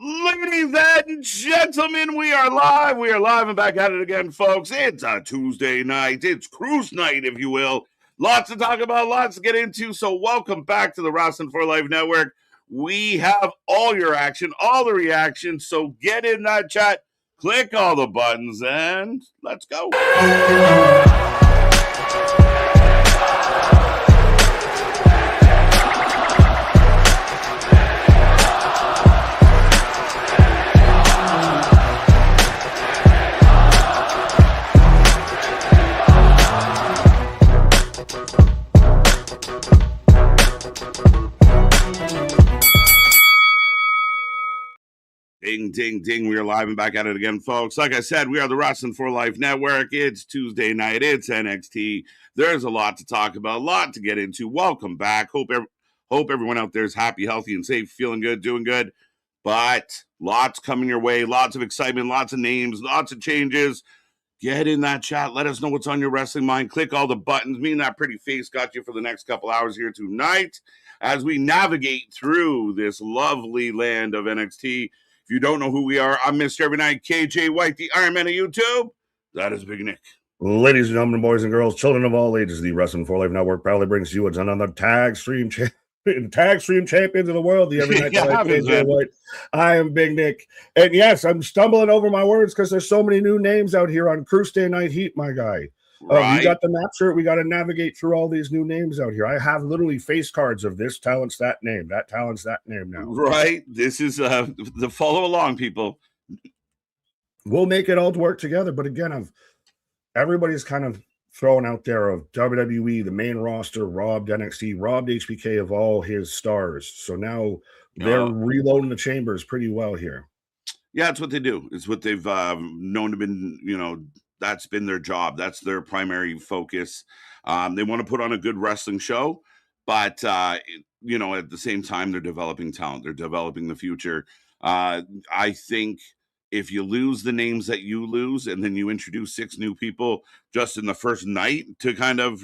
Ladies and gentlemen, we are live. We are live and back at it again, folks. It's a Tuesday night. It's cruise night, if you will. Lots to talk about, lots to get into. So welcome back to the Wrestling for Life Network. We have all your action, all the reactions. So get in that chat, click all the buttons, and let's go. Ding, ding, ding. We are live and back at it again, folks. Like I said, we are the Wrestling for Life Network. It's Tuesday night. It's NXT. There's a lot to talk about, a lot to get into. Welcome back. Hope everyone out there is happy, healthy, and safe, feeling good, doing good. But lots coming your way, lots of excitement, lots of names, lots of changes. Get in that chat. Let us know what's on your wrestling mind. Click all the buttons. Me and that pretty face got you for the next couple hours here tonight as we navigate through this lovely land of NXT. If you don't know who we are, I'm Mr. Every Night, KJ White, the Iron Man of YouTube. That is Big Nick. Ladies and gentlemen, boys and girls, children of all ages, the Wrestling for Life Network proudly brings you another tag stream champions of the world, the Every Night KJ White. I am Big Nick. And yes, I'm stumbling over my words because there's so many new names out here on Cruise Day Night Heat, my guy. Right. We got the map shirt. We got to navigate through all these new names out here. I have literally face cards of this talent's that name, that talent's that name now. Right. This is the follow along, people. We'll make it all work together. But again, everybody's kind of throwing out there of WWE, the main roster, robbed NXT, robbed HBK of all his stars. So now they're reloading the chambers pretty well here. Yeah, it's what they do. It's what they've known to been, that's been their job. That's their primary focus. They want to put on a good wrestling show, but, at the same time, they're developing talent. They're developing the future. I think if you lose the names that you lose and then you introduce 6 new people just in the first night to kind of,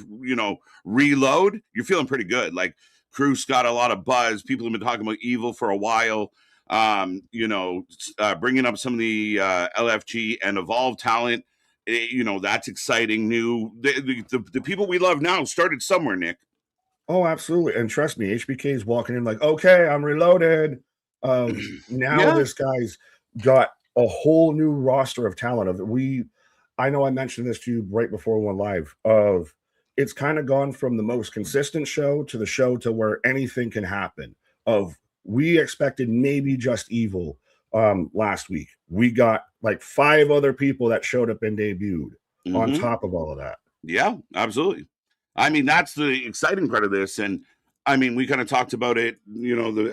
reload, you're feeling pretty good. Like, Cruz got a lot of buzz. People have been talking about Evil for a while. Bringing up some of the LFG and Evolve talent. That's exciting. New the people we love now started somewhere, Nick. Oh, absolutely. And trust me, HBK is walking in like, okay, I'm reloaded. This guy's got a whole new roster of talent. I know I mentioned this to you right before we went live. It's kind of gone from the most consistent show to the show to where anything can happen. We expected maybe just Evil last week. We got like 5 other people that showed up and debuted on top of all of that. Yeah, absolutely. I mean, that's the exciting part of this. And I mean, we kind of talked about it,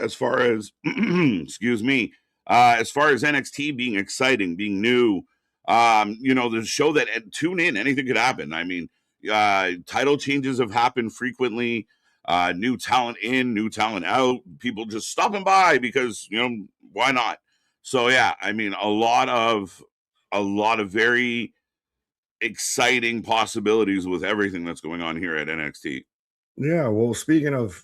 as far as, excuse me, as far as NXT being exciting, being new, the show that tune in, anything could happen. I mean, title changes have happened frequently. New talent in, new talent out, people just stopping by because, why not? So yeah, I mean, a lot of very exciting possibilities with everything that's going on here at NXT. Yeah, well, speaking of,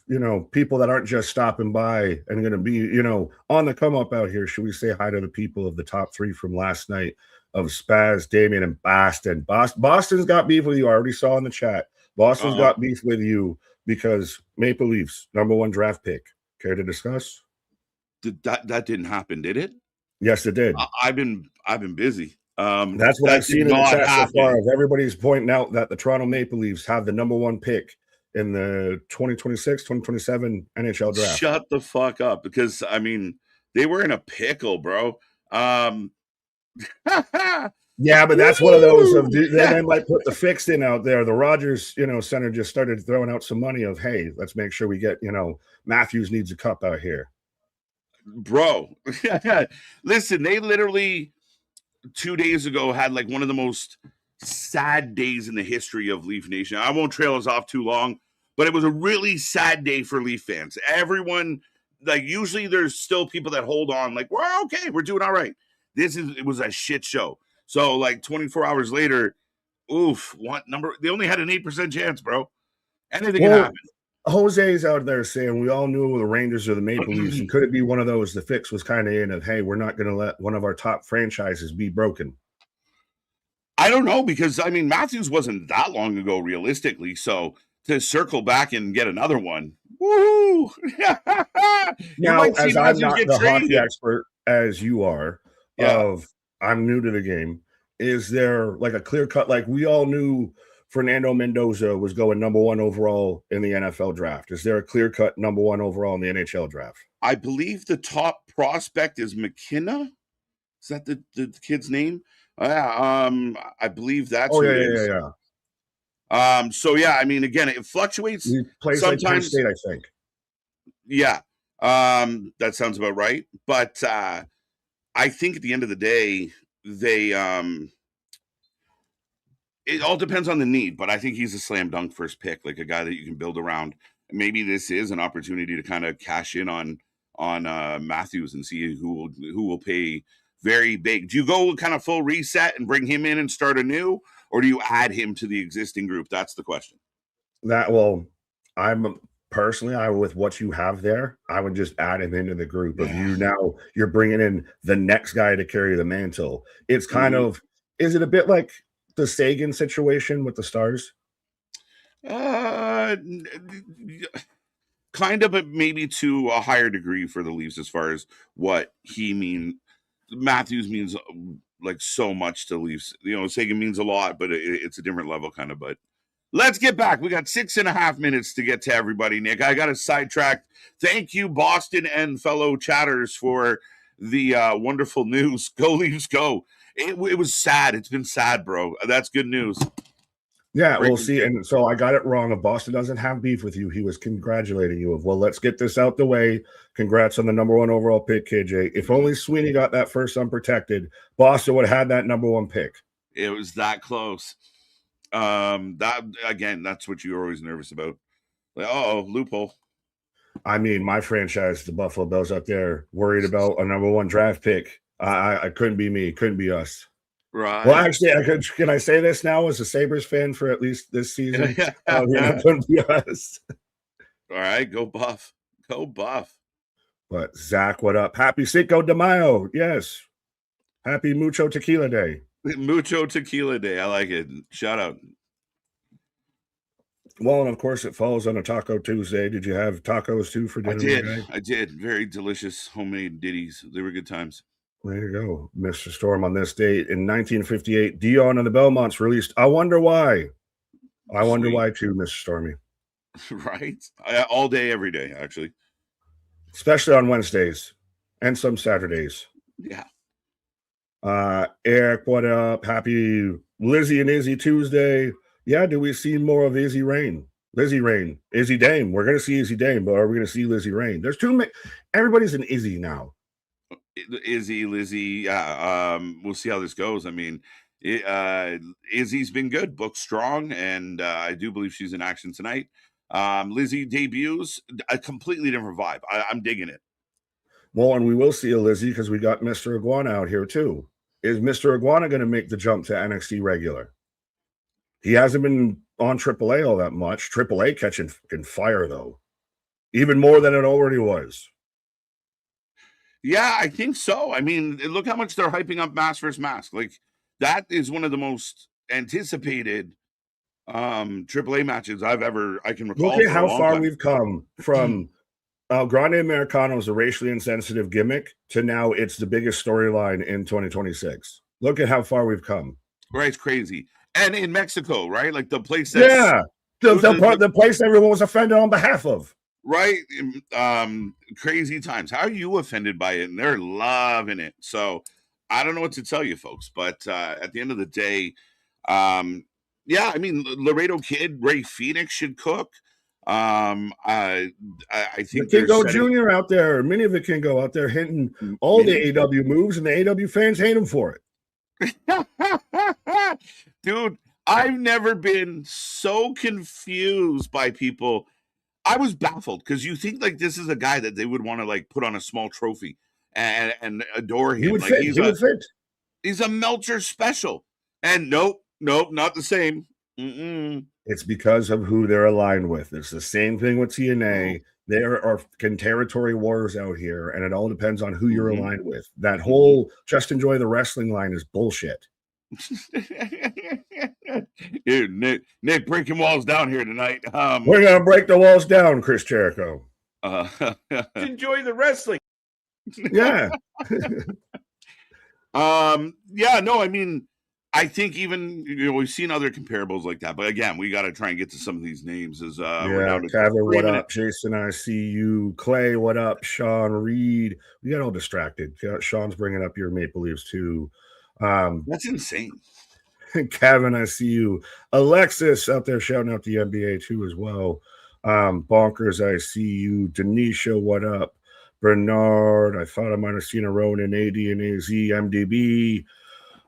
people that aren't just stopping by and going to be, on the come up out here, should we say hi to the people of the top 3 from last night of Spaz, Damien, and Boston? Boston's got beef with you. I already saw in the chat. Boston's got beef with you because Maple Leafs, #1 draft pick. Care to discuss? That didn't happen, did it? Yes, it did. I've been busy. That's what I've seen in the chat so far. Everybody's pointing out that the Toronto Maple Leafs have the #1 pick in the 2026-2027 NHL draft. Shut the fuck up, because I mean they were in a pickle, bro. Yeah, but that's one of those. They might put the fixed in out there. The Rogers, center just started throwing out some money of, hey, let's make sure we get, Matthews needs a cup out here. Bro, listen, they literally 2 days ago had like one of the most sad days in the history of Leaf Nation. I won't trail us off too long, but it was a really sad day for Leaf fans. Everyone, like, usually there's still people that hold on, like, we're okay, we're doing all right. It was a shit show. So like 24 hours later, they only had an 8% chance, bro. Anything can happen. Jose's out there saying we all knew the Rangers or the Maple Leafs, and could it be one of those? The fix was kind of in of, hey, we're not going to let one of our top franchises be broken. I don't know, because I mean Matthews wasn't that long ago, realistically. So to circle back and get another one, woo! You Now, might see as I'm Matthews not get the hockey traded. expert as you are, Yeah, I'm new to the game. Is there like a clear cut? Like we all knew Fernando Mendoza was going number one overall in the NFL draft. Is there a clear cut number one overall in the NHL draft? I believe the top prospect is McKenna. Is that the kid's name? Yeah, I believe that's Oh who yeah, it yeah, is. yeah, yeah. So yeah, I mean, again, it fluctuates He plays like Penn sometimes. State, I think. Yeah, that sounds about right. But I think at the end of the day, they it all depends on the need. But I think he's a slam dunk first pick, like a guy that you can build around. Maybe this is an opportunity to kind of cash in on Matthews and see who will pay very big. Do you go kind of full reset and bring him in and start anew, or do you add him to the existing group? That's the question. That well, I'm personally, I with what you have there, I would just add him into the group of Yeah. you. Now you're bringing in the next guy to carry the mantle. It's kind Mhm. of, is it a bit like the Sagan situation with the Stars? Uh, kind of, but maybe to a higher degree for the Leafs as far as what he mean. Matthews means like so much to Leafs. You know, Sagan means a lot, but it's a different level kind of. But let's get back. We got 6.5 minutes to get to everybody, Nick. I got a sidetracked. Thank you, Boston and fellow chatters, for the wonderful news. Go Leafs, go. It was sad. It's been sad, bro. That's good news. Yeah, we'll Breaking. see. And so I got it wrong. If Boston doesn't have beef with you, he was congratulating you of, well, let's get this out the way. Congrats on the number one overall pick, KJ. If only Sweeney got that first unprotected, Boston would have had that number one pick. It was that close. That again, that's what you're always nervous about. Like, oh, loophole. I mean, my franchise, the Buffalo Bills out there, worried about a number one draft pick. I couldn't be me, couldn't be us. Right. Well, actually, can I say this now as a Sabres fan for at least this season? Couldn't be us. All right, go Buff. Go Buff. But Zach, what up? Happy Cinco de Mayo. Yes. Happy Mucho Tequila Day. Mucho Tequila Day. I like it. Shout out. Well, and of course, it falls on a Taco Tuesday. Did you have tacos too for dinner? I did. Very delicious homemade ditties. They were good times. There you go, Mr. Storm. On this date in 1958, Dion and the Belmonts released I Wonder Why. I wonder why too, Mr. Stormy. Right? All day, every day, actually. Especially on Wednesdays and some Saturdays. Yeah. Eric, what up? Happy Lizzie and Izzy Tuesday. Yeah, do we see more of Izzy Rain? Lizzie Rain, Izzy Dame. We're going to see Izzy Dame, but are we going to see Lizzie Rain? There's too many. Everybody's an Izzy now. Izzy, Lizzie. Yeah. We'll see how this goes. I mean, Izzy's been good, booked strong, and I do believe she's in action tonight. Lizzie debuts a completely different vibe. I'm digging it. Well, and we will see a Lizzie because we got Mr. Iguana out here too. Is Mr. Iguana going to make the jump to NXT regular? He hasn't been on AAA all that much. AAA catching fucking fire though, even more than it already was. Yeah, I think so. I mean, look how much they're hyping up Mask vs. Mask. Like that is one of the most anticipated AAA matches I can recall. Look at how far we've come from Grande Americano is a racially insensitive gimmick to now it's the biggest storyline in 2026. Look at how far we've come. Right, it's crazy. And in Mexico, right? Like the place that's the place everyone was offended on behalf of. Right? Crazy times. How are you offended by it? And they're loving it. So I don't know what to tell you, folks. But at the end of the day, yeah, I mean, Laredo Kid, Ray Phoenix should cook. I think the Kingo Jr. out there, many of the Kingo out there hitting all the AW moves, and the AW fans hate him for it. Dude, I've never been so confused by people. I was baffled because you think like this is a guy that they would want to like put on a small trophy and adore him. He would like fit. He's a Meltzer special. And nope, not the same. Mm-mm. It's because of who they're aligned with. It's the same thing with TNA. There are territory wars out here, and it all depends on who you're aligned with. That whole just enjoy the wrestling line is bullshit. Dude, Nick, breaking walls down here tonight. We're gonna break the walls down, Chris Jericho. Enjoy the wrestling. Yeah. Yeah, no, I mean, I think even we've seen other comparables like that, but again, we got to try and get to some of these names. As we're down to Kevin, what up? Jason, I see you. Clay, what up? Sean Reed, we got all distracted. Sean's bringing up your Maple Leafs too. That's insane. Kevin, I see you. Alexis out there shouting out the NBA too as well. Bonkers, I see you. Denisha, what up? Bernard, I thought I might have seen a Ronan, AD and AZ, MDB.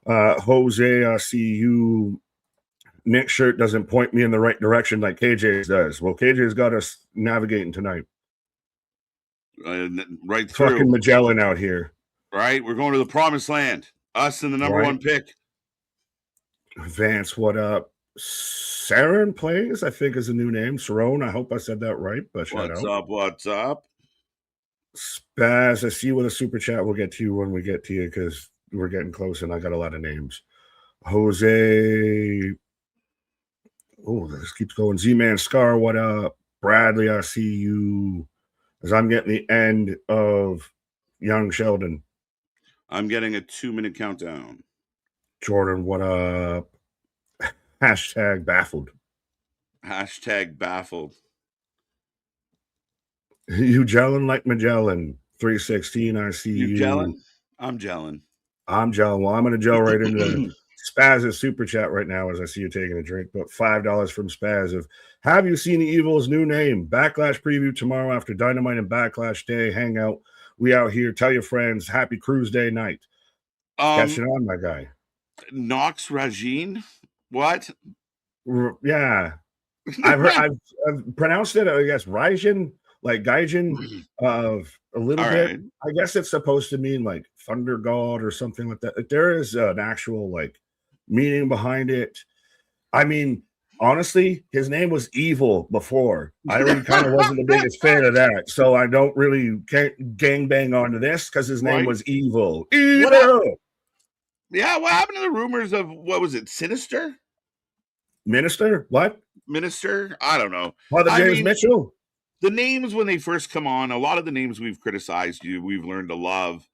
Jose, I see you. Nick's shirt doesn't point me in the right direction like KJ's does. Well, KJ's got us navigating tonight. Right through. Fucking Magellan out here. Right? We're going to the promised land. Us and the number one pick. Vance, what up? Saren Plays, I think is a new name. Sarone, I hope I said that right. But What's up? Spaz, I see you with a super chat. We'll get to you when we get to you because we're getting close and I got a lot of names. Jose. Oh, this keeps going. Z-Man Scar, what up? Bradley, I see you. As I'm getting the end of Young Sheldon. I'm getting a 2-minute countdown. Jordan, what up? Hashtag baffled. Hashtag baffled. You gelling like Magellan. 316, I see you. You gelling? I'm gelling. I'm gelling. Well, I'm going to gel right into Spaz's super chat right now as I see you taking a drink. But $5 from Spaz. Have you seen Evil's new name? Backlash preview tomorrow after Dynamite and Backlash Day. Hang out. We out here. Tell your friends. Happy Cruise Day night. Catch it on, my guy. Nox Rajin? What? Yeah. I've pronounced it, I guess, Raijin, like Gaijin, a little bit. Right. I guess it's supposed to mean like thunder god or something like that. Like, there is an actual like meaning behind it. I mean, honestly, his name was Evil before. I really kind of wasn't the biggest fan of that, so I don't really gangbang onto this because his name was Evil. Evil. Yeah, what happened to the rumors of what was it? Sinister? Minister? What? Minister? I don't know. Father James Mitchell? The names when they first come on, a lot of the names we've criticized we've learned to love.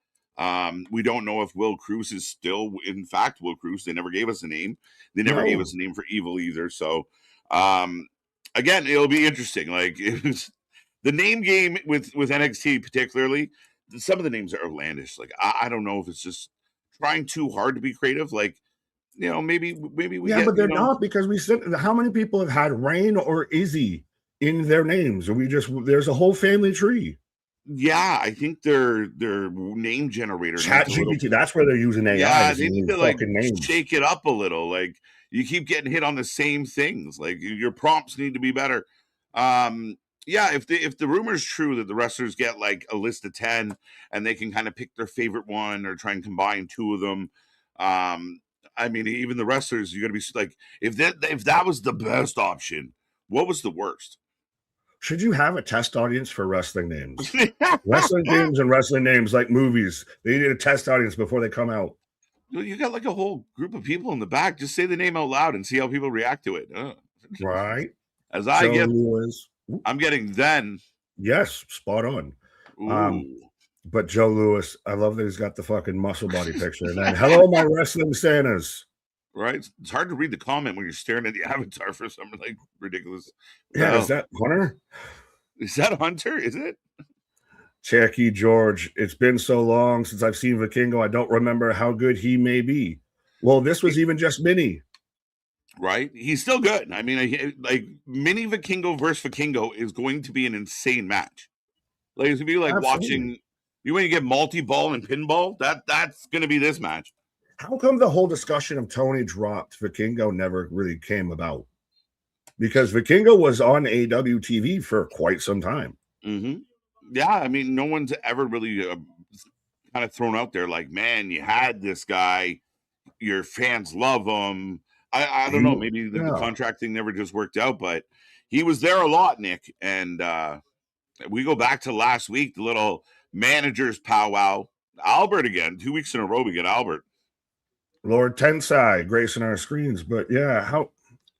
We don't know if Will Cruz is still, in fact, Will Cruz. They never gave us a name. They never gave us a name for Evil either. So, again, it'll be interesting. Like the name game with NXT particularly, some of the names are outlandish. Like I don't know if it's just trying too hard to be creative. Like, maybe we but they're not, because we said how many people have had Rain or Izzy in their names, and there's a whole family tree. Yeah, I think their name generator. ChatGPT, that's where they're using AI. Yeah, they need to like shake it up a little. Like you keep getting hit on the same things. Like your prompts need to be better. Yeah, if the rumor is true that the wrestlers get like a list of 10 and they can kind of pick their favorite one or try and combine two of them. I mean, even the wrestlers, you got to be like, if that was the best option, what was the worst? Should you have a test audience for wrestling names? Wrestling games and wrestling names, like movies, they need a test audience before they come out. You got like a whole group of people in the back. Just say the name out loud and see how people react to it. Right. As I get, I'm getting then. Yes, spot on. But Joe Lewis, I love that he's got the fucking muscle body picture. And then, hello, my wrestling Santas. Right? It's hard to read the comment when you're staring at the avatar for something like ridiculous. Yeah, is that Hunter? Is that Hunter? Is it? Cherokee George, it's been so long since I've seen Vikingo. I don't remember how good he may be. Well, this was even just Mini. Right? He's still good. I mean, like Mini Vikingo versus Vikingo is going to be an insane match. Like it's going to be like watching, when you get multi-ball and pinball, that's going to be this match. How come the whole discussion of Tony dropped Vikingo never really came about? Because Vikingo was on AWTV for quite some time. Mm-hmm. Yeah, I mean, no one's ever really kind of thrown out there like, man, you had this guy, your fans love him. I don't know. Maybe the contract thing never just worked out, but he was there a lot, Nick. And we go back to last week, the little managers powwow. Albert again, 2 weeks in a row we get Albert. Lord Tensai gracing our screens. But yeah,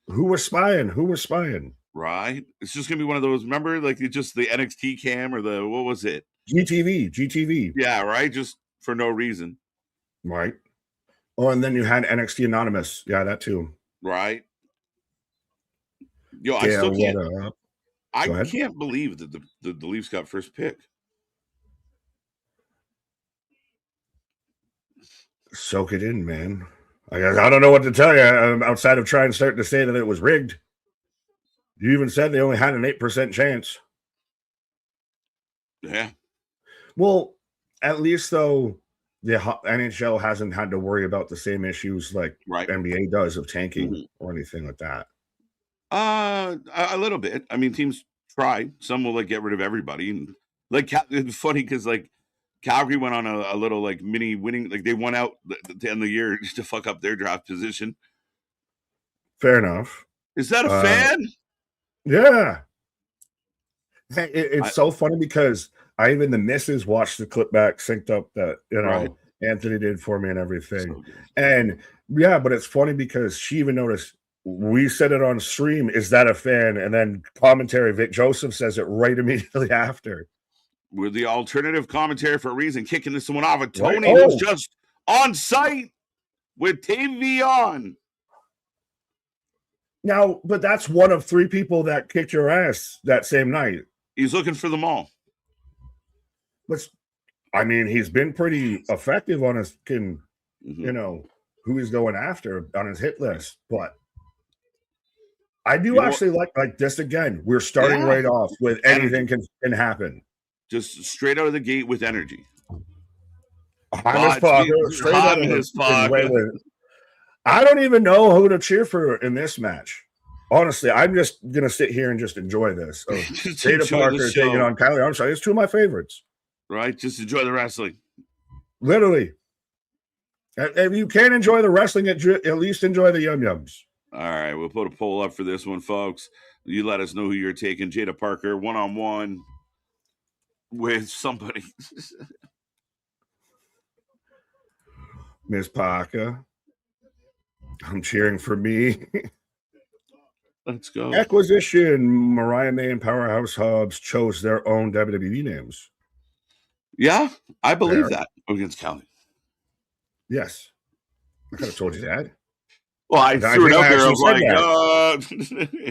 who was spying? Who was spying? Right. It's just going to be one of those, remember, like just the NXT cam or what was it? GTV. Yeah, right. Just for no reason. Right. Oh, and then you had NXT Anonymous. Yeah, that too. Right. Yo, I still can't. I can't believe that the Leafs got first pick. Soak it in, man. I don't know what to tell you outside of starting to say that it was rigged. You even said they only had an 8% chance. Yeah. Well, at least though, the NHL hasn't had to worry about the same issues like NBA does of tanking or anything like that. A little bit. I mean, teams try. Some will get rid of everybody, and it's funny because Calgary went on a little mini winning. They won out at the end of the year just to fuck up their draft position. Fair enough. Is that a fan? Yeah. It's so funny because even the missus watched the clip back, synced up that Anthony did for me and everything. And yeah, but it's funny because she even noticed we said it on stream. Is that a fan? And then commentary, Vic Joseph says it right immediately after. We're the alternative commentary for a reason, kicking this one off with Tony, who's just on site with TV on. Now, but that's one of 3 people that kicked your ass that same night. He's looking for them all. But I mean, he's been pretty effective on his who he's going after on his hit list. But I do actually like this again. We're starting right off with anything can happen. Just straight out of the gate with energy. I don't even know who to cheer for in this match. Honestly, I'm just going to sit here and just enjoy this. Jada Parker taking on Kylie Armstrong. It's 2 of my favorites. Right? Just enjoy the wrestling. Literally. If you can't enjoy the wrestling, at least enjoy the yum-yums. All right. We'll put a poll up for this one, folks. You let us know who you're taking. Jada Parker, one-on-one with somebody. Miss Parker. I'm cheering for me. Let's go. Acquisition. Mariah May and Powerhouse Hobbs chose their own WWE names. Yeah, I believe that against Callie. Yes. I could have told you that. Well, I threw it out there. I was like,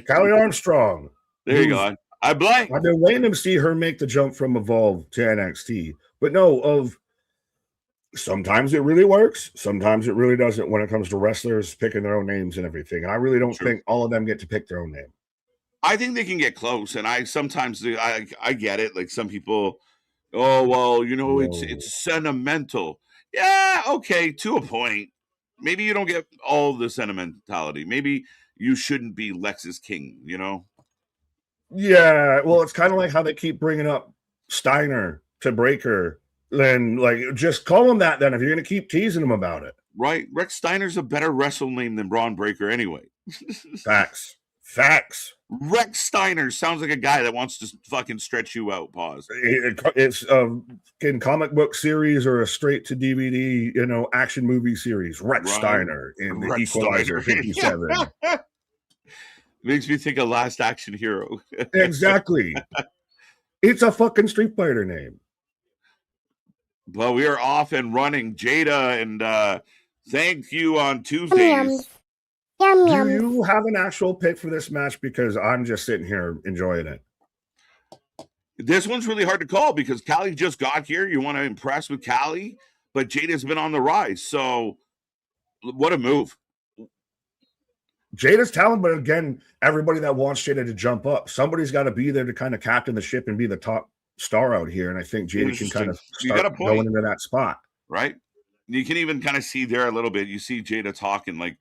Kylie Armstrong. There you go. I blanked. I've been waiting to see her make the jump from Evolve to NXT. But no, sometimes it really works. Sometimes it really doesn't when it comes to wrestlers picking their own names and everything. And I really don't think all of them get to pick their own name. I think they can get close. And I get it. Like some people, it's sentimental. Yeah, okay, to a point. Maybe you don't get all the sentimentality. Maybe you shouldn't be Lexus King, Yeah, well, it's kind of like how they keep bringing up Steiner to Breaker. Then, just call him that then if you're going to keep teasing him about it. Right. Rex Steiner's a better wrestle name than Braun Breaker anyway. Facts. Rex Steiner sounds like a guy that wants to fucking stretch you out. Pause. It's in comic book series or a straight to DVD, action movie series. Rex Steiner in the Equalizer 57. Makes me think of Last Action Hero. Exactly. It's a fucking Street Fighter name. But we are off and running, Jada, and thank you on Tuesdays. Do you have an actual pick for this match? Because I'm just sitting here enjoying it. This one's really hard to call because Callie just got here. You want to impress with Callie, but Jada's been on the rise. So what a move. Jada's talented, but again, everybody that wants Jada to jump up, somebody's got to be there to kind of captain the ship and be the top star out here. And I think Jada can kind of start going into that spot. Right. You can even kind of see there a little bit. You see Jada talking,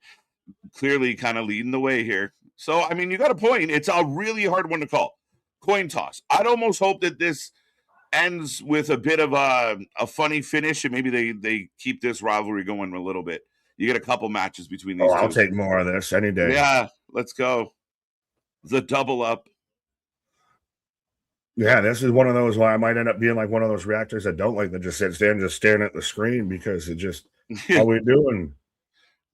clearly kind of leading the way here. So, I mean, you got a point. It's a really hard one to call. Coin toss. I'd almost hope that this ends with a bit of a funny finish and maybe they keep this rivalry going a little bit. You get a couple matches between these Oh, I'll two. take more of this any day. Yeah, let's go. The double up. Yeah, this is one of those why I might end up being like one of those reactors that don't like to just sit there and just staring at the screen because it just how we doing.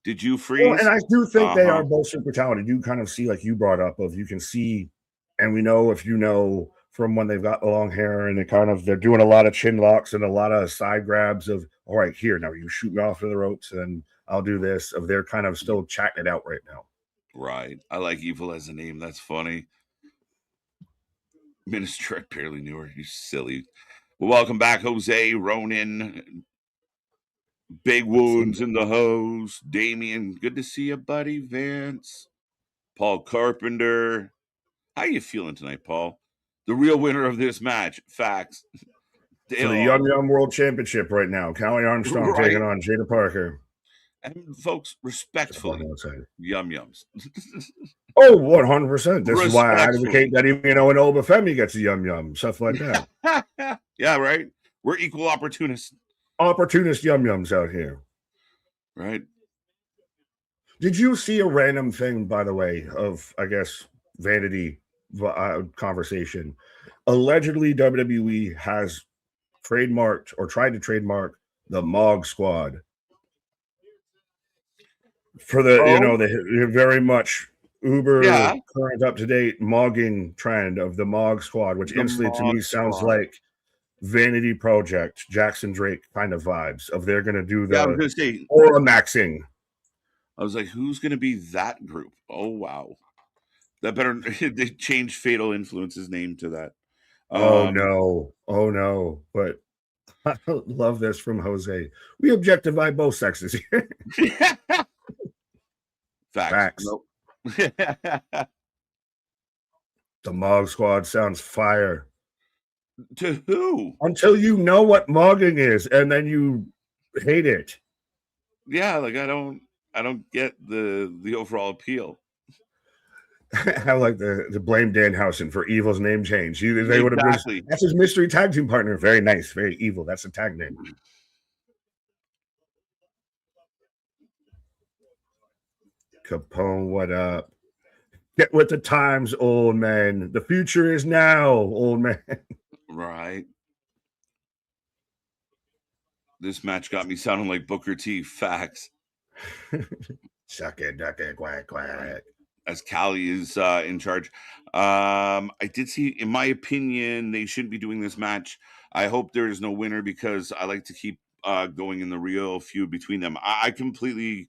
Did you freeze? Well, and I do think they are both super talented. You kind of see, like you brought up, of you can see, and we know if you know from when they've got the long hair and they're doing a lot of chin locks and a lot of side grabs of, all right, here, now you shoot me off of the ropes and I'll do this. Of they're kind of still chatting it out right now. Right. I like Evil as a name. That's funny. Minister, I barely knew her. You silly. Well, welcome back, Jose, Ronan, Big Wounds in the Hose, Damien. Good to see you, buddy. Vance, Paul Carpenter. How you feeling tonight, Paul? The real winner of this match. Facts. For the Yum Yum World Championship right now, Callie Armstrong taking on Jada Parker. And folks, respectfully, Yum Yums. Oh, 100%. This is why I advocate that even, an Obafemi gets a Yum Yum, stuff like that. Yeah, right. We're equal opportunists. Opportunist Yum Yums out here. Right. Did you see a random thing, by the way, of, I guess, vanity conversation? Allegedly, WWE has trademarked or tried to trademark the Mog Squad for the, the very much uber current up-to-date mogging trend of the Mog Squad, which instantly to me sounds like Vanity Project, Jackson Drake kind of vibes of they're going to do the aura maxing. I was like, who's going to be that group? Oh, wow. That better, they changed Fatal Influence's name to that. Oh, no. But I love this from Jose. We objectify both sexes here. Facts. Nope. The Mog Squad sounds fire. To who? Until you know what mogging is, and then you hate it. Yeah, like I don't get the overall appeal. I like the blame Danhausen for Evil's name change. They would have been, that's his mystery tag team partner. Very nice, very evil. That's a tag name. Capone, what up? Get with the times, old man. The future is now, old man. Right. This match got me sounding like Booker T. Facts. Suck it, duck it, quack, quack. As Callie is in charge. I did see, in my opinion, they shouldn't be doing this match. I hope there is no winner because I like to keep going in the real feud between them. I completely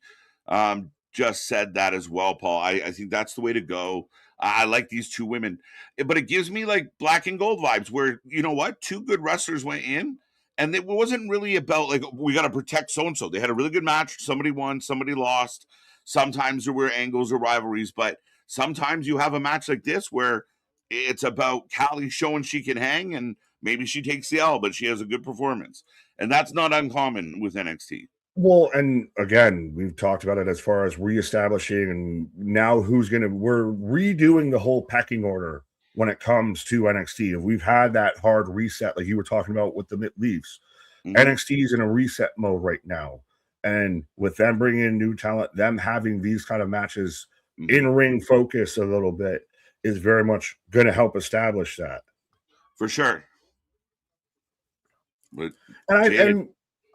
just said that as well, Paul. I think that's the way to go. I like these two women, but it gives me like Black and Gold vibes where, you know what? Two good wrestlers went in and it wasn't really about like, we got to protect so-and-so. They had a really good match. Somebody won, somebody lost. Sometimes there were angles or rivalries, but sometimes you have a match like this where it's about Callie showing she can hang and maybe she takes the L, but she has a good performance. And that's not uncommon with NXT. Well, and again, we've talked about it as far as reestablishing and now we're redoing the whole pecking order when it comes to NXT. If we've had that hard reset, like you were talking about with the Leafs, NXT is in a reset mode right now. And with them bringing in new talent, them having these kind of matches in ring focus a little bit is very much going to help establish that. For sure. But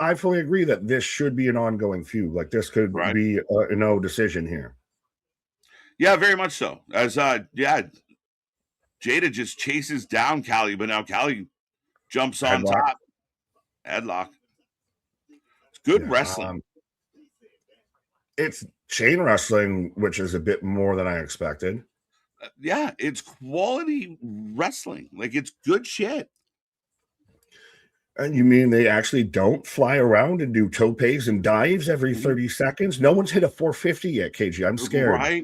I fully agree that this should be an ongoing feud. Like this could be a no decision here. Yeah, very much so. As Jada just chases down Callie, but now Callie jumps on top. Headlock. It's good wrestling. It's chain wrestling, which is a bit more than I expected. Yeah, it's quality wrestling. Like it's good shit. And you mean they actually don't fly around and do topes and dives every 30 seconds? No one's hit a 450 yet, KG. I'm scared. Right?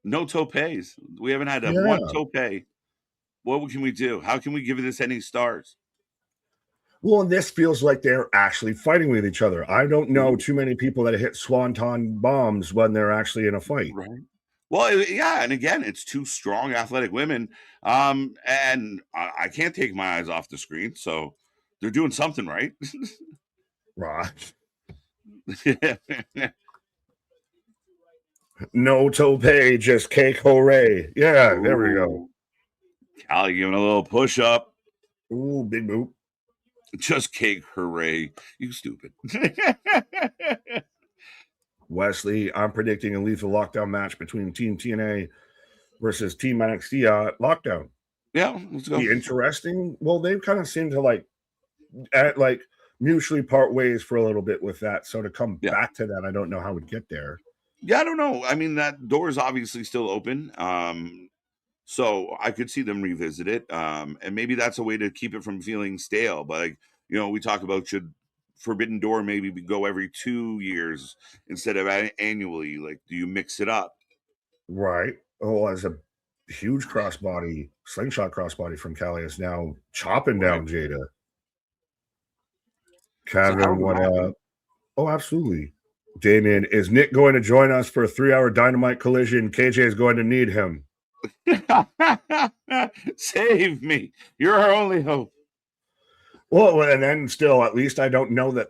No topes. We haven't had one tope. What can we do? How can we give this any stars? Well, and this feels like they're actually fighting with each other. I don't know too many people that hit swanton bombs when they're actually in a fight. Right. Well, yeah, and again, it's two strong, athletic women, and I can't take my eyes off the screen, so they're doing something right. Right. No tope, just cake hooray. Yeah, there we go. Callie giving a little push up. Ooh, big boop. Just cake hooray. You stupid. Wesley, I'm predicting a lethal lockdown match between Team TNA versus Team NXT lockdown. Yeah, let's go. Be interesting. Well, they kind of seem to like mutually part ways for a little bit with that. So to come back to that, I don't know how we'd get there. Yeah, I don't know. I mean, that door is obviously still open. So I could see them revisit it. And maybe that's a way to keep it from feeling stale. But like, we talk about should Forbidden Door maybe go every 2 years instead of annually. Like, do you mix it up? Right. Oh, as a huge crossbody, slingshot crossbody from Callie is now chopping down Jada. Kevin, what up? Oh, absolutely. Damien, is Nick going to join us for a 3-hour Dynamite collision? KJ is going to need him. Save me. You're our only hope. Well, and then still, at least I don't know that,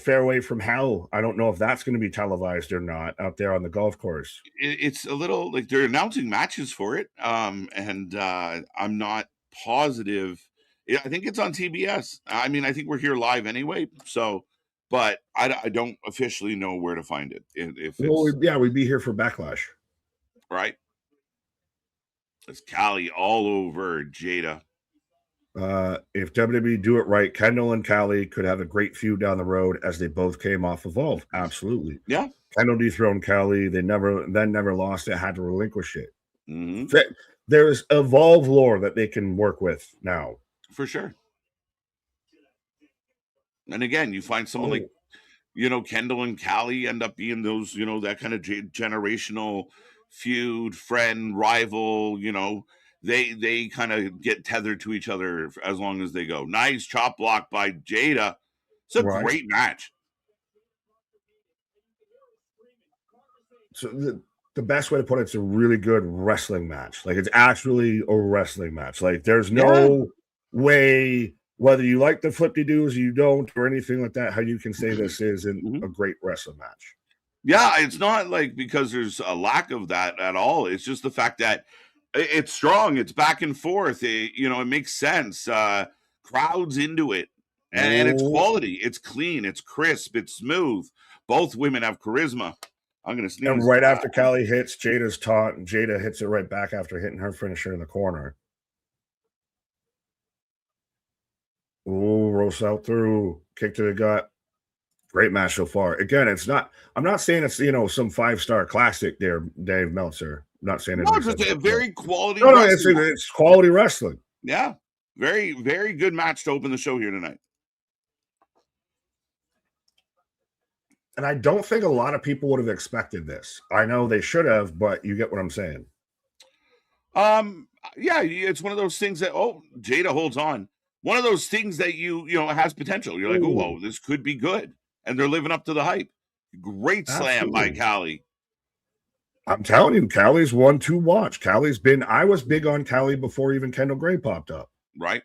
Fairway from Hell, I don't know if that's going to be televised or not out there on the golf course. It's a little like they're announcing matches for it. And I'm not positive. I think it's on TBS. I mean, I think we're here live anyway. So, but I don't officially know where to find it. We'd be here for Backlash. Right. It's Callie all over Jada. If WWE do it right, Kendall and Callie could have a great feud down the road as they both came off Evolve. Absolutely. Yeah. Kendall dethroned Callie. They never lost it, had to relinquish it. Mm-hmm. There's Evolve lore that they can work with now. For sure. And again, you find someone like, Kendall and Callie end up being those, that kind of generational feud, friend, rival, they kind of get tethered to each other as long as they go. Nice chop block by Jada. It's a great match. So the best way to put it's a really good wrestling match. Like, it's actually a wrestling match. Like, there's no way, whether you like the flip-de-doos, you don't, or anything like that, how you can say this isn't a great wrestling match. Yeah, it's not like because there's a lack of that at all. It's just the fact that it's strong. It's back and forth. It makes sense. Crowds into it. And it's quality. It's clean. It's crisp. It's smooth. Both women have charisma. I'm going to sneeze. And right after Callie hits, Jada's taunt, and Jada hits it right back after hitting her finisher in the corner. Ooh, rolls out through. Kick to the gut. Great match so far. Again, I'm not saying it's, some 5-star classic there, Dave Meltzer. I'm not saying it's a very quality it's quality wrestling. Yeah. Very, very good match to open the show here tonight. And I don't think a lot of people would have expected this. I know they should have, but you get what I'm saying. Yeah, it's one of those things that, Jada holds on. One of those things that has potential. You're like, whoa, this could be good. And they're living up to the hype. Great slam by Callie. I'm telling you, Callie's one to watch. I was big on Callie before even Kendall Gray popped up. Right.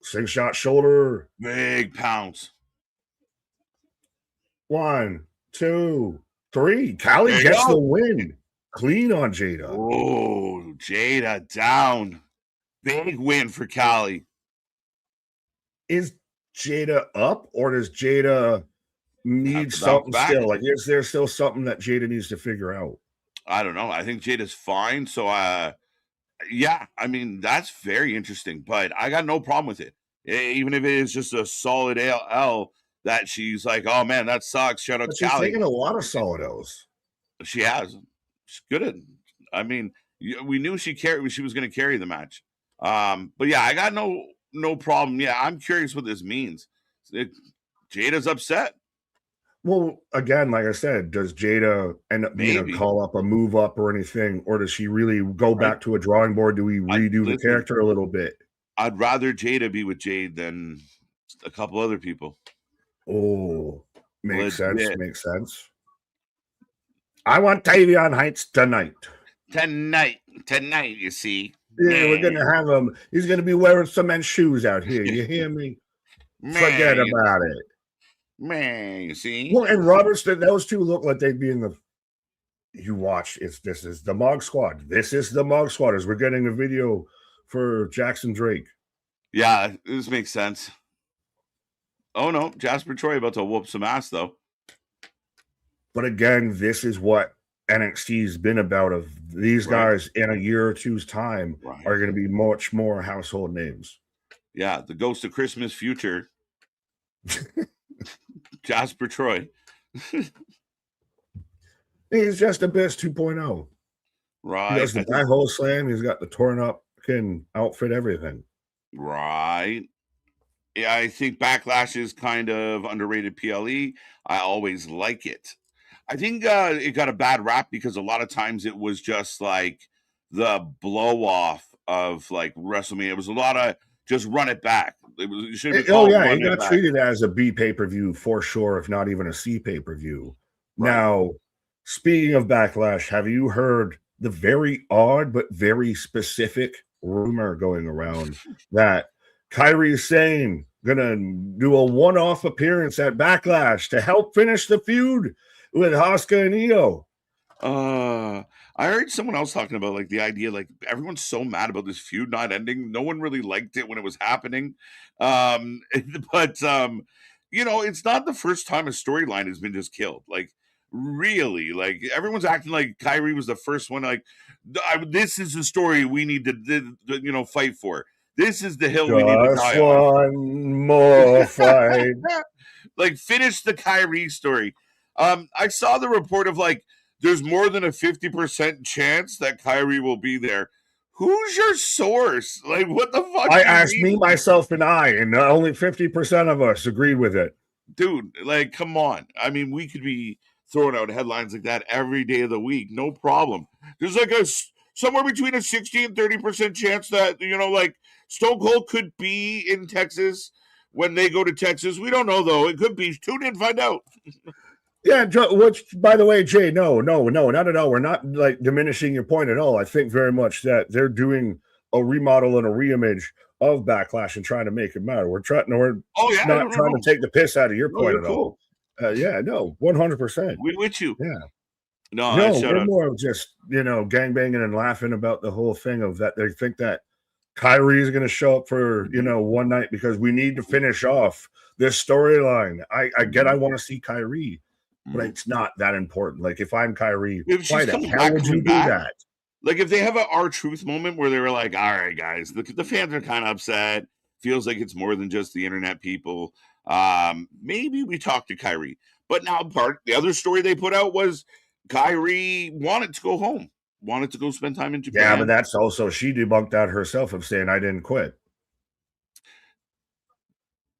Slingshot shoulder. Big pounce. 1, 2, 3. Callie gets the win. Clean on Jada. Oh, Jada down. Big win for Callie. Is Jada up, or does Jada need something still? Like, is there still something that Jada needs to figure out? I don't know. I think Jada's fine. So, yeah, I mean, that's very interesting, but I got no problem with it. Even if it is just a solid L that she's like, oh man, that sucks. Shout out to Callie. She's taking a lot of solid L's. She has. She's good at. I mean, we knew she was going to carry the match. But yeah, I got no problem. Yeah, I'm curious what this means. Jada's upset. Well, again, like I said, does Jada end up being a call up, a move up, or anything, or does she really go back to a drawing board? Do we redo the character a little bit? I'd rather Jada be with Jade than a couple other people. Oh, makes sense. Makes sense. I want Tavion Heights tonight. Tonight, you see. Yeah, we're gonna have him. He's gonna be wearing some men's shoes out here. You hear me? Forget about it. Man, you see. Well, and Robertson, those two look like they'd be in the you watch. This is the Mog Squad. This is the Mog Squad. As we're getting a video for Jackson Drake. Yeah, this makes sense. Oh no, Jasper Troy about to whoop some ass though. But again, this is what NXT's been about. Of these guys in a year or two's time are going to be much more household names. Yeah, the Ghost of Christmas Future. Jasper Troy. He's just Abyss 2.0. Right. He does the back hole slam. He's got the torn up outfit, everything. Right. Yeah, I think Backlash is kind of underrated PLE. I always like it. I think it got a bad rap because a lot of times it was just like the blow off of like WrestleMania. It was a lot of just run it back. It should have been called it got treated as a B pay-per-view for sure, if not even a C pay-per-view. Right. Now, speaking of Backlash, have you heard the very odd but very specific rumor going around that Kairi Sane gonna do a one-off appearance at Backlash to help finish the feud with Asuka and Io? I heard someone else talking about like the idea, like everyone's so mad about this feud not ending. No one really liked it when it was happening. But you know, it's not the first time a storyline has been just killed. Like really, like everyone's acting like Kairi was the first one. Like this is the story we need to fight for. This is the hill we need to die on. One more fight. Like finish the Kairi story. I saw the report of like there's more than a 50% chance that Kairi will be there. Who's your source? Like, what the fuck? I asked me, myself, and I, and only 50% of us agreed with it. Dude, like, come on. I mean, we could be throwing out headlines like that every day of the week. No problem. There's like somewhere between a 60 and 30% chance that, like Stone Cold could be in Texas when they go to Texas. We don't know, though. It could be. Tune in, find out. Yeah, which, by the way, Jay, no, not at all. We're not like diminishing your point at all. I think very much that they're doing a remodel and a reimage of Backlash and trying to make it matter. We're not trying to take the piss out of your point at all. 100%. We're with you. Yeah. No, we're more of just, gangbanging and laughing about the whole thing of that. They think that Kairi is going to show up for, one night because we need to finish off this storyline. I get I want to see Kairi. But it's not that important. Like, if I'm Kairi, why the hell would you do that? Like, if they have an R-Truth moment where they were like, all right, guys, the fans are kind of upset. Feels like it's more than just the internet people. Maybe we talk to Kairi. But now the other story they put out was Kairi wanted to go home. Wanted to go spend time in Japan. Yeah, but that's also, she debunked that herself of saying, I didn't quit.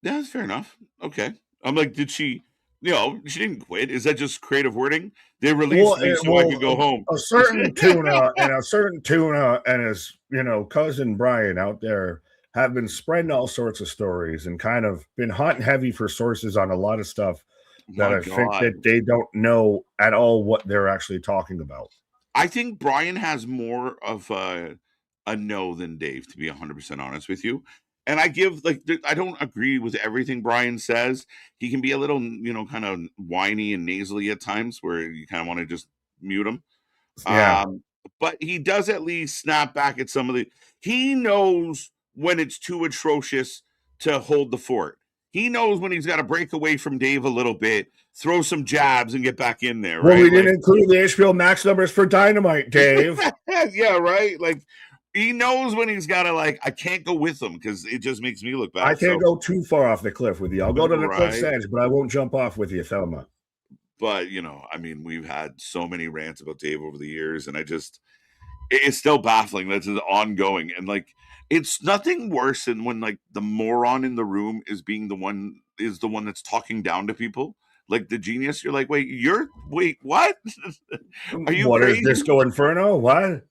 Yeah, that's fair enough. Okay. I'm like, did she... she didn't quit. Is that just creative wording? They released me so I could go home. A certain tuna and his, cousin Brian out there have been spreading all sorts of stories and kind of been hot and heavy for sources on a lot of stuff that I think that they don't know at all what they're actually talking about. I think Brian has more of a no than Dave, to be 100% honest with you. And I don't agree with everything Brian says. He can be a little, kind of whiny and nasally at times where you kind of want to just mute him. Yeah. But he does at least snap back at some of he knows when it's too atrocious to hold the fort. He knows when he's got to break away from Dave a little bit, throw some jabs and get back in there. Well, we didn't include the HBO Max numbers for Dynamite, Dave. Yeah, right. Like, he knows when he's got to, I can't go with him because it just makes me look bad. I can't go too far off the cliff with you. I'll go to the cliff's edge, but I won't jump off with you, Thelma. But, we've had so many rants about Dave over the years, and it's still baffling that it's ongoing. And, it's nothing worse than when, the moron in the room is the one that's talking down to people. Like the genius, you're like, wait, what? Are you What crazy? Is Disco Inferno? What?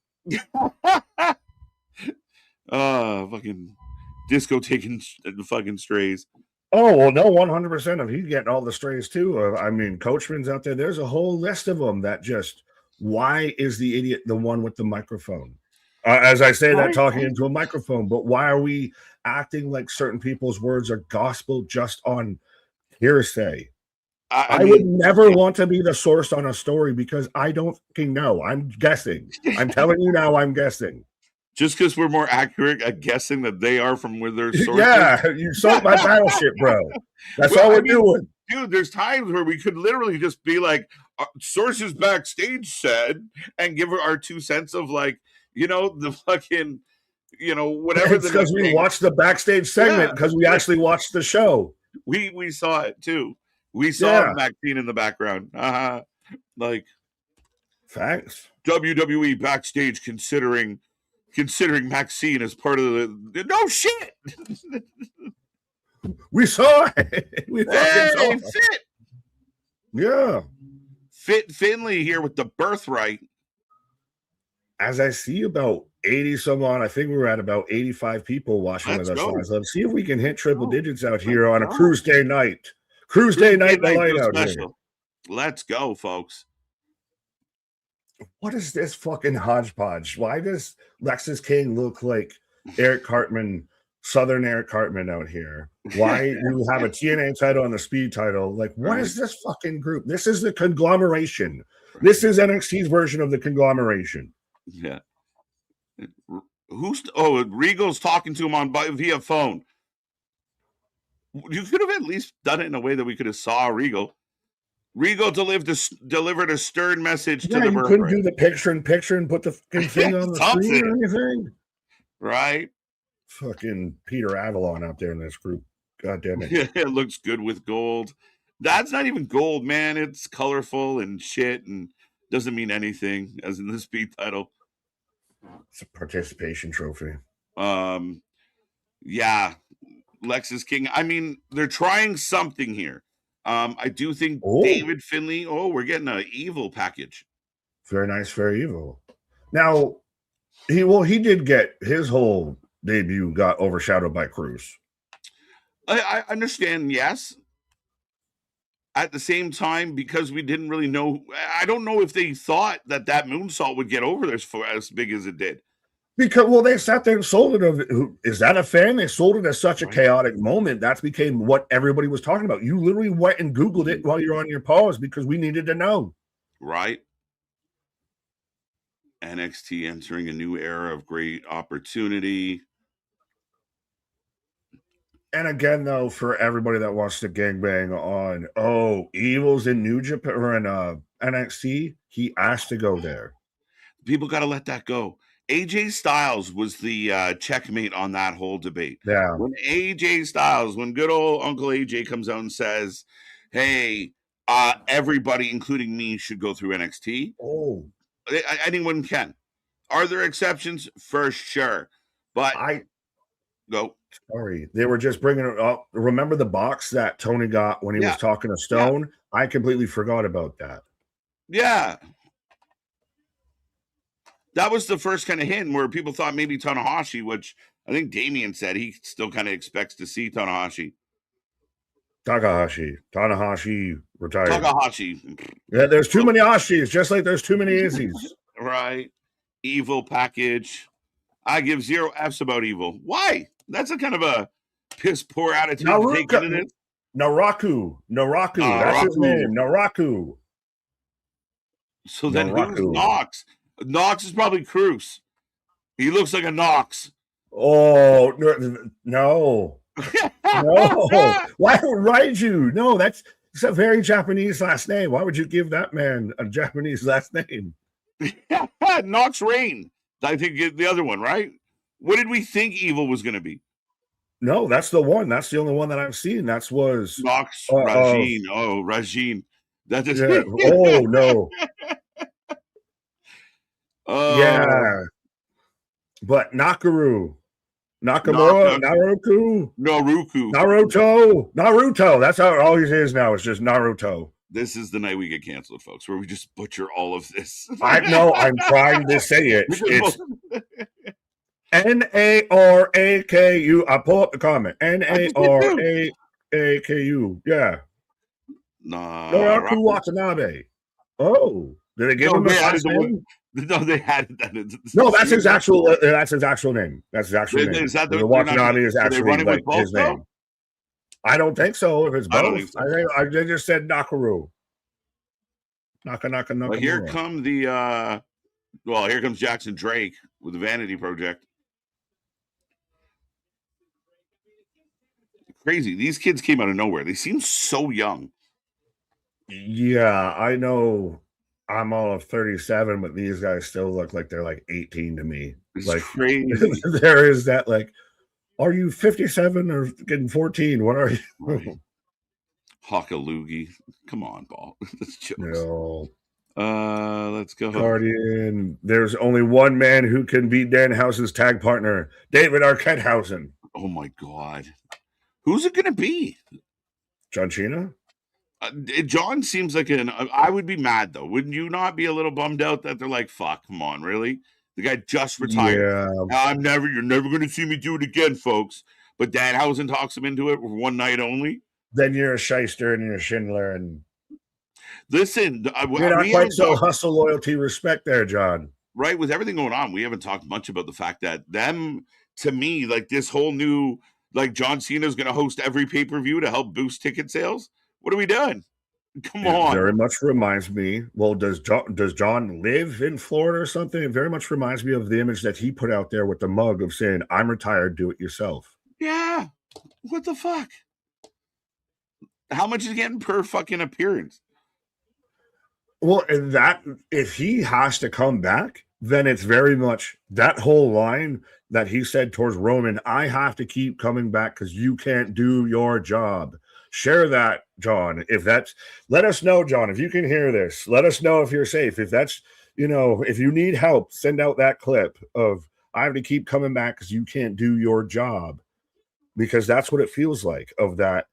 Fucking Disco taking the fucking strays. Oh, well, no, 100% of he's getting all the strays too. Coachman's out there. There's a whole list of them that just, why is the idiot the one with the microphone? As I say that, talking into a microphone, but why are we acting like certain people's words are gospel just on hearsay? I would never want to be the source on a story because I don't fucking know. I'm guessing. I'm telling you now, I'm guessing. Just because we're more accurate at guessing that they are from where their sources. Yeah, you sunk my battleship, bro. That's all we're doing. Dude, there's times where we could literally just be like, sources backstage said, and give our 2 cents of like, the fucking, whatever. It's because we watched the backstage segment because we actually watched the show. We saw it too. We saw Maxine in the background. Like, thanks. WWE backstage considering Maxine as part of the no shit. We saw it. We fucking saw it. Yeah. Finley here with the birthright. As I see about 80 some on, I think we were at about 85 people watching with us. Let's see if we can hit triple digits out here on a cruise day night. Cruise day night delight out here. Let's go, folks. What is this fucking hodgepodge? Why does Lexus King look like Eric Cartman, Southern Eric Cartman out here? Why do you have a TNA title and a speed title? Like, what is this fucking group? This is the conglomeration. This is NXT's version of the conglomeration. Yeah. Regal's talking to him via phone. You could have at least done it in a way that we could have saw Regal. Regal delivered a stern message to the you couldn't do the picture and put the fucking thing on the screen or anything. Right. Fucking Peter Avalon out there in this group. God damn it. Yeah, it looks good with gold. That's not even gold, man. It's colorful and shit and doesn't mean anything, as in the speed title. It's a participation trophy. Yeah. Lexus King. I mean, they're trying something here. I do think David Finley. We're getting an evil package. Very nice, very evil. Now, he did get his whole debut got overshadowed by Cruz. I understand, yes. At the same time, because we didn't really know, I don't know if they thought that moonsault would get over there as big as it did. Because, they sat there and sold it. Is that a fan? They sold it as such a chaotic moment. That became what everybody was talking about. You literally went and Googled it while you're on your pause because we needed to know. Right. NXT entering a new era of great opportunity. And again, though, for everybody that wants to gangbang on, Evil's in New Japan or in NXT, he asked to go there. People got to let that go. AJ Styles was the checkmate on that whole debate. Yeah. When good old Uncle AJ comes out and says, hey, everybody, including me, should go through NXT. Anyone can. Are there exceptions? For sure. But go. Sorry. They were just bringing it up. Remember the box that Tony got when he was talking to Stone? Yeah. I completely forgot about that. Yeah. That was the first kind of hint where people thought maybe Tanahashi, which I think Damian said he still kind of expects to see Tanahashi. Tanahashi retired. Takahashi. Yeah, there's too many Ashis, just like there's too many Izzies. Right. Evil package. I give 0 F's about Evil. Why? That's a kind of a piss poor attitude to take into this. Naraku. That's his name. Naraku. So then who's Knox? Knox is probably Cruz. He looks like a Knox. Oh, no. No. Why would you? No, it's a very Japanese last name. Why would you give that man a Japanese last name? Knox Rain. I think the other one, right? What did we think Evil was going to be? No, that's the one. That's the only one that I've seen. That was Knox Rajin. Rajin. That's Oh no. Yeah. But Naruto. That's how all he is now. It's just Naruto. This is the night we get canceled, folks, where we just butcher all of this. I know. I'm trying to say it. It's Naraku. I pull up the comment. Naraku. Yeah. Naraku Watanabe. Oh, did they give him a last name? No, they had that. No, that's his actual. That's his actual name. That's his actual name. Is that the Watanabe is actually like his name. I don't think so. If it's both, I don't think so. I just said Nakamura. Nakamura. But here come here comes Jackson Drake with the Vanity Project. Crazy. These kids came out of nowhere. They seem so young. Yeah, I know. I'm all of 37, but these guys still look like they're like 18 to me. It's like crazy. There is that like, are you 57 or getting 14? What are you? Right. Hockaloogie. Come on, Paul. That's jokes. No. Let's go. Guardian. There's only one man who can beat Danhausen's tag partner, David Arquette-Hausen. Oh my God. Who's it going to be? John Cena? John seems like I would be mad though. Wouldn't you not be a little bummed out that they're like, fuck, come on, really? The guy just retired. Yeah. You're never going to see me do it again, folks. But Danhausen talks him into it for one night only. Then you're a shyster and you're a Schindler. And listen, you're not quite so hustle, loyalty, respect there, John. Right. With everything going on, we haven't talked much about the fact that to me, like this whole new, like John Cena is going to host every pay-per-view to help boost ticket sales. What are we doing? Come on. It very much reminds me. Well, does John live in Florida or something? It very much reminds me of the image that he put out there with the mug of saying, "I'm retired, do it yourself." Yeah. What the fuck? How much is he getting per fucking appearance? Well, if he has to come back, then it's very much that whole line that he said towards Roman, I have to keep coming back because you can't do your job. Share that, John. Let us know, John, if you can hear this. Let us know if you're safe. If that's, if you need help, send out that clip of I have to keep coming back because you can't do your job. Because that's what it feels like of that.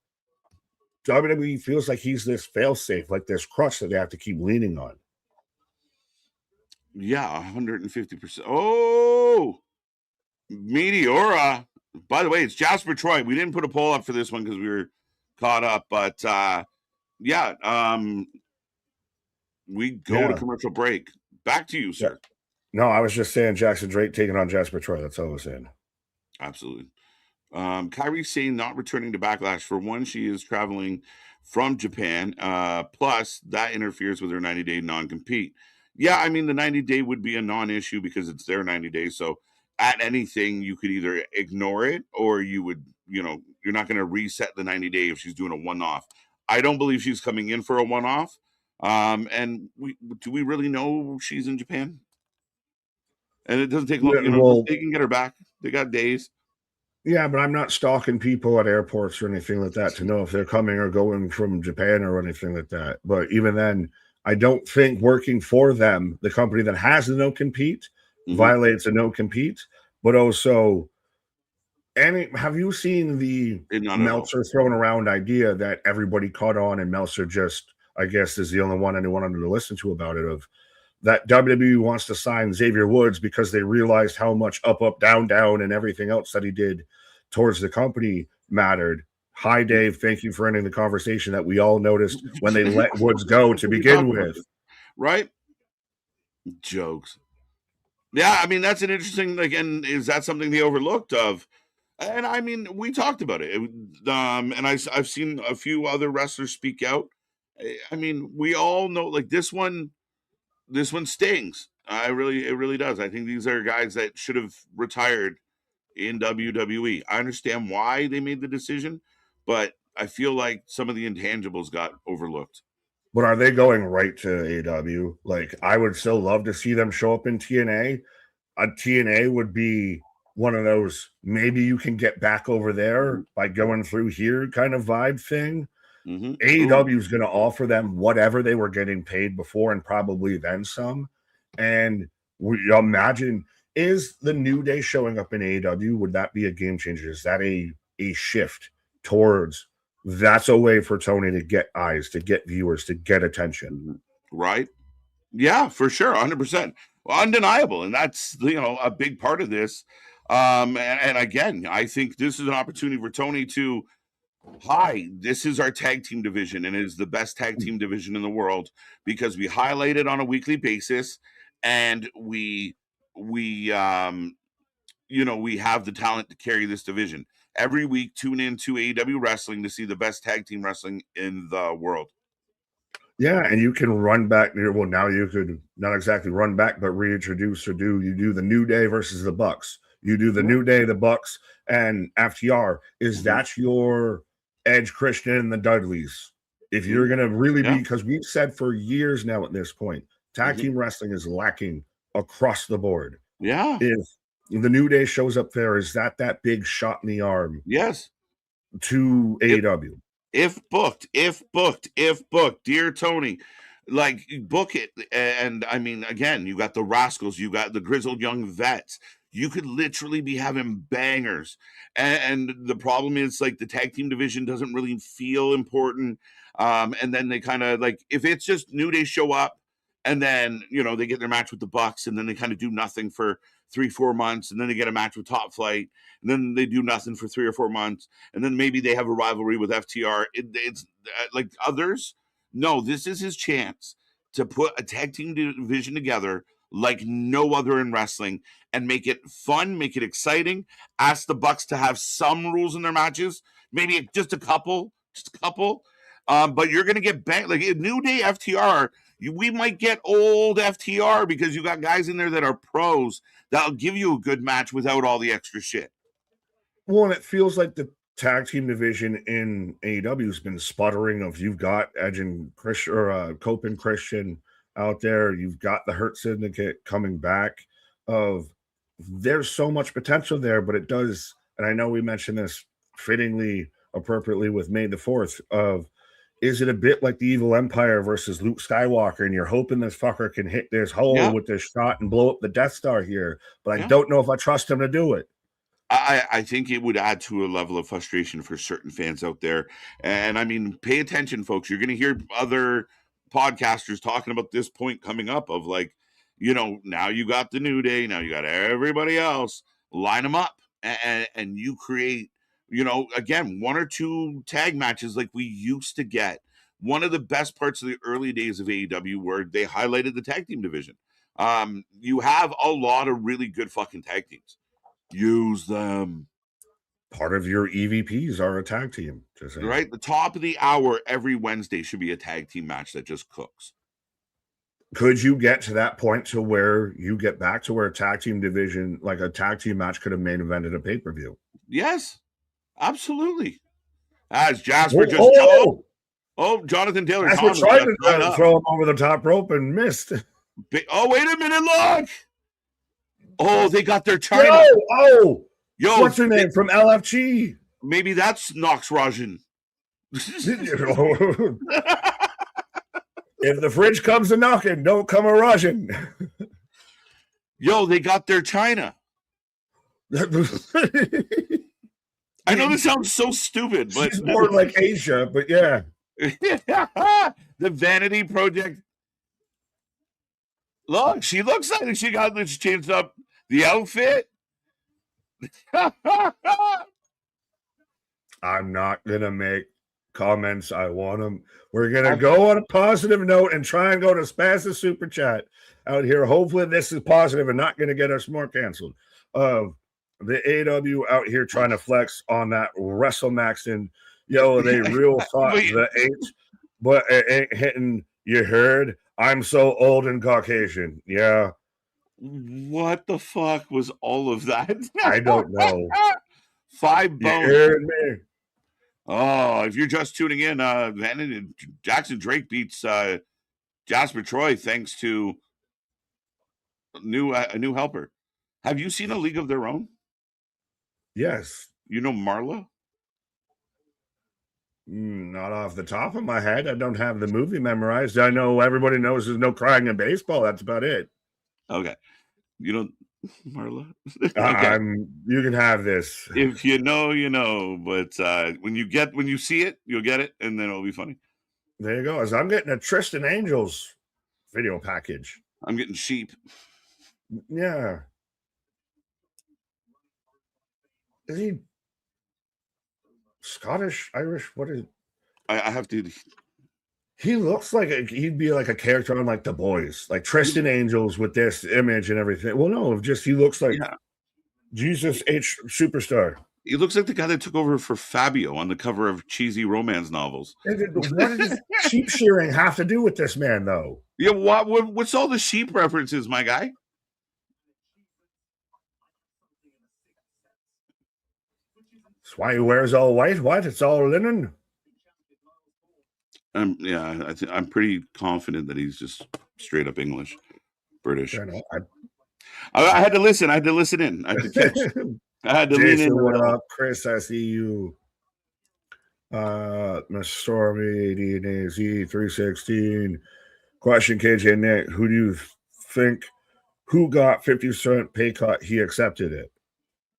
WWE feels like he's this fail-safe, like this crutch that they have to keep leaning on. Yeah, 150%. Oh, Meteora. By the way, it's Jasper Troy. We didn't put a poll up for this one because we were caught up, but we go to commercial break. Back to you, sir. No, I was just saying Jackson Drake taking on Jasper Troy. That's all I was saying. Absolutely. Kairi Sane not returning to Backlash. For one, she is traveling from Japan. Plus, that interferes with her 90-day non-compete. Yeah, I mean, the 90-day would be a non-issue because it's their 90 days. So at anything, you could either ignore it or you would, you're not going to reset the 90-day if she's doing a one-off. I don't believe she's coming in for a one-off. And do we really know she's in Japan? And it doesn't take long. They can get her back. They got days. Yeah, but I'm not stalking people at airports or anything like that to know if they're coming or going from Japan or anything like that. But even then, I don't think working for them, the company that has the no-compete, violates a no-compete. But also, have you seen the Meltzer thrown around idea that everybody caught on and Meltzer just, I guess, is the only one anyone wanted to listen to about it, of that WWE wants to sign Xavier Woods because they realized how much up, down, down, and everything else that he did towards the company mattered. Hi, Dave. Thank you for ending the conversation that we all noticed when they let Woods go to begin with. Right? Jokes. Yeah, I mean, that's an interesting, and is that something they overlooked of? And I mean, we talked about it. And I've seen a few other wrestlers speak out. I mean, we all know, this one stings. It really does. I think these are guys that should have retired in WWE. I understand why they made the decision, but I feel like some of the intangibles got overlooked. But are they going right to AEW? I would still love to see them show up in TNA. TNA would be one of those, maybe you can get back over there by going through here kind of vibe thing. AEW is going to offer them whatever they were getting paid before and probably then some. And we imagine, is the New Day showing up in AEW? Would that be a game changer? Is that a shift towards that's a way for Tony to get eyes, to get viewers, to get attention? Right. Yeah, for sure. 100%. Well, undeniable. And that's, a big part of this. And again, I think this is an opportunity for Tony to, hi, this is our tag team division, and it is the best tag team division in the world because we highlight it on a weekly basis, and we have the talent to carry this division. every week tune into AEW Wrestling to see the best tag team wrestling in the world. Yeah, and you can run back. Well, now you could not exactly run back, but reintroduce or you do the New Day versus the Bucks. You do the New Day, the Bucks, and FTR. Is that your Edge, Christian, and the Dudleys? If you're going to really be, because we've said for years now at this point, tag team wrestling is lacking across the board. Yeah. If the New Day shows up there, is that big shot in the arm? Yes. To AEW. If booked, dear Tony, like book it. And I mean, again, you got the Rascals, you got the grizzled young vets. You could literally be having bangers. And the problem is, like, the tag team division doesn't really feel important. And then they kind of, like, if it's just New Day show up and then, you know, they get their match with the Bucks and then they kind of do nothing for 3-4 months, and then they get a match with Top Flight, and then they do nothing for 3 or 4 months, and then maybe they have a rivalry with FTR. It's like others. No, this is his chance to put a tag team division together like no other in wrestling and make it fun, make it exciting. Ask the Bucks to have some rules in their matches, maybe just a couple. But you're going to get banged. Like New Day FTR, we might get old FTR because you got guys in there that are pros that'll give you a good match without all the extra shit. Well, and it feels like the tag team division in AEW has been sputtering. Of you've got Edge and Christian or Cope and Christian out there, you've got the Hurt Syndicate coming back. There's so much potential there, but it does, and I know we mentioned this fittingly, appropriately with May the 4th. Is it a bit like the Evil Empire versus Luke Skywalker, and you're hoping this fucker can hit this hole with this shot and blow up the Death Star here, but I don't know if I trust him to do it. I think it would add to a level of frustration for certain fans out there. And I mean, pay attention, folks. You're going to hear other podcasters talking about this point coming up of, like, you know, now you got the New Day, now you got everybody else, line them up and you create, you know, again, 1 or 2 tag matches like we used to get. One of the best parts of the early days of AEW where they highlighted the tag team division. You have a lot of really good fucking tag teams. Use them. Part of your EVPs are a tag team. Right? The top of the hour every Wednesday should be a tag team match that just cooks. Could you get to that point to where you get back to where a tag team division, like a tag team match, could have main evented a pay-per-view? Yes, absolutely. As Jasper Jonathan Taylor Jasper tried to throw him over the top rope and missed. Oh, wait a minute, look. Oh, they got their China. Yo, what's her name from LFG? Maybe that's Nox Rajan. If the fridge comes a knocking, don't come a Rajan. Yo, they got their China. I know this sounds so stupid, but she's more like Asia, but yeah. The Vanity Project. Look, she looks like she changed up the outfit. I'm not going to make comments. I want them. We're going to go on a positive note and try and go to Spaz the Super Chat out here. Hopefully this is positive and not going to get us more canceled. The AEW out here trying to flex on that WrestleMax, and they real thought the H, but it ain't hitting. You heard? I'm so old and Caucasian. Yeah. What the fuck was all of that? I don't know. 5 bones. You heard me? Oh, if you're just tuning in, Jackson Drake beats Jasper Troy thanks to a new helper. Have you seen A League of Their Own? Yes. You know Marla? Not off the top of my head. I don't have the movie memorized. I know everybody knows there's no crying in baseball. That's about it. Okay. You know Marla? Okay. You can have this. If you know, you know. But when you see it, you'll get it, and then it'll be funny. There you go. As I'm getting a Tristan Angels video package. I'm getting sheep. Yeah. Is he Scottish, Irish? What is? I have to. He looks like he'd be like a character on like The Boys, like Tristan Angels with this image and everything. Well, no, he looks like Jesus H superstar. He looks like the guy that took over for Fabio on the cover of cheesy romance novels. What does sheep shearing have to do with this man, though? Yeah, what's all the sheep references, my guy? That's why he wears all white. What? It's all linen. Yeah, I'm pretty confident that he's just straight up English, British. I had to listen. I had to listen in. I had to catch. I had to Jason, lean in. what up, Chris? I see you. Miss Stormy, DNA Z 316. Question, KJ Nick. Who do you think? Who got 50% pay cut? He accepted it.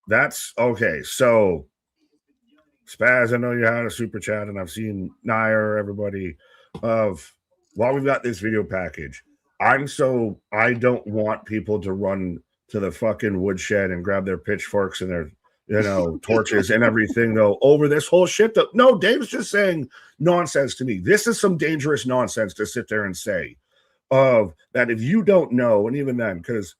That's okay. So, Spaz, I know you had a super chat, and I've seen Nair, everybody, of while we've got this video package. I don't want people to run to the fucking woodshed and grab their pitchforks and their torches and everything, though, over this whole shit. No, Dave's just saying nonsense to me. This is some dangerous nonsense to sit there and say of that if you don't know, and even then, because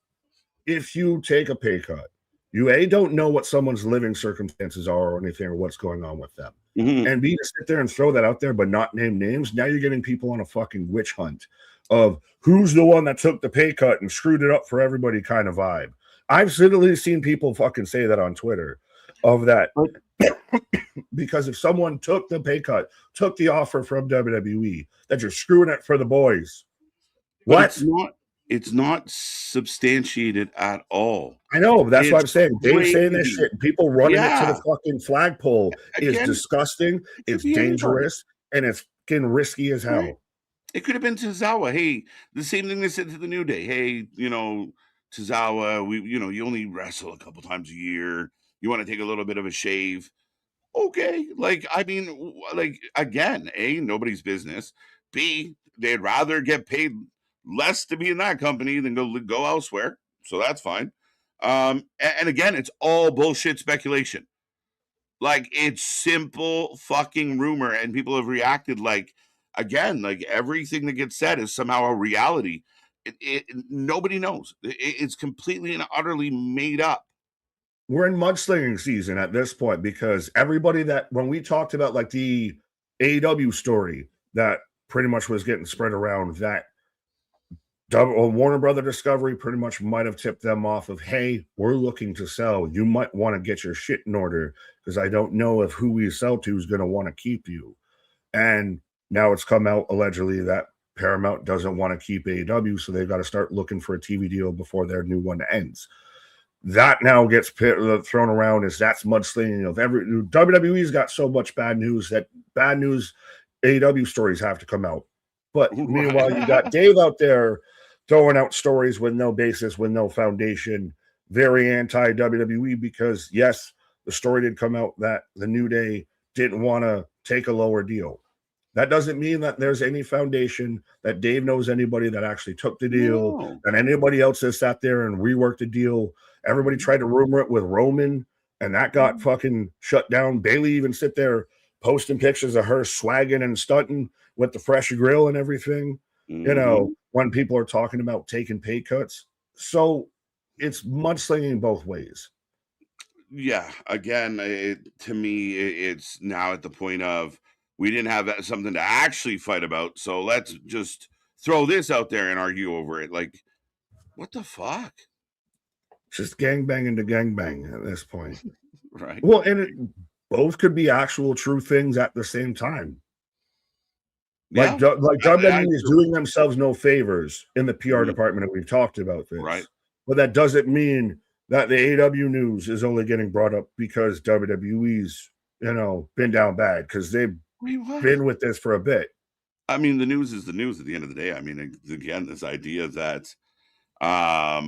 if you take a pay cut, you don't know what someone's living circumstances are or anything or what's going on with them. Mm-hmm. And to sit there and throw that out there but not name names, now you're getting people on a fucking witch hunt of who's the one that took the pay cut and screwed it up for everybody kind of vibe. I've literally seen people fucking say that on Twitter of that. Because if someone took the pay cut, took the offer from WWE, that you're screwing it for the boys. What? It's not substantiated at all. I know. That's what I'm saying. Dave's saying this shit. People running it to the fucking flagpole is disgusting. It's dangerous. And it's fucking risky as hell. Right. It could have been Tozawa. Hey, the same thing they said to the New Day. Hey, Tozawa, you only wrestle a couple times a year. You want to take a little bit of a shave. Okay. Again, A, nobody's business. B, they'd rather get paid less to be in that company than go elsewhere. So that's fine. And again, it's all bullshit speculation. It's simple fucking rumor. And people have reacted everything that gets said is somehow a reality. Nobody knows. It's completely and utterly made up. We're in mudslinging season at this point because everybody that when we talked about the AEW story that pretty much was getting spread around, that Warner Brother Discovery pretty much might have tipped them off of, hey, we're looking to sell. You might want to get your shit in order because I don't know if who we sell to is going to want to keep you. And now it's come out allegedly that Paramount doesn't want to keep AEW, so they've got to start looking for a TV deal before their new one ends. That now gets thrown around as that's mudslinging of every WWE's got so much bad news that bad news AEW stories have to come out. But meanwhile, you got Dave out there throwing out stories with no basis, with no foundation, very anti-WWE because, yes, the story did come out that the New Day didn't want to take a lower deal. That doesn't mean that there's any foundation, that Dave knows anybody that actually took the deal, and anybody else that sat there and reworked the deal. Everybody tried to rumor it with Roman, and that got fucking shut down. Bailey even sit there posting pictures of her swagging and stunting with the fresh grill and everything, when people are talking about taking pay cuts. So it's mudslinging both ways. Yeah. Again, to me, it's now at the point of we didn't have something to actually fight about. So let's just throw this out there and argue over it. What the fuck? Just gangbanging to gangbang at this point. Right. Well, and both could be actual true things at the same time. WWE is doing themselves no favors in the PR department, and we've talked about this. Right. But that doesn't mean that the AEW news is only getting brought up because WWE's, been down bad because they've been with this for a bit. I mean, the news is the news at the end of the day. I mean, again, this idea that, I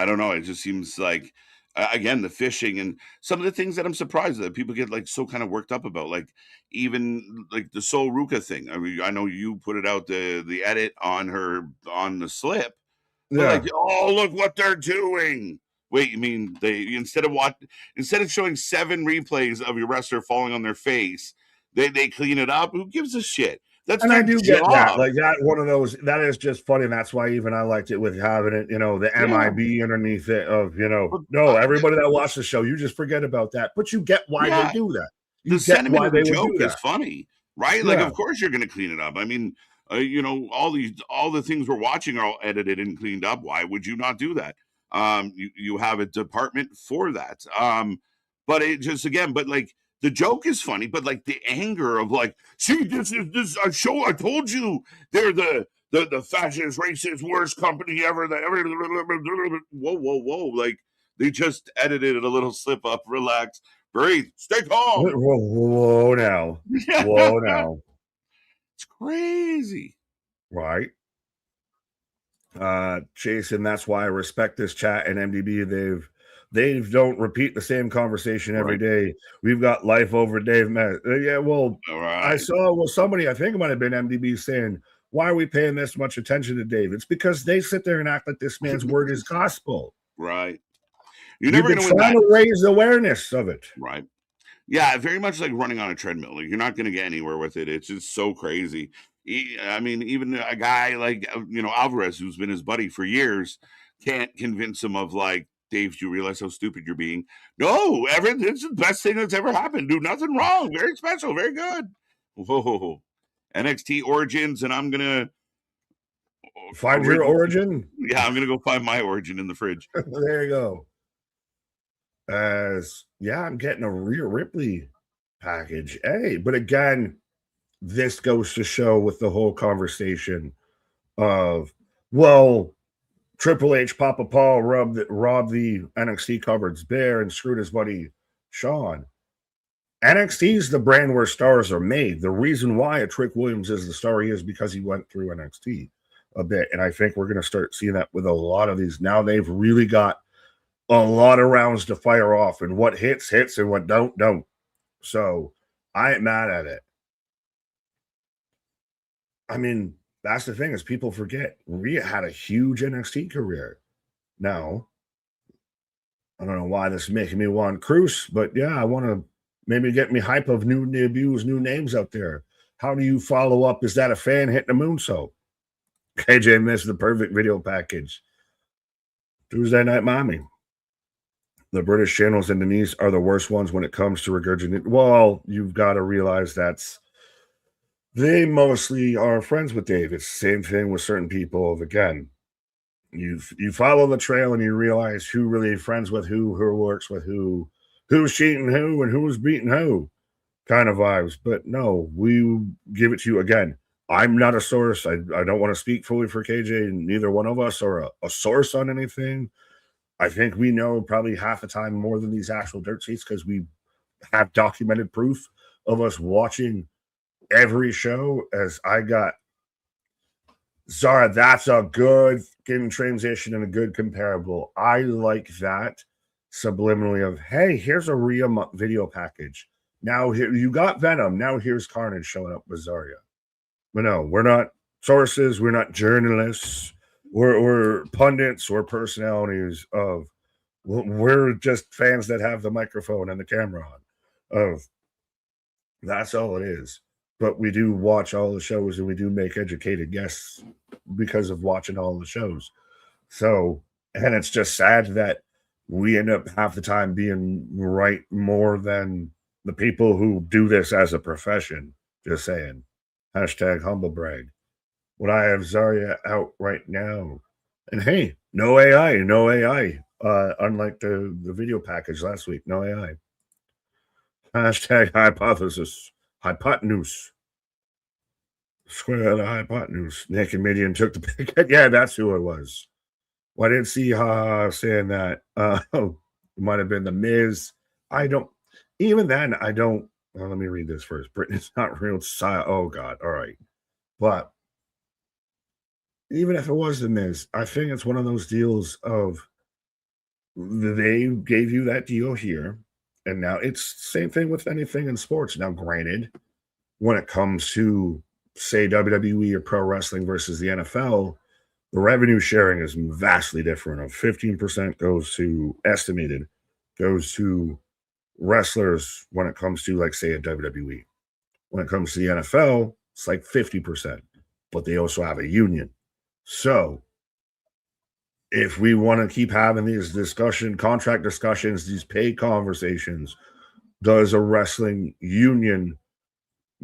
don't know. It just seems like, again, the fishing and some of the things that I'm surprised that people get so kind of worked up about, even the Sol Ruka thing. I mean, I know you put it out the edit on the slip, but look what they're doing. Wait, you mean instead of showing 7 replays of your wrestler falling on their face, they clean it up? Who gives a shit? That's and their I do job. get that. Like that, one of those that is just funny. And that's why even I liked it with having it, the MIB underneath it of, no, everybody that watched the show, you just forget about that. But you get why they do that. You The get sentiment why of the they would joke do is that. funny, right? Like, of course you're going to clean it up. I mean, all the things we're watching are all edited and cleaned up. Why would you not do that? You have a department for that. But it just again, but like the joke is funny, but like the anger of like, see, this is a show. I told you they're the fascist, racist, worst company ever. Whoa. Like they just edited it a little slip up, relax, breathe, stay calm. Whoa now. Whoa now. It's crazy. Right. Jason, that's why I respect this chat and MDB. They don't repeat the same conversation every day. We've got life over Dave. Yeah, well, I saw somebody, I think it might have been MDB, saying, why are we paying this much attention to Dave? It's because they sit there and act like this man's word is gospel. Right. You've been trying to raise awareness of it. Right. Yeah, very much like running on a treadmill. Like you're not going to get anywhere with it. It's just so crazy. I mean, even a guy like Alvarez, who's been his buddy for years, can't convince him of like, Dave, do you realize how stupid you're being? No, it's the best thing that's ever happened. Do nothing wrong. Very special. Very good. Whoa. NXT Origins, and I'm gonna find your origin. Yeah, I'm gonna go find my origin in the fridge. There you go. I'm getting a Rhea Ripley package. Hey, but again, this goes to show with the whole conversation of, well, Triple H, Papa Paul robbed the NXT cupboards bare and screwed his buddy Sean. NXT is the brand where stars are made. The reason why a Trick Williams is the star he is because he went through NXT a bit. And I think we're going to start seeing that with a lot of these. Now they've really got a lot of rounds to fire off, and what hits and what don't. So I ain't mad at it. I mean, that's the thing is people forget Rhea had a huge NXT career. Now, I don't know why this is making me want Cruz, but yeah, I want to maybe get me hype of new debuts, new names out there. How do you follow up? Is that a fan hitting the moonsault? KJ missed the perfect video package. Tuesday Night Mommy. The British channels in the East are the worst ones when it comes to regurgitating. Well, you've got to realize they mostly are friends with Dave. It's the same thing with certain people. Again, you follow the trail and you realize who really friends with who works with who's cheating who, and who's beating who, kind of vibes. But no, we give it to you again. I'm not a source. I don't want to speak fully for KJ, and neither one of us are a source on anything. I think we know probably half the time more than these actual dirt sheets because we have documented proof of us watching every show. As I got Zara, that's a good game transition and a good comparable. I like that subliminally of, hey, here's a Rhea video package. Now here you got Venom. Now here's Carnage showing up with Zarya. But no, we're not sources. We're not journalists. We're pundits or personalities of, we're just fans that have the microphone and the camera on. Of that's all it is. But we do watch all the shows and we do make educated guesses because of watching all the shows. So, and it's just sad that we end up half the time being right more than the people who do this as a profession. Just saying. Hashtag humble brag. When I have Zarya out right now. And hey, no AI. Unlike the video package last week, no AI. Hashtag hypotenuse. Square the hypotenuse. Nick and Midian took the pick. Yeah, that's who it was. Well, I didn't see saying that. It might have been the Miz. Even then, I don't. Well, let me read this first. Britain's not real. Oh, God. All right. But even if it was the Miz, I think it's one of those deals of they gave you that deal here, and now it's the same thing with anything in sports. Now, granted, when it comes to, say, WWE or pro wrestling versus the NFL, the revenue sharing is vastly different. Of 15% goes to wrestlers when it comes to, like, say, a WWE. When it comes to the NFL, It's like 50%, but they also have a union. So if we want to keep having these contract discussions, these pay conversations, does a wrestling union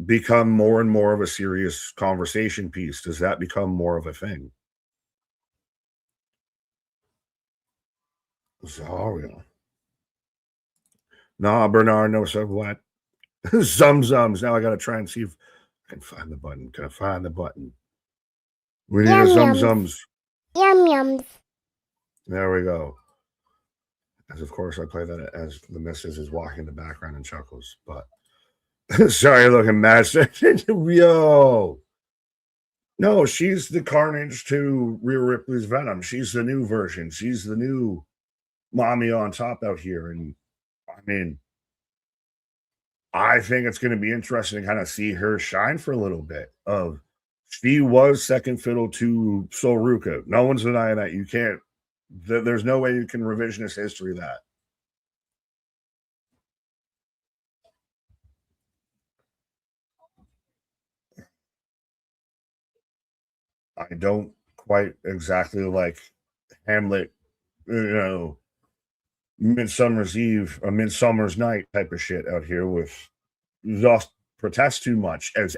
become more and more of a serious conversation piece? Does that become more of a thing? Zaria. Nah, Bernard, no so what? Zums. Now I gotta try and see if I can find the button. Can I find the button? We need a zums. Yum yums. There we go. As of course I play that as the missus is walking in the background and chuckles, but sorry looking master. Yo. No, she's the Carnage to Rhea Ripley's Venom. She's the new version. She's the new mommy on top out here. And I mean, I think it's going to be interesting to kind of see her shine for a little bit. She was second fiddle to Sol Ruca. No one's denying that. You can't. There's no way you can revisionist history that. I don't quite exactly like Hamlet, Midsummer's Eve, a Midsummer's Night type of shit out here with just protest too much as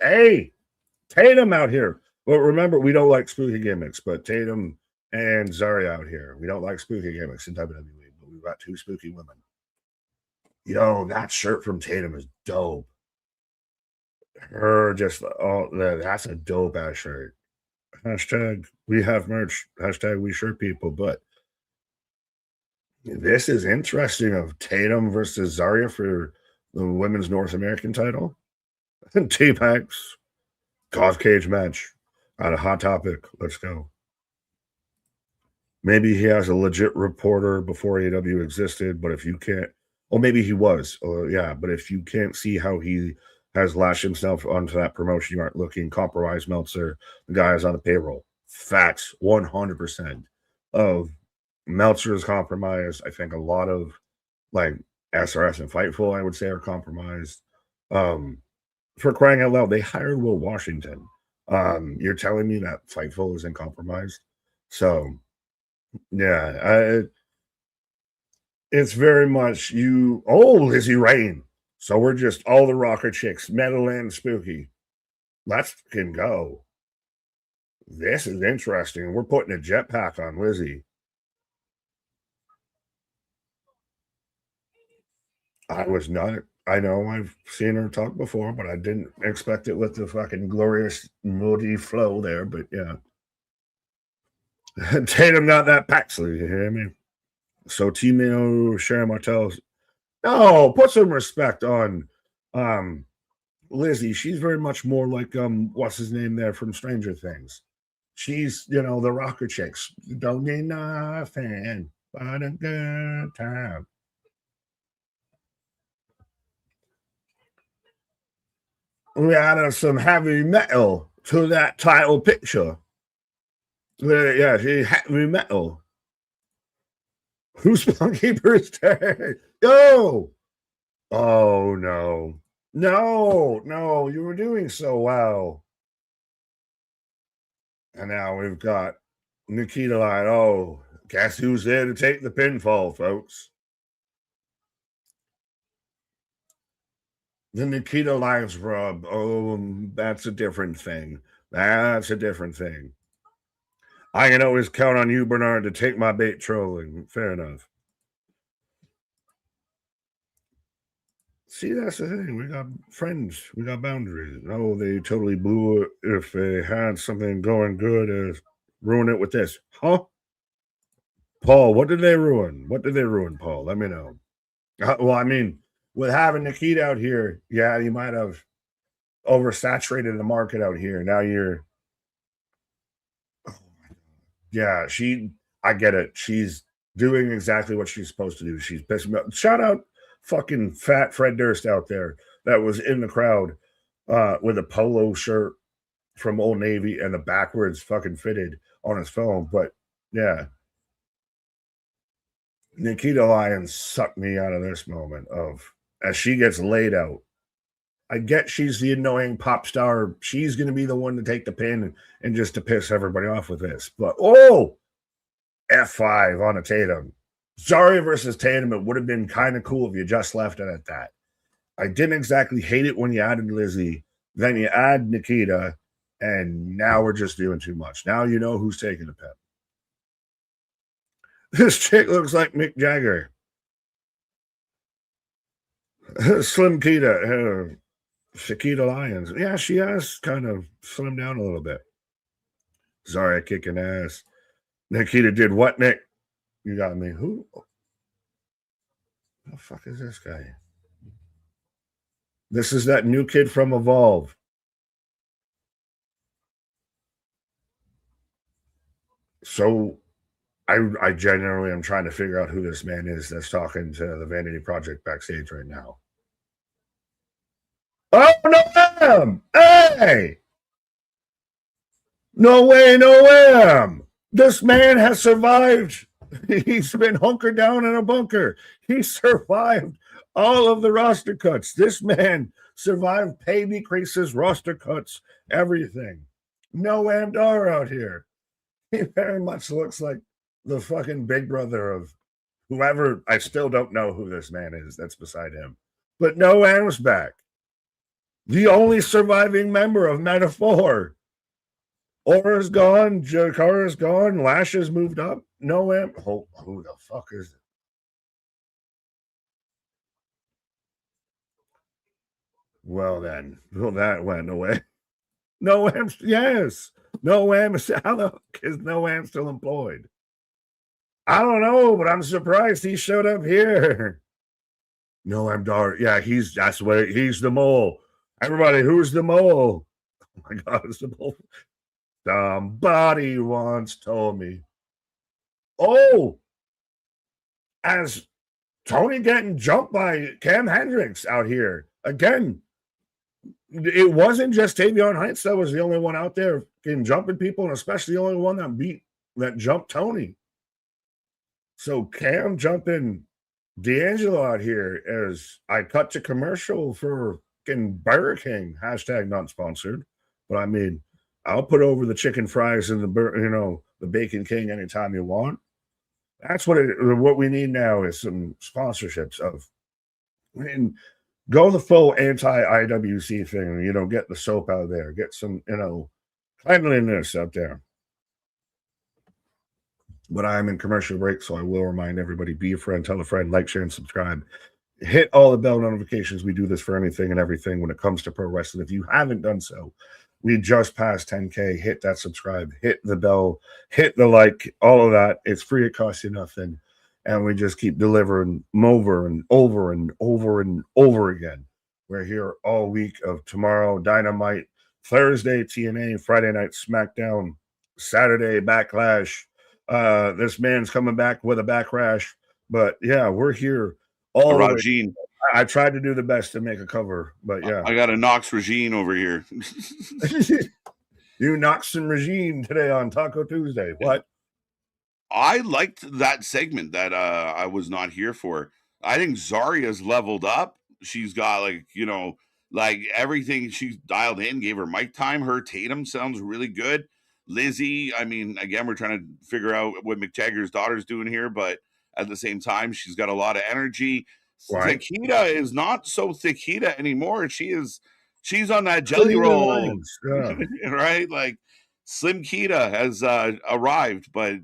Tatum out here. Well, remember, we don't like spooky gimmicks, but Tatum and Zarya out here. We don't like spooky gimmicks in WWE, but we've got two spooky women. Yo, that shirt from Tatum is dope. That's a dope ass shirt. Hashtag we have merch. Hashtag we shirt people. But this is interesting of Tatum versus Zarya for the women's North American title. T-Pax golf cage match on a Hot Topic. Let's go. Maybe he has a legit reporter before AEW existed, but if you can't, or maybe he was, but if you can't see how he has lashed himself onto that promotion, you aren't looking. Compromised Meltzer, the guy is on the payroll. Facts, 100% of Meltzer is compromised. I think a lot of like SRS and Fightful, I would say, are compromised. For crying out loud, they hired Will Washington. You're telling me that Fightful isn't compromised? So, yeah, it's very much you. Oh, Lizzie Rain. So we're just all the rocker chicks, metal and spooky. Let's fucking go. This is interesting. We're putting a jetpack on Lizzie. I was not. I know I've seen her talk before, but I didn't expect it with the fucking glorious moody flow there. But yeah. Tatum got that Paxley, you hear me? So Timo Sharon Martell's. No, put some respect on Lizzie. She's very much more like what's his name there from Stranger Things. She's, the rocker chicks. Don't need nothing but a good time. We added some heavy metal to that title picture. Yeah, she heavy metal. Who's Spunky's turn? Yo! Oh, no. No, you were doing so well. And now we've got Nikita Line. Oh, guess who's there to take the pinfall, folks? The Nikita Lions rub. Oh, that's a different thing. I can always count on you, Bernard, to take my bait trolling. Fair enough. See, that's the thing. We got friends. We got boundaries. No, they totally blew it if they had something going good, ruin it with this. Huh? Paul, what did they ruin? Paul? Let me know. Well, I mean, with having Nikita out here, yeah, you might have oversaturated the market out here. Now you're... Yeah, I get it. She's doing exactly what she's supposed to do. She's pissing me off. Shout out fucking fat Fred Durst out there that was in the crowd with a polo shirt from Old Navy and the backwards fucking fitted on his phone. But yeah, Nikita Lyons sucked me out of this moment as she gets laid out. I get she's the annoying pop star. She's going to be the one to take the pin and just to piss everybody off with this. But, F5 on a Tatum. Zarya versus Tatum, it would have been kind of cool if you just left it at that. I didn't exactly hate it when you added Lizzie. Then you add Nikita, and now we're just doing too much. Now you know who's taking the pin. This chick looks like Mick Jagger. Slim Kita. Shakita Lyons. Yeah, she has kind of slimmed down a little bit. Zarya kicking ass. Nikita did what, Nick? You got me. Who the fuck is this guy? This is that new kid from Evolve. So I genuinely am trying to figure out who this man is that's talking to the Vanity Project backstage right now. Oh, no! Hey! No way, no way! This man has survived. He's been hunkered down in a bunker. He survived all of the roster cuts. This man survived pay decreases, roster cuts, everything. No Amdar out here. He very much looks like the fucking big brother of whoever. I still don't know who this man is. That's beside him. But no Am's back. The only surviving member of Meta-4. Aura's gone. Jakara's gone. Lash has moved up. No Am. Oh, who the fuck is it? Well, then. Well, that went away. No Am. Yes. No Am. How the fuck is No Am still employed? I don't know, but I'm surprised he showed up here. No Am Dar. Yeah, he's the mole. Everybody, who's the mole? Oh my God, it's the mole. Somebody once told me. Oh, as Tony getting jumped by Cam Hendricks out here. Again, it wasn't just Tavion Heights that was the only one out there jumping people, and especially the only one that jumped Tony. So Cam jumping D'Angelo out here as I cut to commercial for Burger King, hashtag not sponsored. But I mean, I'll put over the chicken fries and the Bacon King anytime you want. That's what we need now is some sponsorships of. And go the full anti-IWC thing, get the soap out there, get some, cleanliness out there. But I'm in commercial break, so I will remind everybody, be a friend, tell a friend, like, share, and subscribe. Hit all the bell notifications. We do this for anything and everything when it comes to pro wrestling. If you haven't done so, we just passed 10K. Hit that subscribe, hit the bell, hit the like, all of that. It's free. It costs you nothing. And we just keep delivering over and over and over and over again. We're here all week of tomorrow, Dynamite, Thursday, TNA, Friday night, SmackDown, Saturday, Backlash. This man's coming back with a backrash. But yeah, we're here all the way. I tried to do the best to make a cover, but yeah. I got a Knox Regine over here. You Knox and Regine today on Taco Tuesday. What? I liked that segment that I was not here for. I think Zarya's leveled up. She's got like everything she's dialed in, gave her mic time. Her Tatum sounds really good. Lizzie, I mean, again, we're trying to figure out what Mick Jagger's daughter's doing here, but at the same time, she's got a lot of energy. Right. Thikita is not so Thikita anymore. She's on that jelly roll, right? Like Slim Kita has arrived, but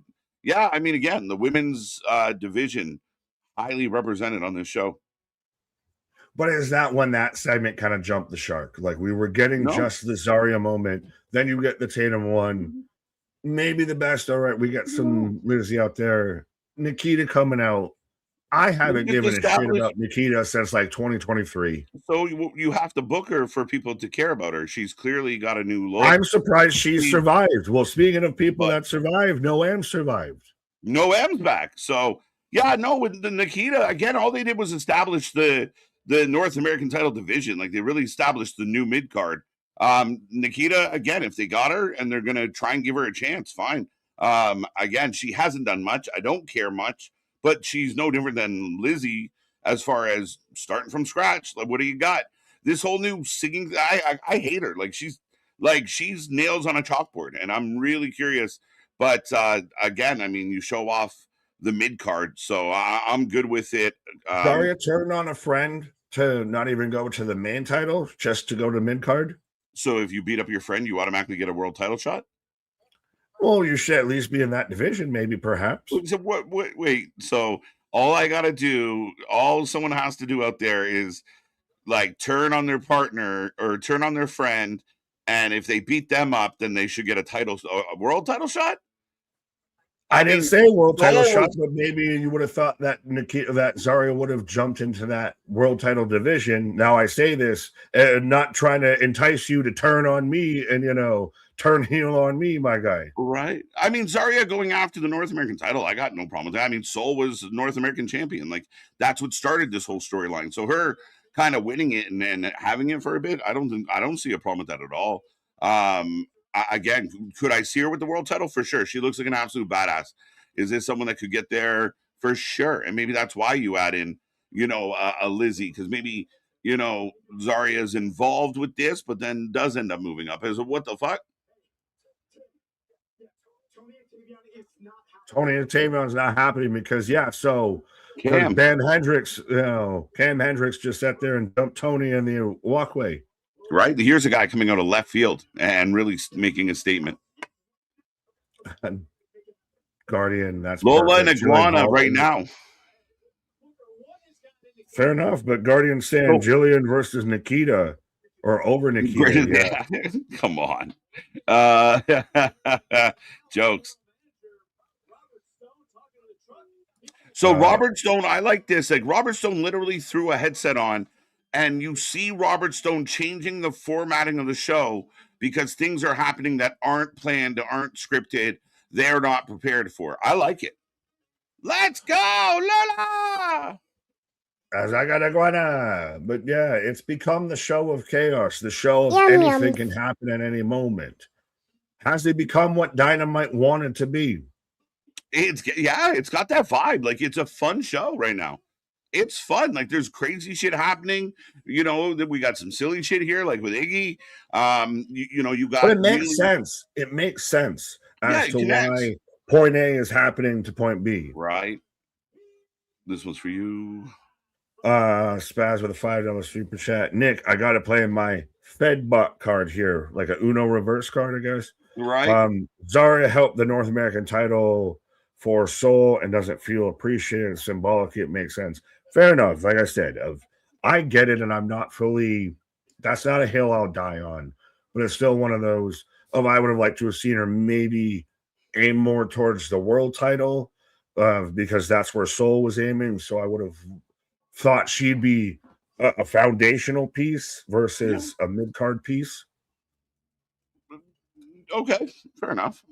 yeah, I mean, again, the women's division highly represented on this show. But is that when that segment kind of jumped the shark? Like we were getting just the Zarya moment, then you get the Tatum one, maybe the best. All right, we got some Lizzie out there, Nikita coming out. I haven't given a shit about Nikita since like 2023. So you have to book her for people to care about her. She's clearly got a new look. I'm surprised she survived. Well, speaking of people that survived, No Am survived. No Am's back. So yeah, no, with the Nikita, again, all they did was establish the North American title division. Like they really established the new mid card. Nikita, again, if they got her and they're gonna try and give her a chance, fine. Again, she hasn't done much. I don't care much. But she's no different than Lizzie as far as starting from scratch. Like, what do you got? this whole new singing. I hate her. Like she's nails on a chalkboard, and I'm really curious. But again, I mean, you show off the mid card, so I'm good with it. Daria turned on a friend to not even go to the main title, just to go to mid card. So if you beat up your friend, you automatically get a world title shot. Well, you should at least be in that division, maybe, perhaps. So what? Wait. So all I gotta do, all someone has to do out there is like turn on their partner or turn on their friend, and if they beat them up, then they should get a world title shot. I didn't say world title shot, but maybe you would have thought that that Zarya would have jumped into that world title division. Now I say this, not trying to entice you to turn on me and turn heel on me, my guy. Right. I mean, Zarya going after the North American title, I got no problem with that. I mean, Sol was North American champion. Like that's what started this whole storyline. So her kind of winning it and having it for a bit, I don't see a problem with that at all. Again, could I see her with the world title? For sure. She looks like an absolute badass. Is this someone that could get there? For sure. And maybe that's why you add in, a Lizzie, because maybe, Zarya is involved with this, but then does end up moving up. Is what the fuck? Tony and Tavion's not happening because Cam Hendricks just sat there and dumped Tony in the walkway. Right. Here's a guy coming out of left field and really making a statement. Guardian, that's Lola and Iguana right now. Fair enough, but Guardian saying Jillian versus Nikita or over Nikita. Yeah. Come on. Jokes. So Robert Stone, I like this. Like Robert Stone literally threw a headset on, and you see Robert Stone changing the formatting of the show because things are happening that aren't planned, aren't scripted, they're not prepared for. I like it. Let's go, Lola! As I got Iguana. But yeah, it's become the show of chaos, the show of anything can happen at any moment. Has it become what Dynamite wanted to be? It's got that vibe. Like it's a fun show right now. It's fun. Like there's crazy shit happening. We got some silly shit here, like with Iggy. You got. But it makes sense. It makes sense as to why point A is happening to point B. Right. This one's for you. Spaz with a $5 super chat. Nick, I got to play my Fedbot card here, like a Uno reverse card, I guess. Right. Zarya helped the North American title for Sol and doesn't feel appreciated. Symbolically, it makes sense. Fair enough. Like I said, I get it, and I'm not fully. That's not a hill I'll die on, but it's still one of those. I would have liked to have seen her maybe aim more towards the world title, because that's where Sol was aiming. So I would have thought she'd be a foundational piece versus a mid card piece. Okay, fair enough.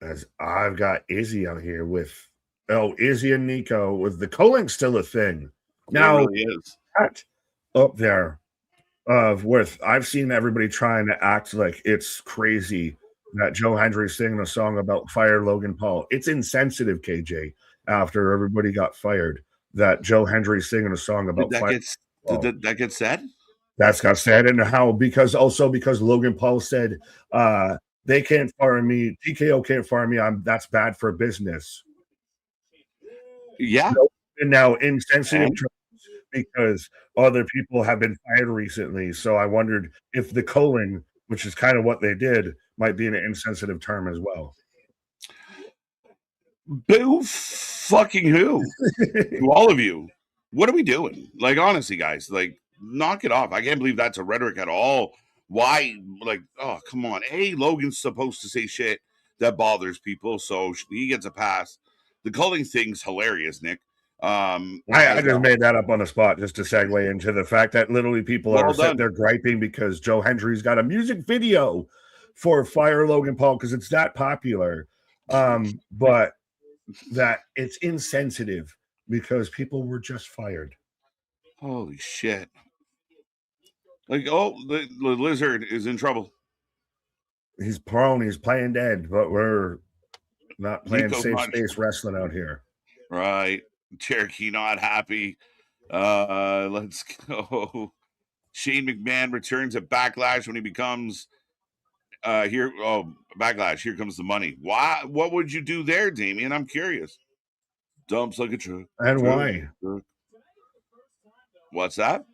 As I've got Izzy on here with Izzy and Nico with the culling still a thing. Now it really is. Up there with I've seen everybody trying to act like it's crazy that Joe Hendry's singing a song about fire Logan Paul. It's insensitive, KJ, after everybody got fired, that Joe Hendry's singing a song about fire. Did that get said? That's got said, and how because Logan Paul said they can't fire me, TKO can't fire me. That's bad for business. Yeah. And now insensitive because other people have been fired recently. So I wondered if the culling, which is kind of what they did, might be an insensitive term as well. Boo fucking who? To all of you. What are we doing? Like, honestly, guys, like, knock it off. I can't believe that's a rhetoric at all. Why? Like, oh, come on. Hey, Logan's supposed to say shit that bothers people, so he gets a pass. The culling thing's hilarious, Nick. I just made that up on the spot just to segue into the fact that literally people are sitting there griping because Joe Hendry's got a music video for Fire Logan Paul because it's that popular. But that it's insensitive because people were just fired. Holy shit. Like, the lizard is in trouble. He's prone, he's playing dead, but we're not playing safe space wrestling out here. Right. Cherokee not happy. Let's go. Shane McMahon returns at Backlash when he becomes here. Oh, Backlash! Here comes the money. Why? What would you do there, Damien? I'm curious. Dumps like a truck. And why? What's that?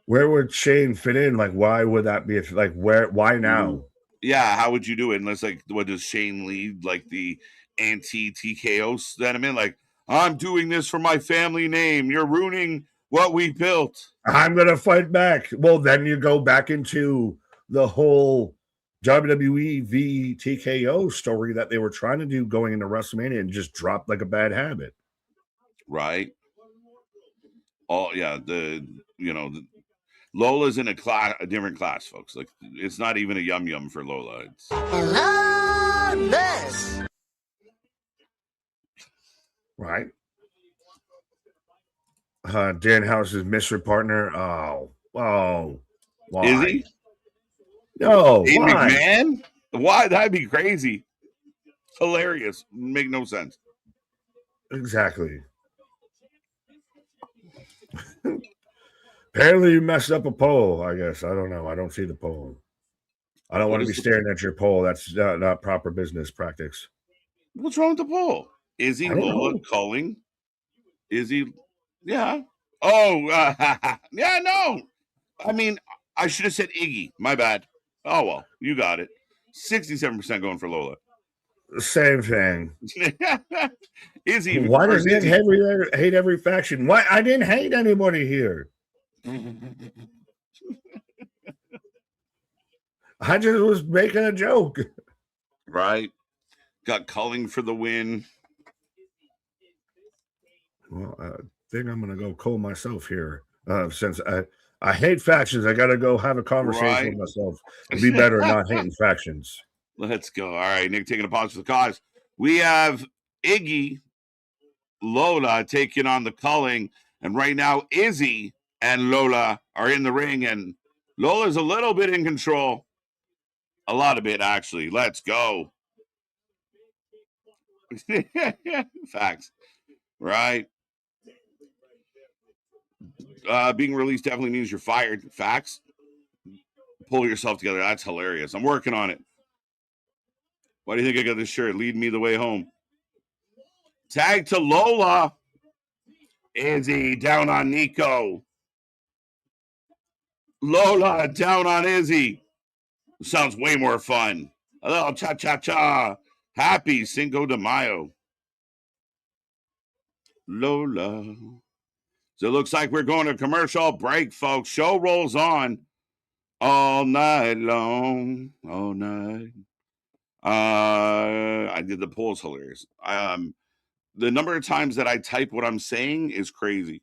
Where would Shane fit in? Like, why would that be? Like, where? Why now? Yeah, how would you do it? Unless, like, what does Shane lead? Like the anti-TKO sentiment? Like, I'm doing this for my family name. You're ruining what we built. I'm gonna fight back. Well, then you go back into the whole WWE v TKO story that they were trying to do going into WrestleMania and just dropped like a bad habit. Right. Oh yeah, Lola's in a different class, folks. Like, it's not even a yum for Lola. It's this. Right. Dan House's mystery partner. Oh, why? Is he? No, Shane why? McMahon? Why? That'd be crazy. Hilarious. Make no sense. Exactly. Apparently, you messed up a poll. I guess I don't know. I don't see the poll. I don't want to be staring at your poll. That's not proper business practice. What's wrong with the poll? Is he Lola calling? Is he? Yeah. Oh, yeah. No. I mean, I should have said Iggy. My bad. Oh well, you got it. 67% going for Lola. Same thing. Is he? Why does Nick hate every faction? Why? I didn't hate anybody here. I just was making a joke. Right. Got Culling for the win. Well, I think I'm going to go call myself here. Since I hate factions, I got to go have a conversation with myself and be better at not hating factions. Let's go. All right, Nick taking a pause for the cause. We have Iggy, Lola taking on the Culling, and right now Izzy and Lola are in the ring, and Lola's a little bit in control. A lot of it, actually. Let's go. Facts. Right. Being released definitely means you're fired. Facts. Pull yourself together. That's hilarious. I'm working on it. Why do you think I got this shirt? Lead me the way home. Tag to Lola. Izzy down on Nico. Lola down on Izzy. Sounds way more fun. A little cha-cha-cha. Happy Cinco de Mayo. Lola. So it looks like we're going to commercial break, folks. Show rolls on all night long. All night. I did the polls hilarious. The number of times that I type what I'm saying is crazy.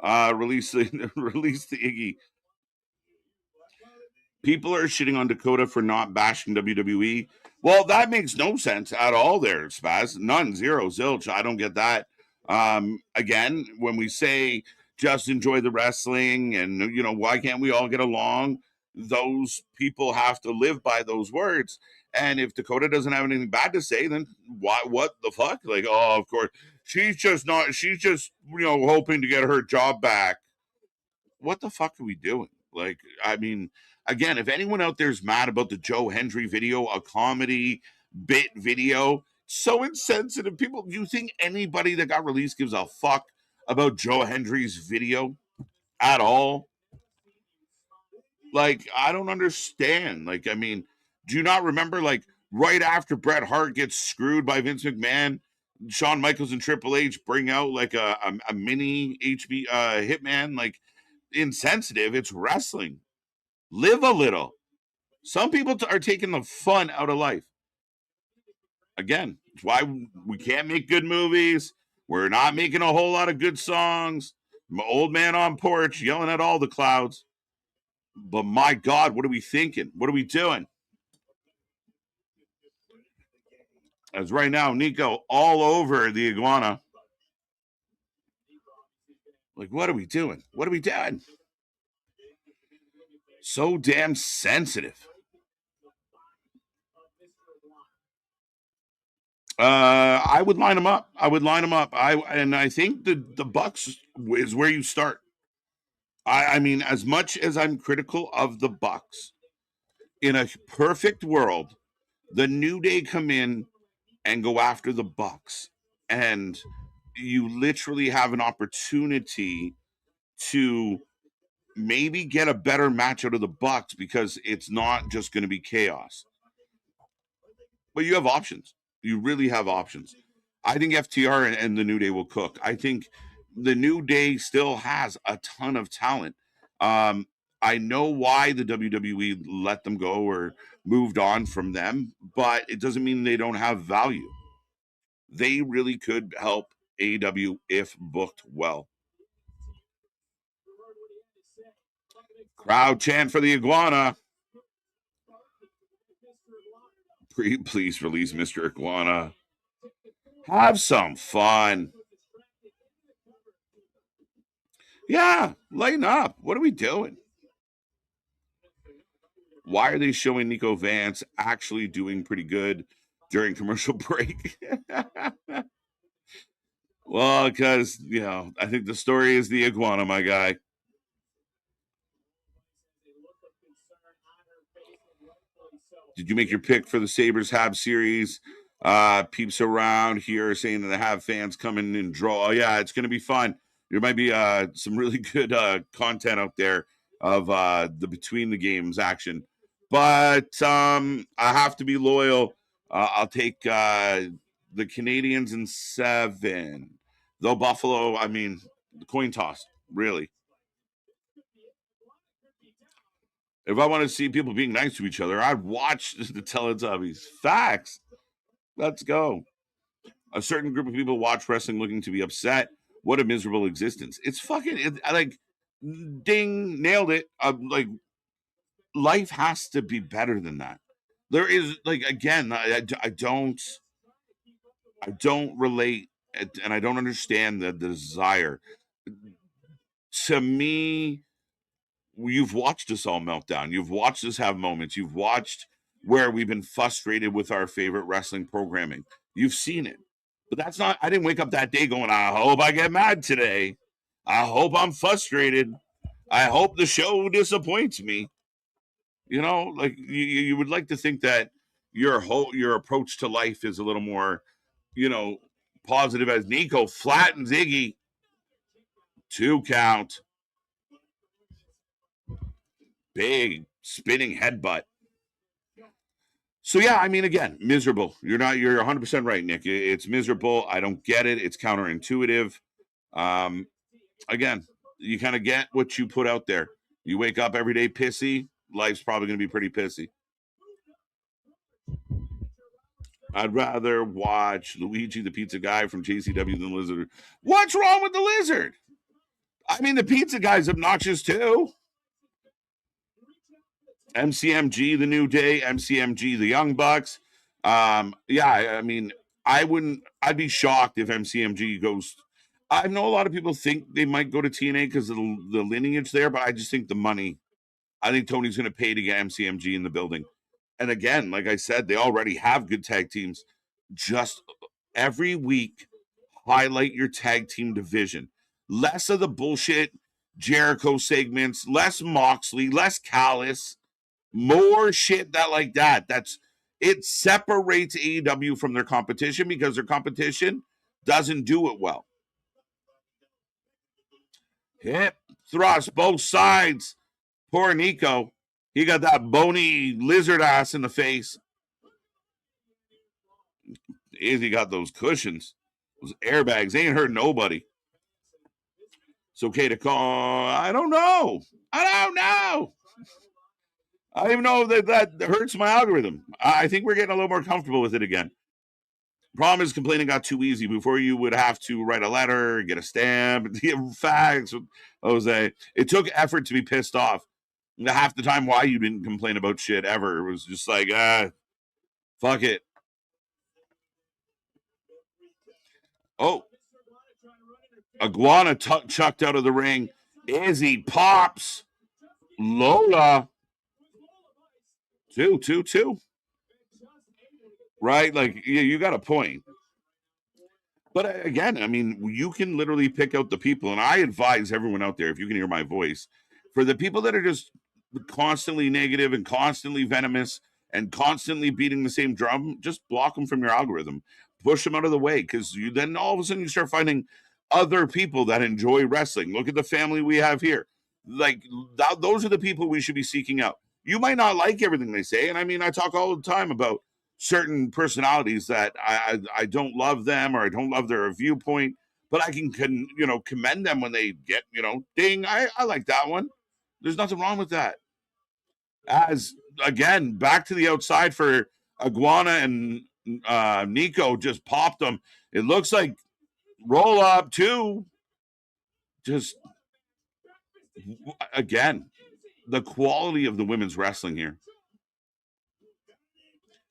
Release the Iggy. People are shitting on Dakota for not bashing WWE. Well, that makes no sense at all there, Spaz. None, zero, zilch. I don't get that. Again, when we say just enjoy the wrestling and, why can't we all get along? Those people have to live by those words. And if Dakota doesn't have anything bad to say, then what the fuck? Like, oh, of course, she's just hoping to get her job back. What the fuck are we doing? Like, I mean, again, if anyone out there is mad about the Joe Hendry video, a comedy bit video, so insensitive. People, do you think anybody that got released gives a fuck about Joe Hendry's video at all? Like, I don't understand. Like, I mean, do you not remember, like, right after Bret Hart gets screwed by Vince McMahon, Shawn Michaels and Triple H bring out like a mini Hitman? Like, insensitive. It's wrestling. Live a little. Some people are taking the fun out of life. Again, it's why we can't make good movies. We're not making a whole lot of good songs. My old man on porch yelling at all the clouds. But my God, what are we thinking? What are we doing? As right now, Nico all over the iguana. Like, what are we doing? What are we doing? So damn sensitive. I would line them up. I think the Bucks is where you start. I mean, as much as I'm critical of the Bucks, in a perfect world, the New Day come in and go after the Bucks, and you literally have an opportunity to maybe get a better match out of the Bucks because it's not just going to be chaos. But you have options. You really have options. I think FTR and the New Day will cook. I think the New Day still has a ton of talent. I know why the WWE let them go or moved on from them, but it doesn't mean they don't have value. They really could help AEW if booked well. Crowd chant for the iguana. Please release Mr. Iguana. Have some fun. Yeah, lighten up. What are we doing? Why are they showing Nico Vance actually doing pretty good during commercial break? Well, because, I think the story is the iguana, my guy. Did you make your pick for the Sabres Habs series? Peeps around here saying that the Habs fans come in and draw. Oh, yeah, it's going to be fun. There might be some really good content out there of the between the games action. But I have to be loyal. I'll take the Canadians in 7. Though Buffalo, I mean, the coin toss, really. If I want to see people being nice to each other, I'd watch the Teletubbies. Facts. Let's go. A certain group of people watch wrestling looking to be upset. What a miserable existence. It's fucking, ding, nailed it. Life has to be better than that. There is, again, I don't relate, and I don't understand the desire. To me, you've watched us all melt down. You've watched us have moments. You've watched where we've been frustrated with our favorite wrestling programming. You've seen it. But that's not, I didn't wake up that day going, I hope I get mad today. I hope I'm frustrated. I hope the show disappoints me. You would like to think that your approach to life is a little more, positive, as Nico flattens Iggy. 2 count. Big spinning headbutt. So yeah, I mean, again, miserable. You're 100% right, Nick. It's miserable. I don't get it. It's counterintuitive. Again, you kind of get what you put out there. You wake up every day pissy. Life's probably going to be pretty pissy. I'd rather watch Luigi the Pizza Guy from JCW than Lizard. What's wrong with the Lizard? I mean, the Pizza Guy's obnoxious too. MCMG, the New Day, MCMG, the Young Bucks. Yeah, I mean, I'd be shocked if MCMG goes. I know a lot of people think they might go to TNA because of the lineage there, but I just think the money. I think Tony's going to pay to get MCMG in the building. And again, like I said, they already have good tag teams. Just every week, highlight your tag team division. Less of the bullshit Jericho segments, less Moxley, less Callis, more shit like that. It separates AEW from their competition because their competition doesn't do it well. Hip thrust, both sides. Poor Nico. He got that bony lizard ass in the face. He got those cushions. Those airbags. They ain't hurt nobody. It's okay to call. I don't know. I don't even know if that hurts my algorithm. I think we're getting a little more comfortable with it again. Problem is, complaining got too easy. Before, you would have to write a letter, get a stamp, get facts. Jose, it took effort to be pissed off. Half the time, why you didn't complain about shit ever. It was just like, fuck it. Oh, Iguana chucked out of the ring. Izzy pops. Lola. 2. Right? Like, you got a point. But again, I mean, you can literally pick out the people, and I advise everyone out there, if you can hear my voice, for the people that are just constantly negative and constantly venomous and constantly beating the same drum, just block them from your algorithm, push them out of the way, because you then all of a sudden you start finding other people that enjoy wrestling. Look at the family we have here. Like those are the people we should be seeking out. You might not like everything they say, and I mean, I talk all the time about certain personalities that I don't love them or I don't love their viewpoint, but I can commend them when they get, ding, I like that one. There's nothing wrong with that. As again, back to the outside for Iguana and Nico just popped them. It looks like roll up too. Just again, the quality of the women's wrestling here.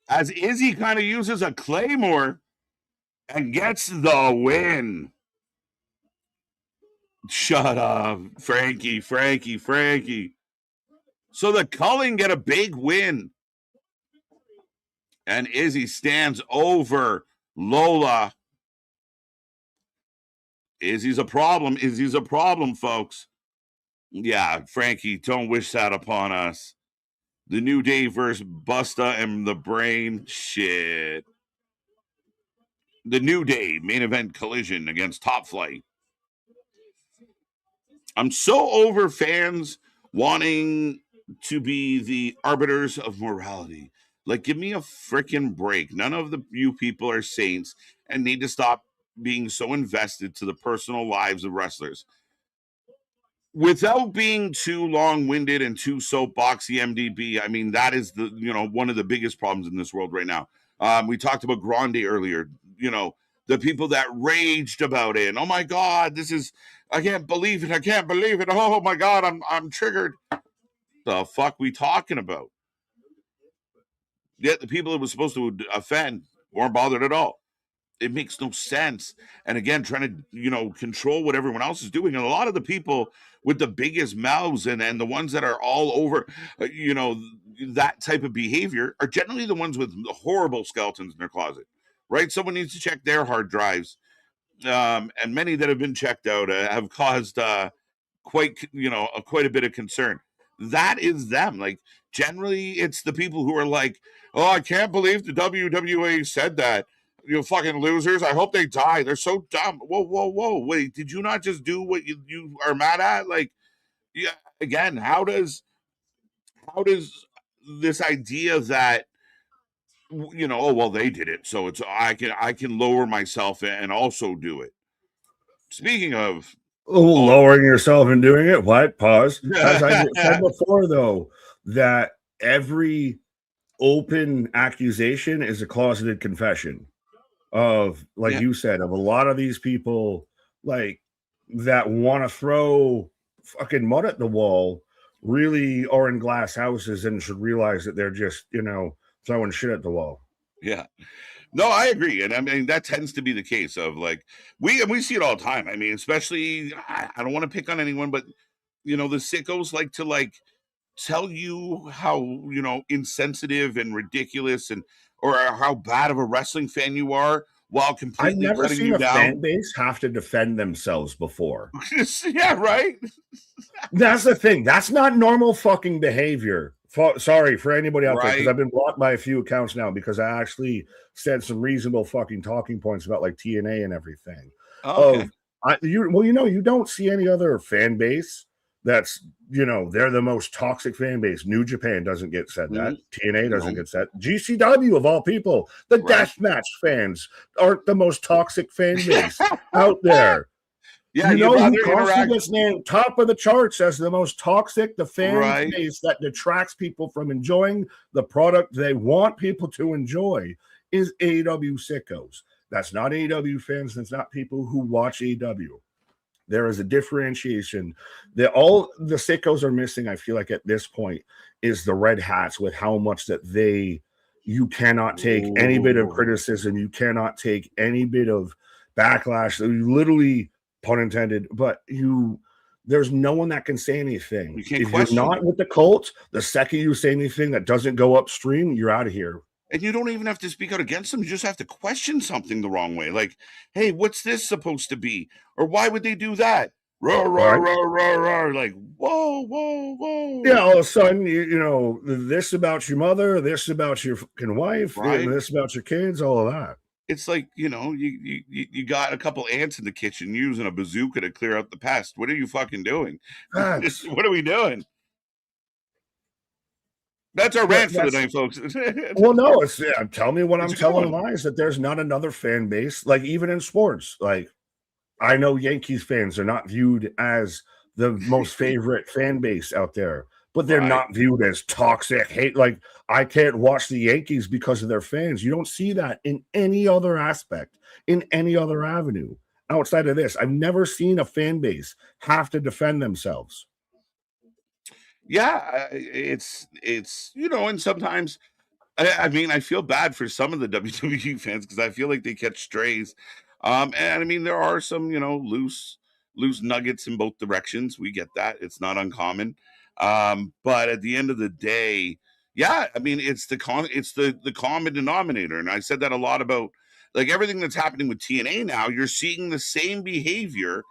As Izzy kind of uses a claymore and gets the win. Shut up, Frankie. So the Culling get a big win. And Izzy stands over Lola. Izzy's a problem, folks. Yeah, Frankie, don't wish that upon us. The New Day versus Busta and the Brain. Shit. The New Day main event collision against Top Flight. I'm so over fans wanting to be the arbiters of morality. Like, give me a freaking break. None of you people are saints and need to stop being so invested to the personal lives of wrestlers. Without being too long-winded and too soapboxy, MDB, I mean, that is one of the biggest problems in this world right now. We talked about Grande earlier, the people that raged about it. And, oh my God, I can't believe it. Oh my God, I'm triggered. The fuck we talking about? Yet the people it was supposed to offend weren't bothered at all. It makes no sense. And again, trying to, control what everyone else is doing. And a lot of the people with the biggest mouths and the ones that are all over, that type of behavior are generally the ones with horrible skeletons in their closet, right? Someone needs to check their hard drives. And many that have been checked out have caused quite a bit of concern. That is them. Like, generally, it's the people who are like, oh, I can't believe the WWE said that. You fucking losers. I hope they die. They're so dumb. Whoa. Wait, did you not just do what you are mad at? Like, yeah, again, how does this idea that, oh, well, they did it, so it's I can lower myself and also do it. Speaking of lowering yourself and doing it, what? Pause. As I said before, though, that every open accusation is a closeted confession of, like you said, of a lot of these people like that want to throw fucking mud at the wall really are in glass houses and should realize that they're just, throwing shit at the wall. Yeah. No, I agree. And I mean, that tends to be the case of like, we see it all the time. I mean, especially, I don't want to pick on anyone, but the sickos like to tell you how, insensitive and ridiculous or how bad of a wrestling fan you are while completely I've never letting seen you a down. fan base have to defend themselves before. Yeah, right. That's the thing. That's not normal fucking behavior. Sorry for anybody out there, because I've been blocked by a few accounts now because I actually said some reasonable fucking talking points about like TNA and everything. Okay. You don't see any other fan base that's, they're the most toxic fan base. New Japan doesn't get said that. TNA doesn't get said. GCW, of all people, the deathmatch fans aren't the most toxic fan base out there. Yeah, who constantly gets named top of the charts as the most toxic, the fan base that detracts people from enjoying the product they want people to enjoy is AEW sickos. That's not AEW fans. That's not people who watch AEW. There is a differentiation that all the sickos are missing, I feel like, at this point, is the red hats with how much that you cannot take any bit of criticism. You cannot take any bit of backlash. You literally, pun intended, but there's no one that can say anything. If you're not with the cult, the second you say anything that doesn't go upstream, you're out of here. And you don't even have to speak out against them. You just have to question something the wrong way. Like, hey, what's this supposed to be? Or why would they do that? Roar, roar, Right. roar, roar, roar. Like, whoa, whoa, whoa. Yeah, all of a sudden, you know, this about your mother, this about your fucking wife, Right. this about your kids, all of that. It's like, you know, you got a couple ants in the kitchen using a bazooka to clear out the pest. What are you fucking doing? Facts. What are we doing? That's our rant for the night, folks. Well, no, it's tell me when It's I'm a good telling one. lies that there's not another fan base, like even in sports. Like I know Yankees fans are not viewed as the most favorite fan base out there, but they're Right. not viewed as toxic hate. Like I can't watch the Yankees because of their fans. You don't see that in any other aspect, in any other avenue outside of this. I've never seen a fan base have to defend themselves. Yeah, it's you know, and sometimes I mean, I feel bad for some of the WWE fans because I feel like they catch strays. And I mean, there are some, you know, loose nuggets in both directions. We get that; it's not uncommon. But at the end of the day, yeah, I mean, it's the common denominator, and I said that a lot about like everything that's happening with TNA now. You're seeing the same behavior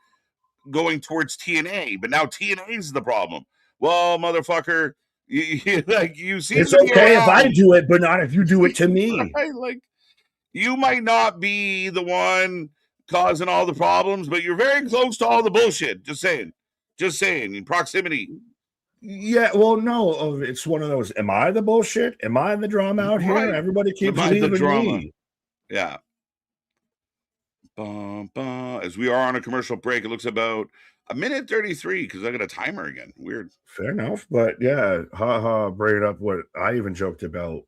going towards TNA, but now TNA is the problem. Well, motherfucker, you seem It's to be okay if I around. do it, but not if you do it to me. Right? Like you might not be the one causing all the problems, but you're very close to all the bullshit. Just saying. In proximity. Yeah, well, no, it's one of those. Am I the bullshit? Am I the drama out here? Right. Everybody keeps Am I the leaving drama? me. Yeah. As we are on a commercial break, it looks about a minute 33 because I got a timer again. Weird. Fair enough, but yeah, bring up what I even joked about.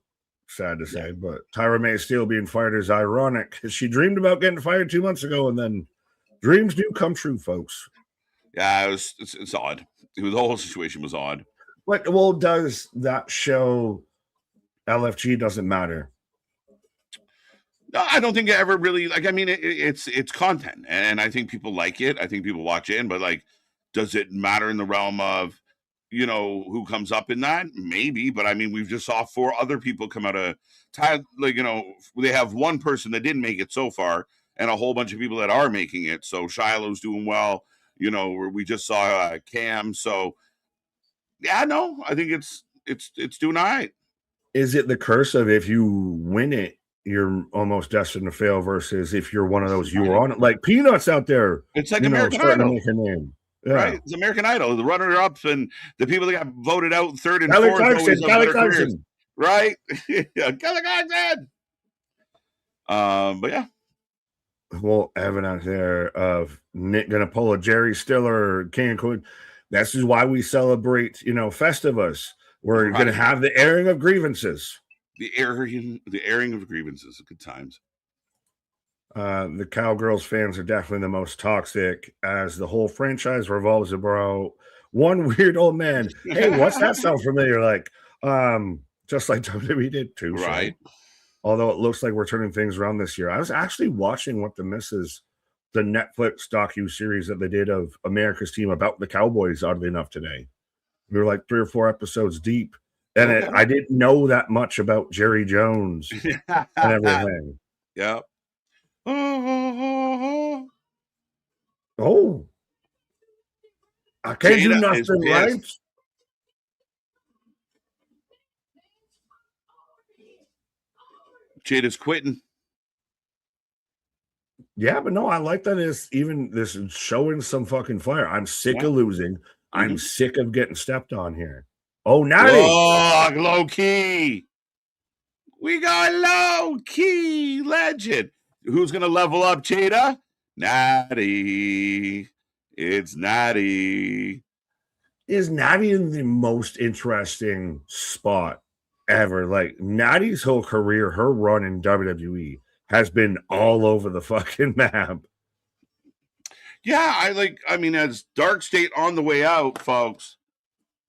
Sad to say, but Tyra May Steele being fired is ironic because she dreamed about getting fired 2 months ago, and then dreams do come true, folks. Yeah, it's odd. The whole situation was odd. But well, does that show LFG doesn't matter? No, I don't think it ever really like. I mean, it's content, and I think people like it. I think people watch it, but like, does it matter in the realm of, you know, who comes up in that? Maybe, but I mean, we've just saw 4 other people come out of like, you know, they have one person that didn't make it so far, and a whole bunch of people that are making it. So Shiloh's doing well. You know, we just saw Cam. So yeah, no, I think it's doing all right. Is it the curse of if you win it, you're almost destined to fail versus if you're one of those you were on it like Peanuts out there? It's like you know, American starting Idol. to make a name. Yeah. Right? It's American Idol. The runner-ups and the people that got voted out third and Kelly fourth Clarkson, always have Kelly better careers. Clarkson. Right? Yeah, Kelly Clarkson. But yeah. Well, Evan out there of Nick gonna pull a Jerry Stiller Cancun. This is why we celebrate, you know, Festivus. We're gonna have the airing of grievances. The airing of grievances. Good times. The Cowgirls fans are definitely the most toxic as the whole franchise revolves around one weird old man. Hey, what's that sound familiar? Like, just like WWE did too. Right. So, although it looks like we're turning things around this year. I was actually watching What the Misses, the Netflix docu-series that they did of America's Team about the Cowboys, oddly enough, today. We were like 3 or 4 episodes deep. And I didn't know that much about Jerry Jones and everything. Yeah. Oh, I can't do nothing, right? Jada's quitting. Yeah, but no, I like that is even this showing some fucking fire. I'm sick of losing. I'm sick of getting stepped on here. Oh, Natty. Oh, low key. We got low key legend. Who's gonna level up, Jada? Natty. It's Natty. Is Natty in the most interesting spot ever? Like Natty's whole career, her run in WWE has been all over the fucking map. Yeah, I mean, as Dark State on the way out, folks.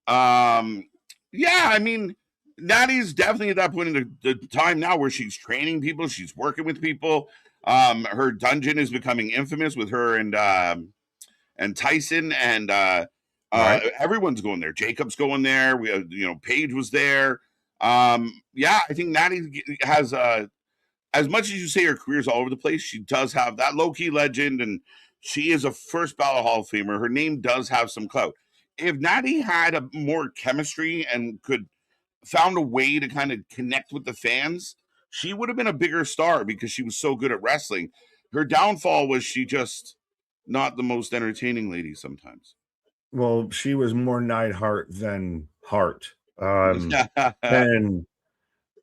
Yeah, I mean, Natty's definitely at that point in the time now where she's training people, she's working with people. Her dungeon is becoming infamous with her and Tyson and everyone's going there. Jacob's going there. We have, you know, Paige was there. Yeah, I think Natty has as much as you say her career's all over the place, she does have that low-key legend, and she is a first ballot Hall of Famer. Her name does have some clout. If Natty had a more chemistry and could found a way to kind of connect with the fans, she would have been a bigger star because she was so good at wrestling. Her downfall was she just not the most entertaining lady sometimes. Well, she was more Neidhart than Hart. And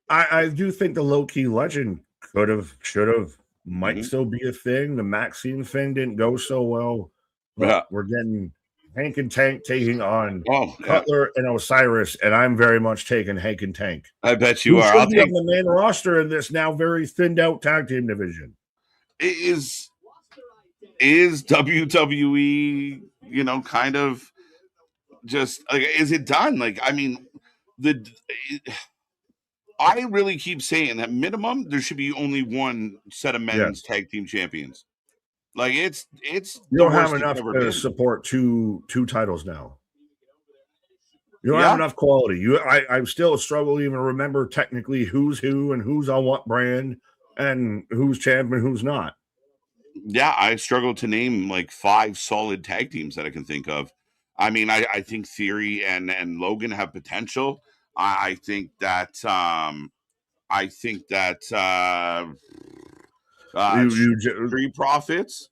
I do think the low-key legend could have, should have, might still be a thing. The Maxine thing didn't go so well, but we're getting Hank and Tank taking on Cutler and Osiris, and I'm very much taking Hank and Tank. I bet you are. I'll be on the main roster in this now very thinned out tag team division. Is WWE, kind of just like, is it done? Like, I mean, I really keep saying that minimum there should be only one set of men's tag team champions. Like it's you don't have enough to support two titles now. You don't have enough quality. I still struggle to even remember technically who's who and who's on what brand and who's champion, who's not. Yeah, I struggle to name like 5 solid tag teams that I can think of. I mean, I think Theory and Logan have potential. I think that Street Profits.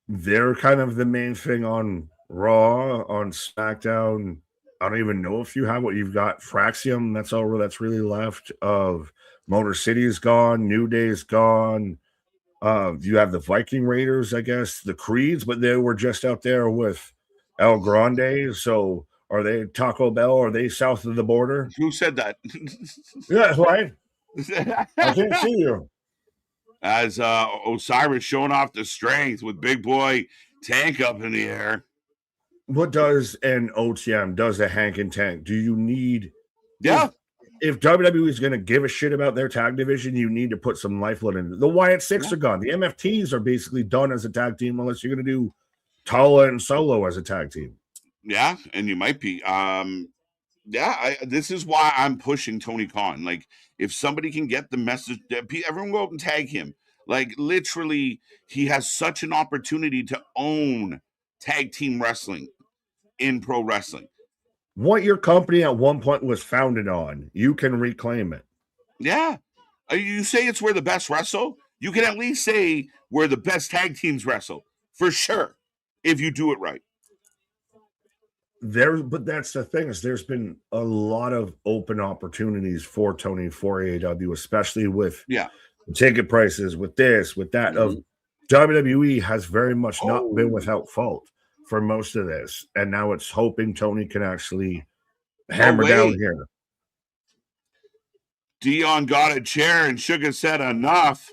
They're kind of the main thing on Raw, on SmackDown. I don't even know if you have what you've got. Fraxium, that's all that's really left of Motor City is gone, New Day is gone. You have the Viking Raiders, I guess, the Creeds, but they were just out there with El Grande. So are they Taco Bell? Are they south of the border? Who said that? Yeah, right. I can't see you. As Osiris showing off the strength with Big Boy Tank up in the air. What does an OTM, does a Hank and Tank? Do you need... Yeah. If WWE is going to give a shit about their tag division, you need to put some lifeblood in it. The Wyatt Six are gone. The MFTs are basically done as a tag team unless you're going to do Tala and Solo as a tag team. Yeah, and you might be. This is why I'm pushing Tony Khan. Like, if somebody can get the message, everyone go out and tag him. Like, literally, he has such an opportunity to own tag team wrestling in pro wrestling. What your company at one point was founded on, you can reclaim it. Yeah. You say it's where the best wrestle, you can at least say where the best tag teams wrestle, for sure, if you do it right. But that's the thing, is there's been a lot of open opportunities for Tony for AEW, especially with ticket prices, with this, with that. Of WWE has very much not been without fault for most of this, and now it's hoping Tony can actually hammer down here. Dion got a chair and Sugar said enough.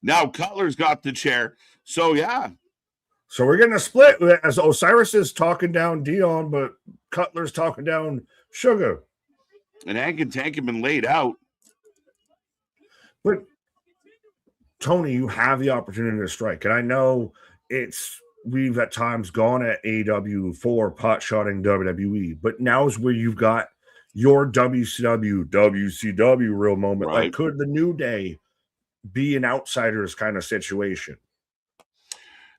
Now Cutler's got the chair. So yeah. So we're getting a split as Osiris is talking down Dion, but Cutler's talking down Sugar. And Hank and Tank have been laid out. But Tony, you have the opportunity to strike. And I know we've at times gone at AEW for pot-shotting WWE, but now is where you've got your WCW real moment. Right. Like, could the New Day be an outsiders kind of situation?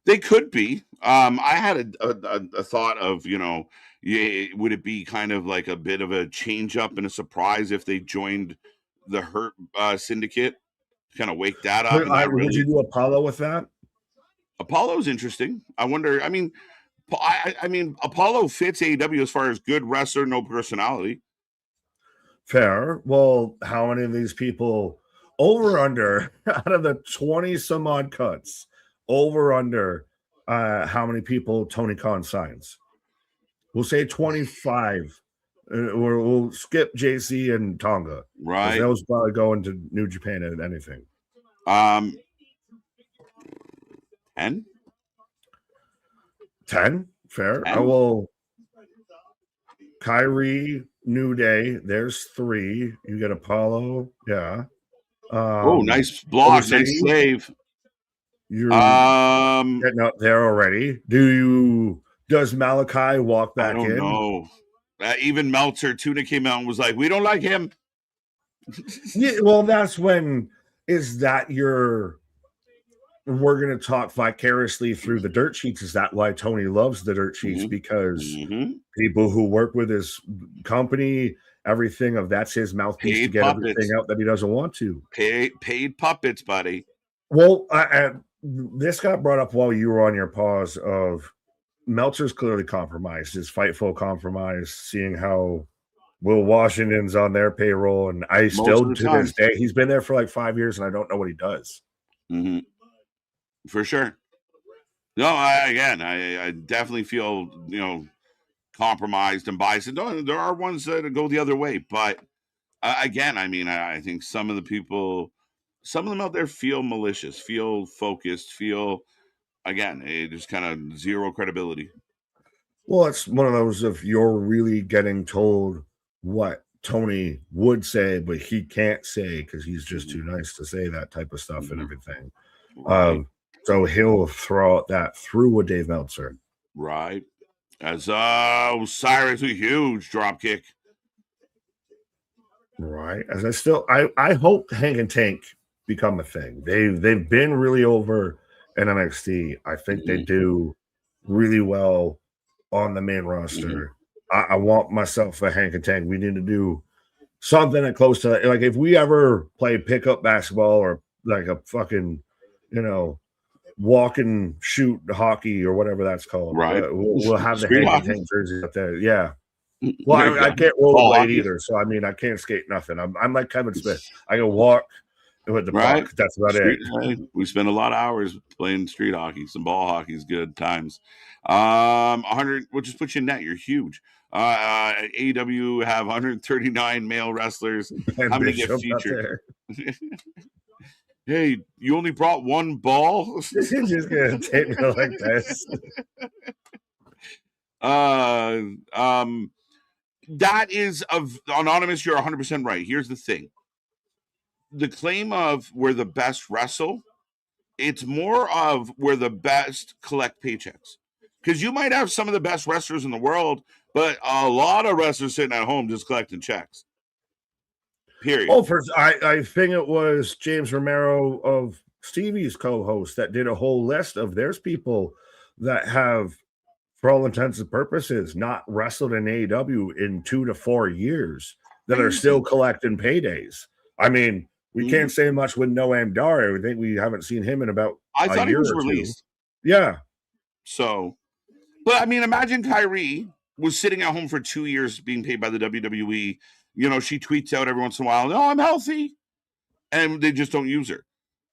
They could be. I had a thought of, would it be kind of like a bit of a change up and a surprise if they joined the Hurt Syndicate? Kind of wake that up. Would you do Apollo with that? Apollo's interesting. I wonder. I mean, Apollo fits AEW as far as good wrestler, no personality. Fair. Well, how many of these people over under out of the 20 some odd cuts? Over under how many people Tony Khan signs? We'll say 25. We'll skip JC and Tonga. Right. Those probably going to New Japan and anything. 10? 10? Fair. 10? I will. Kyrie, New Day. There's 3. You get Apollo. Yeah. Nice block. Nice save. You're getting up there already. Does Malachi walk back in? I don't know. Even Meltzer, Tuna came out and was like, "We don't like him." Yeah, well, that's when we're going to talk vicariously through the dirt sheets. Is that why Tony loves the dirt sheets? Mm-hmm. Because people who work with his company, everything of that's his mouthpiece to get everything out that he doesn't want to. Paid puppets, buddy. Well, this got brought up while you were on your pause of Meltzer's clearly compromised, his Fightful compromise, seeing how Will Washington's on their payroll, and I still to this day, he's been there for like 5 years, and I don't know what he does. Mm-hmm. For sure. No, I definitely feel, compromised and biased. And there are ones that go the other way, but again, I mean, I think some of them out there feel malicious, feel focused, feel, again, just kind of zero credibility. Well, it's one of those if you're really getting told what Tony would say, but he can't say because he's just too nice to say that type of stuff and everything. Right. So he'll throw out that through with Dave Meltzer. Right. As Osiris, a huge drop kick. Right. As I hope Hank and Tank become a thing. They've been really over in NXT. I think they do really well on the main roster. I want myself a Hank and Tank. We need to do something that close to like if we ever play pickup basketball or like a fucking, walk and shoot hockey or whatever that's called. Right. We'll have the Hank and Tank jersey up there. Yeah. Well, I can't rollerblade either, so I mean, I can't skate nothing. I'm like Kevin Smith. I can walk with the puck. That's about it. We spend a lot of hours playing street hockey. Some ball hockey is good times. 100. We'll just put you in net. You're huge. AEW have 139 male wrestlers. How many get featured? Hey, you only brought one ball? You're just gonna take me like this. That is of anonymous. You're 100% right. Here's the thing: the claim of we're the best wrestle, it's more of we're the best collect paychecks. Because you might have some of the best wrestlers in the world, but a lot of wrestlers sitting at home just collecting checks. Period. Oh, I think it was James Romero of Stevie's co-host that did a whole list of there's people that have, for all intents and purposes, not wrestled in AEW in 2 to 4 years that are still collecting paydays. I mean, we can't say much with Noam Dar. I think we haven't seen him in about I thought a year he was or released. Two. Yeah. So, but I mean, imagine Kyrie was sitting at home for 2 years being paid by the WWE. She tweets out every once in a while, "No, I'm healthy," and they just don't use her.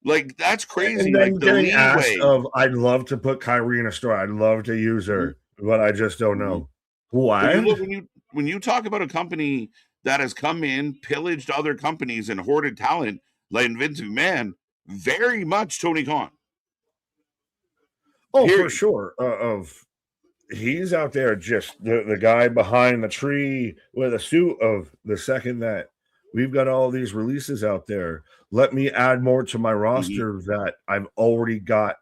Like that's crazy. And then like the getting leeway asked of, I'd love to put Kyrie in a store. I'd love to use her, but I just don't know why. When you talk about a company that has come in, pillaged other companies, and hoarded talent, like Vince McMahon, very much Tony Khan. Oh, for sure. He's out there just the guy behind the tree with a suit of the second that we've got all these releases out there. Let me add more to my roster that I've already got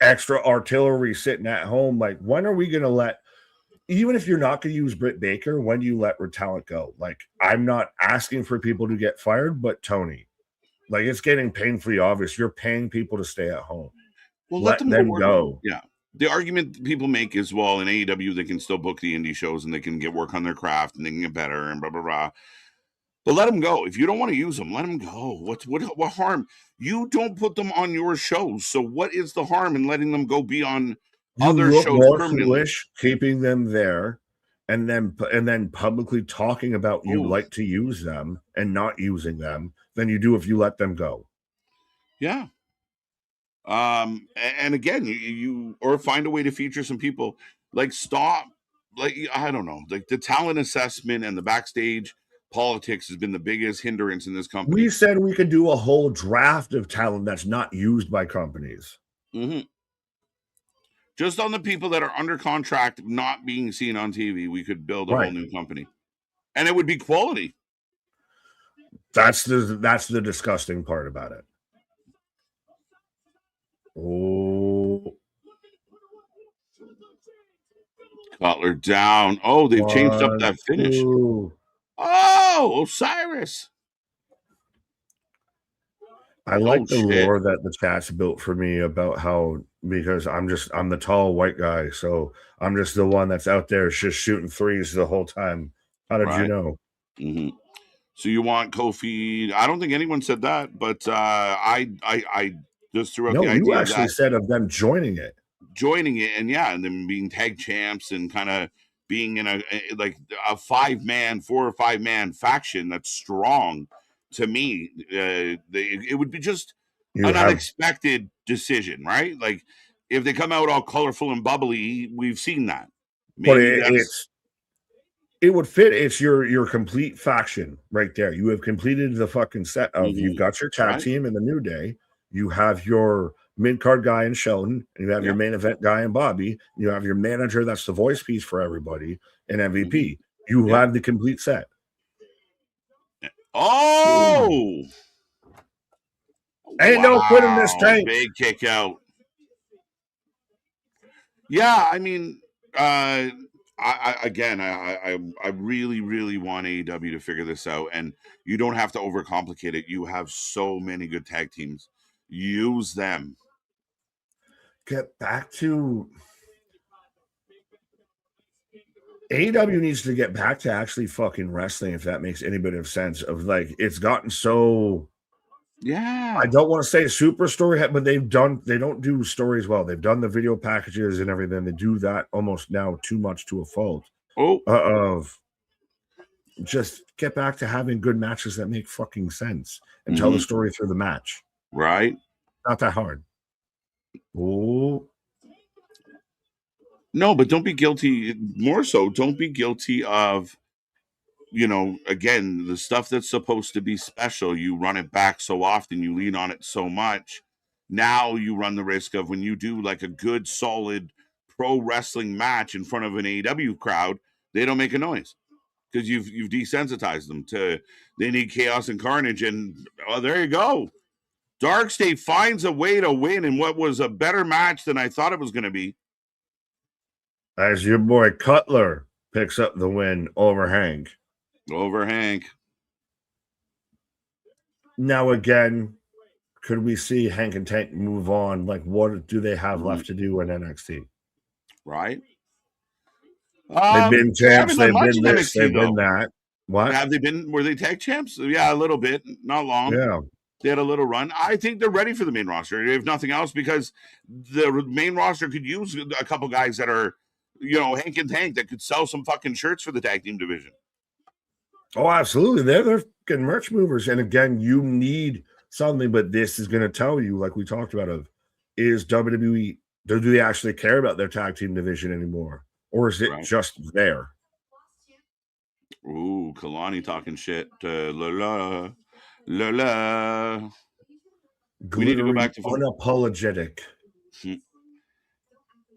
extra artillery sitting at home. Like, when are we going to let, even if you're not going to use Britt Baker, when do you let her talent go? Like, I'm not asking for people to get fired, but Tony, like, it's getting painfully obvious. You're paying people to stay at home. Well, let them go. Yeah. The argument people make is, well, in AEW, they can still book the indie shows and they can get work on their craft and they can get better and blah, blah, blah. But let them go. If you don't want to use them, let them go. What harm? You don't put them on your shows. So what is the harm in letting them go be on other shows more permanently? Foolish keeping them there and then publicly talking about you like to use them and not using them than you do if you let them go. Yeah. And again, you or find a way to feature some people. Like, stop, like, I don't know, like the talent assessment and the backstage politics has been the biggest hindrance in this company. We said we could do a whole draft of talent that's not used by companies. Just on the people that are under contract not being seen on TV, we could build a whole new company, and it would be quality. That's the disgusting part about it. Oh, Butler down. Oh, they've changed up that finish. 2. Oh, Osiris. I like the lore that the chat's built for me about how, because I'm the tall white guy, so I'm just the one that's out there just shooting threes the whole time. How did you know? Mm-hmm. So you want Kofi? I don't think anyone said that, but I just threw out the idea. You actually said of them joining it, and them being tag champs and kind of being in a 4 or 5 man faction that's strong. To me, it would be just an unexpected decision, right? Like if they come out all colorful and bubbly, we've seen that. Maybe but it would fit. It's your complete faction right there. You have completed the fucking set of you've got your tag team in the New Day. You have your mid-card guy in Sheldon, and you have your main event guy in Bobby. You have your manager that's the voice piece for everybody, and MVP. You have the complete set. Oh! Ain't no quitting this tank. Big kick out. Yeah, I mean, I really, really want AEW to figure this out, and you don't have to overcomplicate it. You have so many good tag teams. Use them. Get back to AEW needs to get back to actually fucking wrestling, if that makes any bit of sense. Of like, it's gotten so. Yeah, I don't want to say super story, but they don't do stories well. They've done the video packages and everything. They do that almost now too much to a fault. Of just get back to having good matches that make fucking sense and tell the story through the match. Right. Not that hard. Oh. No, but don't be guilty. More so, don't be guilty of, again, the stuff that's supposed to be special. You run it back so often, you lean on it so much. Now you run the risk of when you do like a good, solid pro wrestling match in front of an AEW crowd, they don't make a noise because you've desensitized them to. They need chaos and carnage, and there you go. Dark State finds a way to win in what was a better match than I thought it was going to be. As your boy Cutler picks up the win over Hank. Now again, could we see Hank and Tank move on? Like, what do they have left to do in NXT? Right. They've been champs. They've been this. They've been that. What have they been? Were they tag champs? Yeah, a little bit. Not long. Yeah. They had a little run. I think they're ready for the main roster, if nothing else, because the main roster could use a couple guys that are, Hank and Tank that could sell some fucking shirts for the tag team division. Oh, absolutely. They're fucking merch movers. And again, you need something, but this is going to tell you, like we talked about, is WWE, do they actually care about their tag team division anymore? Or is it just there? Ooh, Kalani talking shit. La. We need to go back to unapologetic.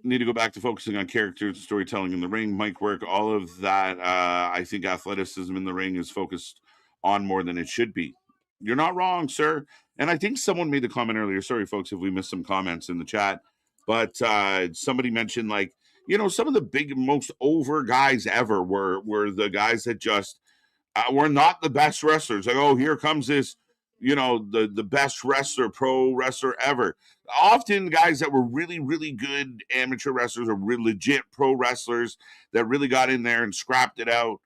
Need to go back to focusing on characters, storytelling in the ring, mic work, all of that. I think athleticism in the ring is focused on more than it should be. You're not wrong, sir. And I think someone made the comment earlier. Sorry, folks, if we missed some comments in the chat. But somebody mentioned, some of the big, most over guys ever were the guys that just were not the best wrestlers. Like, oh, here comes this, the best wrestler, pro wrestler ever. Often guys that were really, really good amateur wrestlers or really legit pro wrestlers that really got in there and scrapped it out.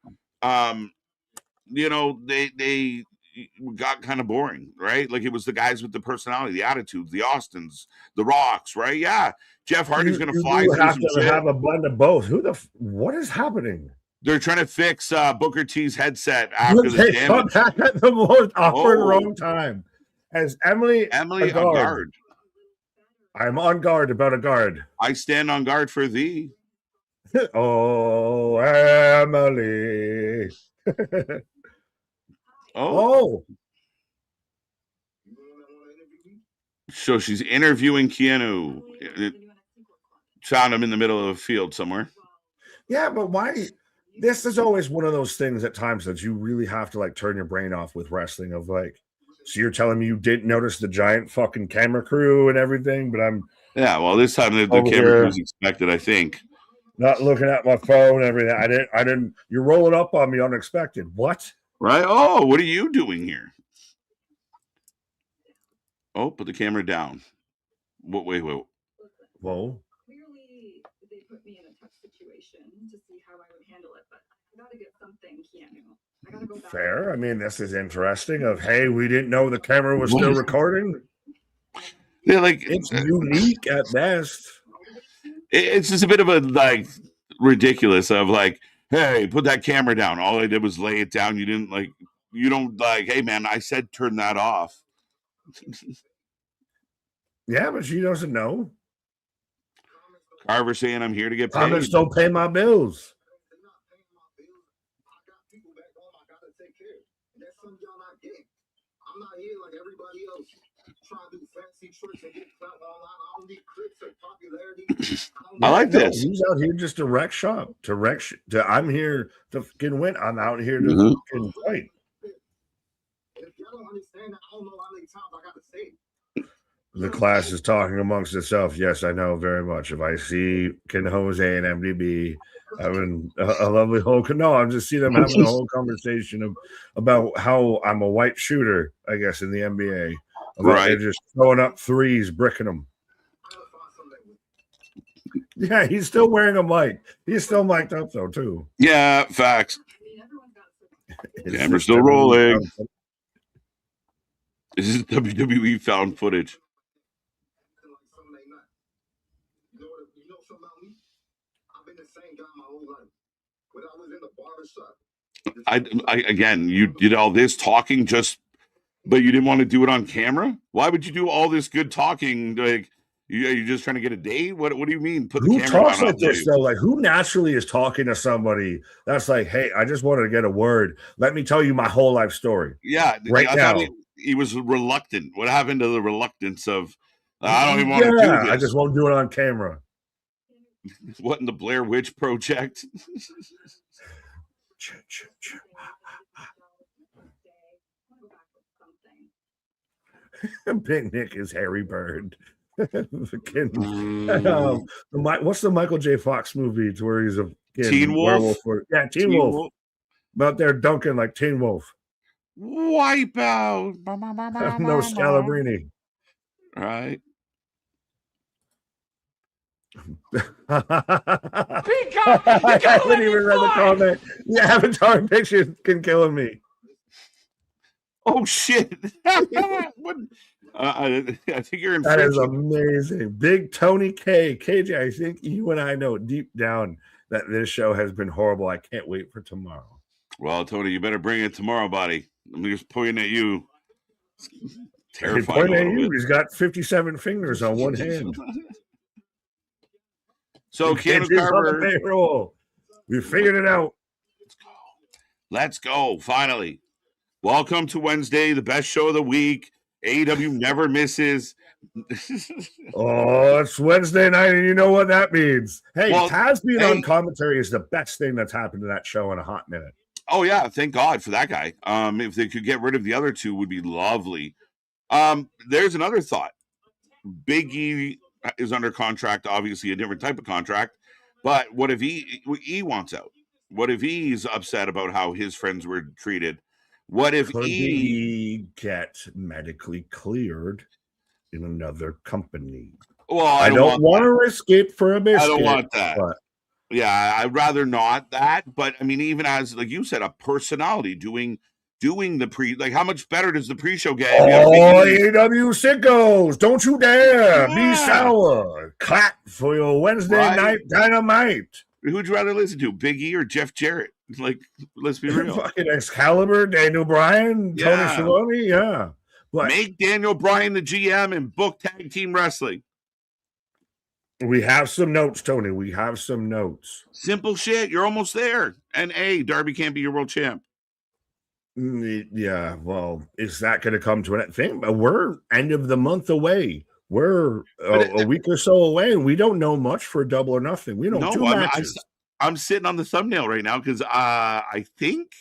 They got kind of boring, right? Like it was the guys with the personality, the attitudes, the Austins, the Rocks, right? Yeah. Jeff Hardy's going to fly. You have to have a blend of both. What is happening? They're trying to fix Booker T's headset after the damage. Come back at the most awkward wrong time. As Emily on guard. I'm on guard about a guard. I stand on guard for thee. Oh, Emily. Oh. So she's interviewing Keanu. Found him in the middle of a field somewhere. Yeah, but why? This is always one of those things at times that you really have to turn your brain off with wrestling of so you're telling me you didn't notice the giant fucking camera crew and everything, but I'm... Yeah, well, this time the camera crew's expected, I think. not looking at my phone, everything. I didn't. You're rolling up on me unexpected. What? Right? Oh, what are you doing here? Oh, put the camera down. Wait. Whoa. Clearly, they put me in a tough situation to see how I would handle it, but I gotta get something Keanu. I gotta go back. Fair. I mean, this is interesting. Of hey, we didn't know the camera was still recording. Yeah, like It's unique at best. It's just a bit of a like ridiculous of like, hey, put that camera down. All I did was lay it down. You didn't like. You don't like. Hey, man, I said turn that off. Yeah, but she doesn't know. Carver saying I'm here to get paid. Comments don't pay my bills. I'm not here like everybody else. Trying to do fancy tricks and get clout online. I don't need clicks or popularity. I like this. He's out here just to wreck shop. I'm here to fucking win. I'm out here to fucking fight. If y'all don't understand that, I don't know how many times I gotta say it. The class is talking amongst itself. Yes, I know very much. If I see Ken Jose and MDB having a lovely whole no, I'm just seeing them having a whole conversation about how I'm a white shooter, I guess, in the NBA. Right. They're just throwing up threes, bricking them. Yeah, he's still wearing a mic. He's still mic'd up though, too. Yeah, facts. Camera's still rolling. This is WWE found footage. I again, you did all this talking but you didn't want to do it on camera. Why would you do all this good talking? Like, you just trying to get a date? What do you mean? Put the who camera talks like this though? Like, who naturally is talking to somebody that's like, hey, I just wanted to get a word. Let me tell you my whole life story. Yeah, right now. He was reluctant. What happened to the reluctance of? I don't even want to do this. I just won't do it on camera. What in the Blair Witch Project? Big Nick is Harry Bird. What's the Michael J. Fox movie to where he's a Teen Wolf? Yeah, Teen Wolf. Out there dunking like Teen Wolf. Wipe out. No Scalabrini. All right. I haven't even read the comment. The Avatar picture can kill me. Oh shit! I think you're in. That is amazing. Big Tony K. KJ, I think you and I know deep down that this show has been horrible. I can't wait for tomorrow. Well, Tony, you better bring it tomorrow, buddy. I'm just pointing at you. Terrifying. Pointing at you. He's got 57 fingers on one hand. So, Keanu Carver. Payroll. We figured it out. Let's go. Finally. Welcome to Wednesday, the best show of the week. AEW never misses. Oh, it's Wednesday night, and you know what that means. Hey, Taz being on commentary is the best thing that's happened to that show in a hot minute. Oh, yeah. Thank God for that guy. If they could get rid of the other two, would be lovely. There's another thought. Big E is under contract, obviously a different type of contract. But what if E wants out? What if he's upset about how his friends were treated? What if he gets medically cleared in another company? Well, I don't want to risk it for a biscuit. I don't want that. But... Yeah, I'd rather not that. But I mean, even as like you said, a personality doing the pre, like how much better does the pre-show get? Oh, AEW sickos! Don't you dare be sour. Clap for your Wednesday night dynamite. Who'd you rather listen to, Big E or Jeff Jarrett? Like, let's be real. Fucking Excalibur, Daniel Bryan, Tony Schiavone, yeah. But make Daniel Bryan the GM and book tag team wrestling. We have some notes, Tony. We have some notes. Simple shit. You're almost there. And Darby can't be your world champ. Yeah, well, is that going to come to an thing? We're end of the month away. We're a week or so away, and we don't know much for Double or Nothing. We don't do matches. I'm sitting on the thumbnail right now because I think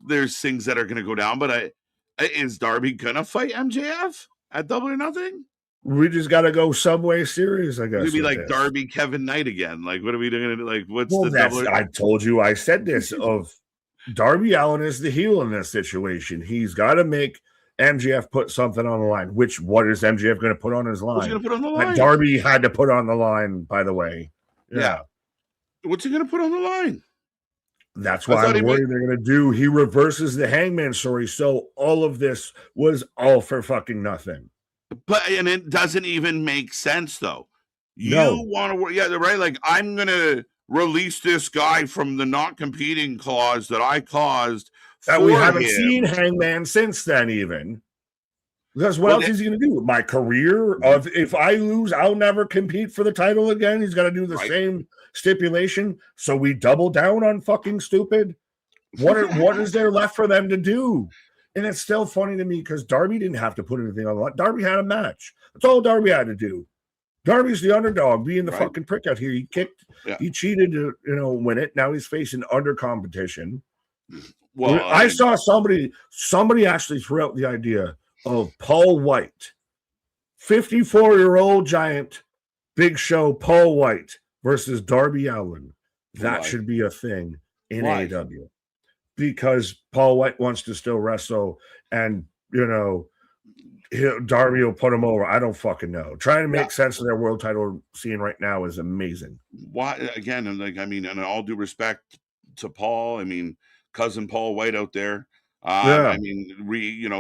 there's things that are going to go down. But is Darby going to fight MJF at Double or Nothing? We just got to go Subway Series, I guess. It'd be with like this. Darby Kevin Knight again. Like, what are we doing? Like, what's Well, the that's, double? I told you, I said this of Darby Allin is the heel in this situation. He's got to make MJF put something on the line. What is MJF going to put on his line? What's he gonna put on the line? That Darby had to put on the line, by the way. Yeah. What's he gonna put on the line? That's why I'm worried they're going to do. He reverses the Hangman story. So all of this was all for fucking nothing. And it doesn't even make sense, though. No. You want to, yeah, right? Like, I'm gonna release this guy from the not competing clause that I caused. That we haven't seen Hangman since then, even. Because what else is he going to do? My career of if I lose, I'll never compete for the title again. He's got to do the same stipulation. So we double down on fucking stupid. What is there left for them to do? And it's still funny to me because Darby didn't have to put anything on the line. Darby had a match. That's all Darby had to do. Darby's the underdog, being the fucking prick out here. He kicked, he cheated to win it. Now he's facing under competition. Well, I saw somebody actually threw out the idea of Paul White, 54-year-old giant, Big Show Paul White versus Darby Allin. That should be a thing in AEW because Paul White wants to still wrestle, and Darby will put him over. I don't fucking know. Trying to make sense of their world title scene right now is amazing. Why again? And and all due respect to Paul, cousin Paul White out there.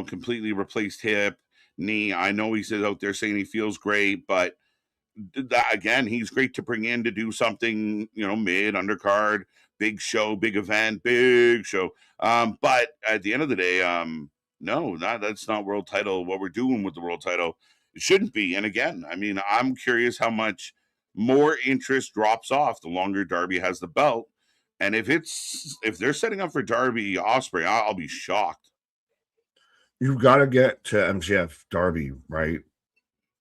Completely replaced hip, knee. I know he's out there saying he feels great, but again, he's great to bring in to do something, mid, undercard, big show, big event, big show. But at the end of the day, no, that's not world title. What we're doing with the world title, it shouldn't be. And again, I'm curious how much more interest drops off the longer Darby has the belt. And if they're setting up for Darby Ospreay, I'll be shocked. You've got to get to MJF Darby, right?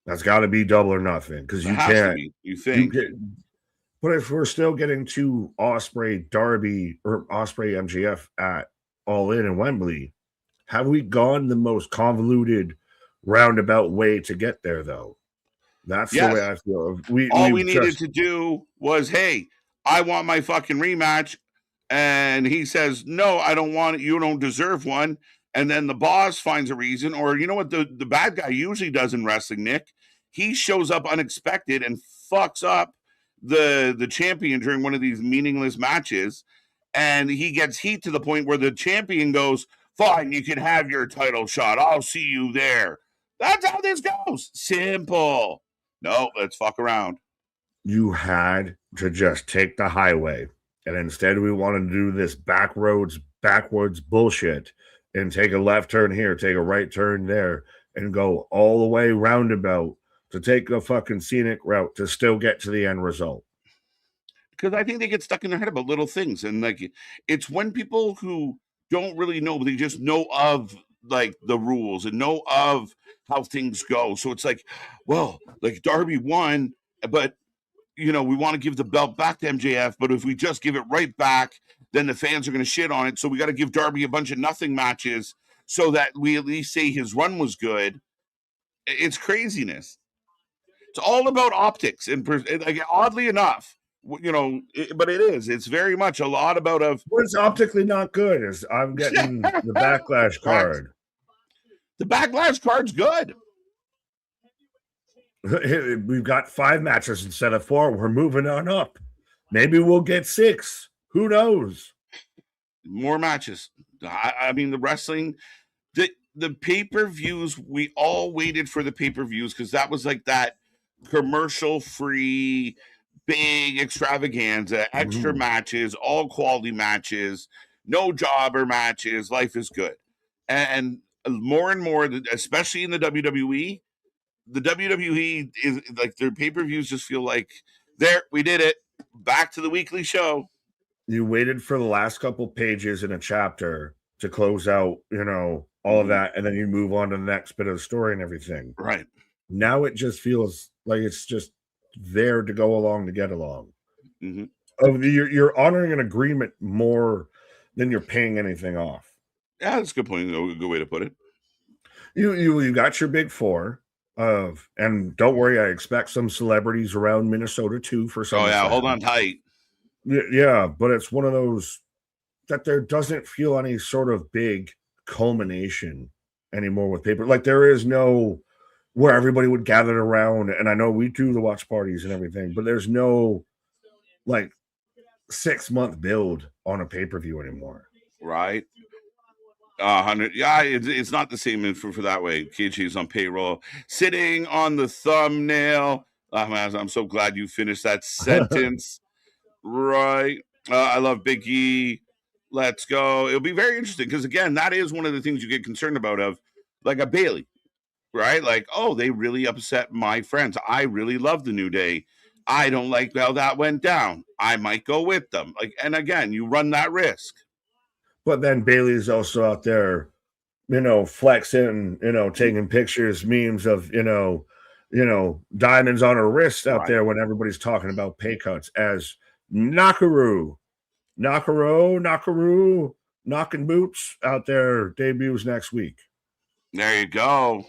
That's got to be double or nothing because you can't. You think? But if we're still getting to Ospreay Darby or Ospreay MJF at All In Wembley, have we gone the most convoluted roundabout way to get there? Though that's the way I feel. All we needed to do was, hey, I want my fucking rematch. And he says, no, I don't want it. You don't deserve one. And then the boss finds a reason. Or you know what the bad guy usually does in wrestling, Nick? He shows up unexpected and fucks up the champion during one of these meaningless matches. And he gets heat to the point where the champion goes, fine, you can have your title shot. I'll see you there. That's how this goes. Simple. No, let's fuck around. You had to just take the highway. And instead we want to do this backwards bullshit and take a left turn here, take a right turn there, and go all the way roundabout to take a fucking scenic route to still get to the end result. Because I think they get stuck in their head about little things. And it's when people who don't really know, but they just know of the rules and know of how things go. So it's Darby won, but we want to give the belt back to MJF, but if we just give it right back, then the fans are going to shit on it. So we got to give Darby a bunch of nothing matches so that we at least say his run was good. It's craziness. It's all about optics. And oddly enough, but it is. It's very much a lot about what's optically not good is I'm getting the Backlash card. The Backlash card's good. We've got 5 matches instead of 4. We're moving on up. Maybe we'll get 6. Who knows? More matches. The wrestling, the pay-per-views, we all waited for the pay-per-views because that was that commercial-free, big extravaganza, extra matches, all quality matches, no jobber matches. Life is good. And more, especially in the WWE, the WWE is their pay-per-views just feel like there, we did it. Back to the weekly show. You waited for the last couple pages in a chapter to close out, all of that, and then you move on to the next bit of the story and everything. Right. Now it just feels like it's just there to go along to get along. You're honoring an agreement more than you're paying anything off. Yeah, that's a good point. A good way to put it. You got your big 4. And don't worry, I expect some celebrities around Minnesota too for some. Oh yeah, hold on tight. Yeah, but it's one of those that there doesn't feel any sort of big culmination anymore with paper. Like there is no where everybody would gather around, and I know we do the watch parties and everything, but there's no like 6-month build on a pay-per-view anymore. Right. 100. Yeah, it's not the same for that way. KG's on payroll, sitting on the thumbnail. I'm so glad you finished that sentence. Right. I love Big E. Let's go. It'll be very interesting because, again, that is one of the things you get concerned about of like a Bailey, right? Like, oh, they really upset my friends. I really love the New Day. I don't like how that went down. I might go with them. Like, and again, you run that risk. But then Bailey's also out there, flexing, taking pictures, memes of, diamonds on her wrist out there when everybody's talking about pay cuts as Nakaru, knocking boots out there debuts next week. There you go.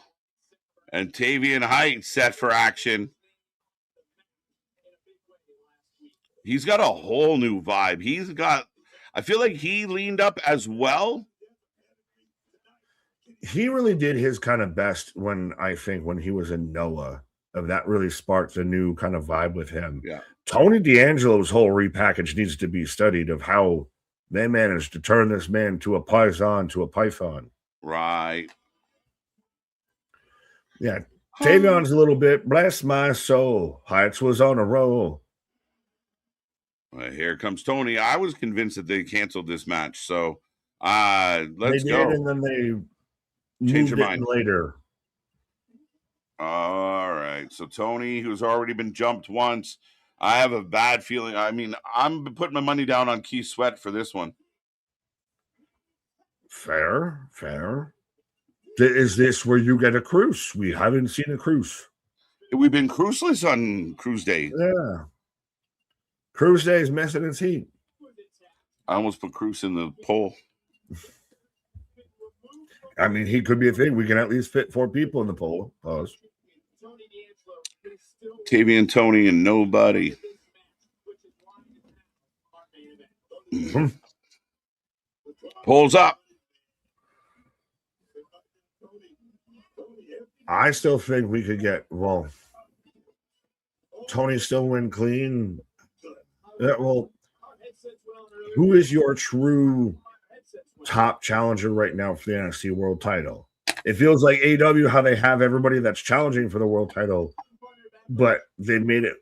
And Tavian Heights set for action. He's got a whole new vibe. I feel like he leaned up as well. He really did his kind of best when he was in Noah. That really sparked a new kind of vibe with him. Yeah. Tony D'Angelo's whole repackage needs to be studied of how they managed to turn this man to a python. Right. Yeah. Tavion's a little bit, bless my soul. Heights was on a roll. Here comes Tony. I was convinced that they canceled this match. So let's go. And then they changed their mind later. All right. So Tony, who's already been jumped once, I have a bad feeling. I mean, I'm putting my money down on Keith Sweat for this one. Fair. Is this where you get a cruise? We haven't seen a cruise. We've been cruiseless on Cruise Day. Yeah. Cruise Day is messing its heat. I almost put Cruise in the poll. I mean, he could be a thing. We can at least fit 4 people in the poll. Pause. Tavian, Tony, and nobody. Mm-hmm. Polls up. I still think we could get, Tony still win clean. Who is your true top challenger right now for the NXT world title? It feels like AEW, how they have everybody that's challenging for the world title, but they made it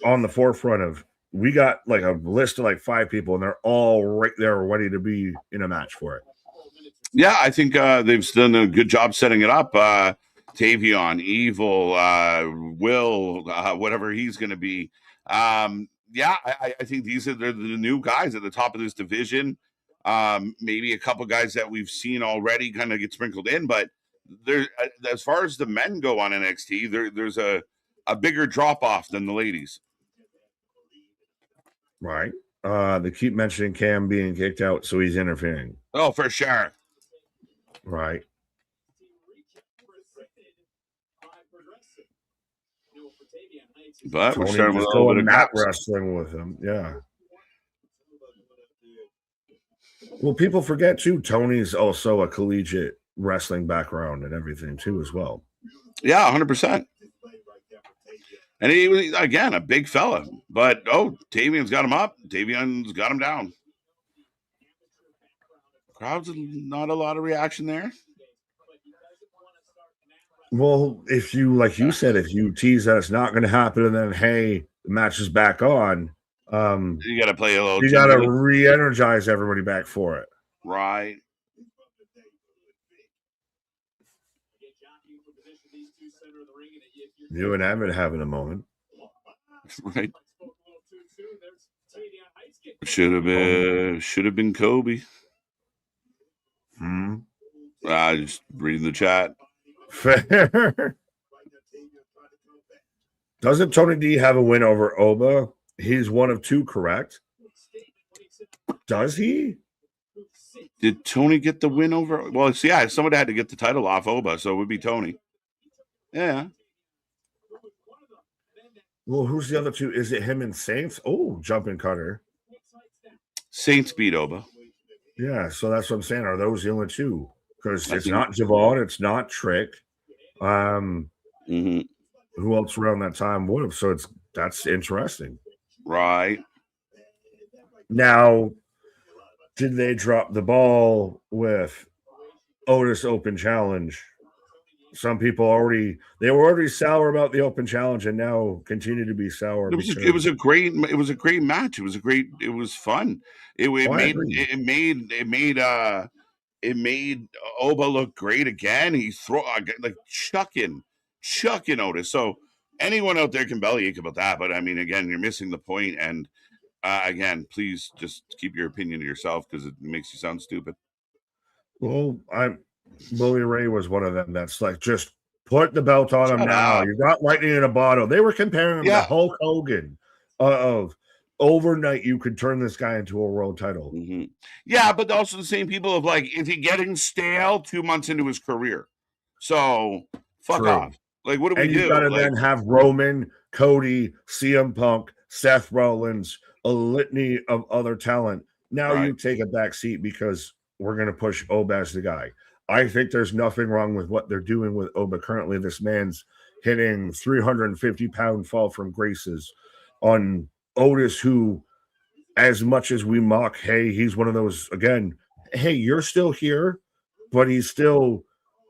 on the forefront of, we got like a list of like 5 people and they're all right there ready to be in a match for it. Yeah, I think they've done a good job setting it up. Tavion, Evil, Will, whatever he's going to be. I think these are the new guys at the top of this division. Maybe a couple guys that we've seen already kind of get sprinkled in, but there, as far as the men go on NXT, there's a bigger drop off than the ladies. Right. They keep mentioning Cam being kicked out, so he's interfering. Oh, for sure. Right. But we're starting with a little bit of mat wrestling with him. Yeah. Well, people forget too, Tony's also a collegiate wrestling background and everything too as well. Yeah, 100%. And he was, again, a big fella. But, Tavion's got him up. Tavion's got him down. Crowd's not a lot of reaction there. Well, if you, like you said, if you tease that it's not going to happen and then, hey, the match is back on, you got to play a little. You got to re-energize everybody back for it. Right. You and Evan having a moment. Right. Should have been Kobe. Just reading the chat. Fair. Doesn't Tony D have a win over Oba? He's one of 2, correct? Does he? Did Tony get the win over? Well, yeah, someone had to get the title off Oba, so it would be Tony. Yeah. Well, who's the other two? Is it him and Saints? Oh, jumping cutter. Saints beat Oba. Yeah, so that's what I'm saying. Are those the only two? Because it's not Javon, it's not Trick. Mm-hmm. Who else around that time would have? So that's interesting. Right. Now, did they drop the ball with Otis Open Challenge? Some people were already sour about the Open Challenge and now continue to be sour. It was a great match. It was fun. It made Oba look great again. He's chucking Otis. So anyone out there can bellyache about that. But I mean, again, you're missing the point. And again, please just keep your opinion to yourself because it makes you sound stupid. Well, Bully Ray was one of them that's like, just put the belt on him now. You got lightning in a bottle. They were comparing him to Hulk Hogan of overnight you could turn this guy into a world title. Mm-hmm. Yeah, but also the same people of like, is he getting stale 2 months into his career? So fuck off. Like, what do we do? You gotta then have Roman, Cody, CM Punk, Seth Rollins, a litany of other talent. Now you take a back seat because we're gonna push Oba as the guy. I think there's nothing wrong with what they're doing with Oba currently. This man's hitting 350-pound fall from graces on Otis, who, as much as we mock, hey, he's one of those, again, hey, you're still here, but he still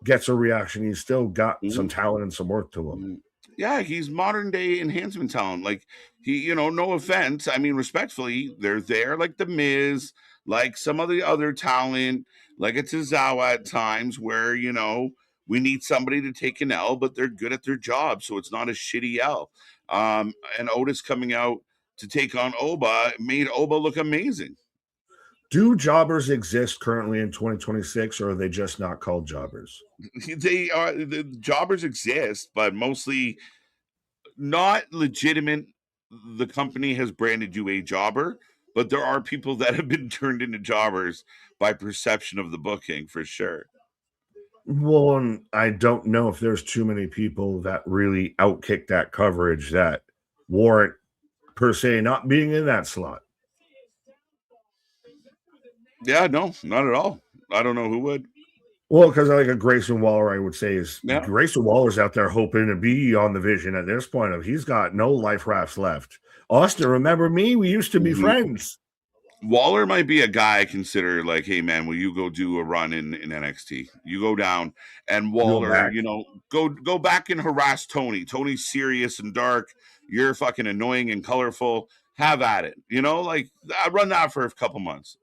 gets a reaction. He's still got some talent and some work to him. Yeah, he's modern day enhancement talent. Like, he, no offense. I mean, respectfully, they're there like The Miz, like some of the other talent, like a Tozawa at times where, we need somebody to take an L, but they're good at their job. So it's not a shitty L. And Otis coming out to take on Oba made Oba look amazing. Do jobbers exist currently in 2026, or are they just not called jobbers? The jobbers exist, but mostly not legitimate. The company has branded you a jobber, but there are people that have been turned into jobbers by perception of the booking, for sure. Well, and I don't know if there's too many people that really outkick that coverage that warrant, per se, not being in that slot. Yeah, no, not at all. I don't know who would. Well, because like a Grayson Waller, I would say Grayson Waller's out there hoping to be on the Vision at this point. Of he's got no life rafts left. Austin, remember me? We used to be friends. Waller might be a guy I consider like, hey man, will you go do a run in NXT? You go down and Waller, go back and harass Tony. Tony's serious and dark. You're fucking annoying and colorful. Have at it. Like I run that for a couple months.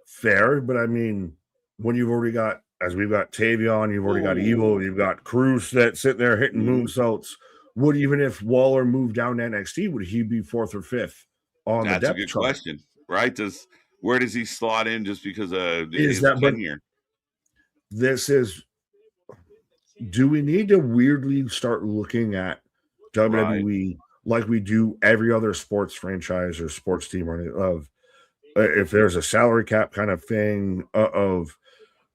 Fair, but I mean, when you've already got, as we've got Tavion, you've already got Evil, you've got Cruz that sitting there hitting moonsaults. Would, even if Waller moved down to NXT, would he be 4th or 5th on the depth chart? That's a good question, right? Where does he slot in just because of his tenure? Do we need to weirdly start looking at WWE like we do every other sports franchise or sports team of if there's a salary cap kind of thing of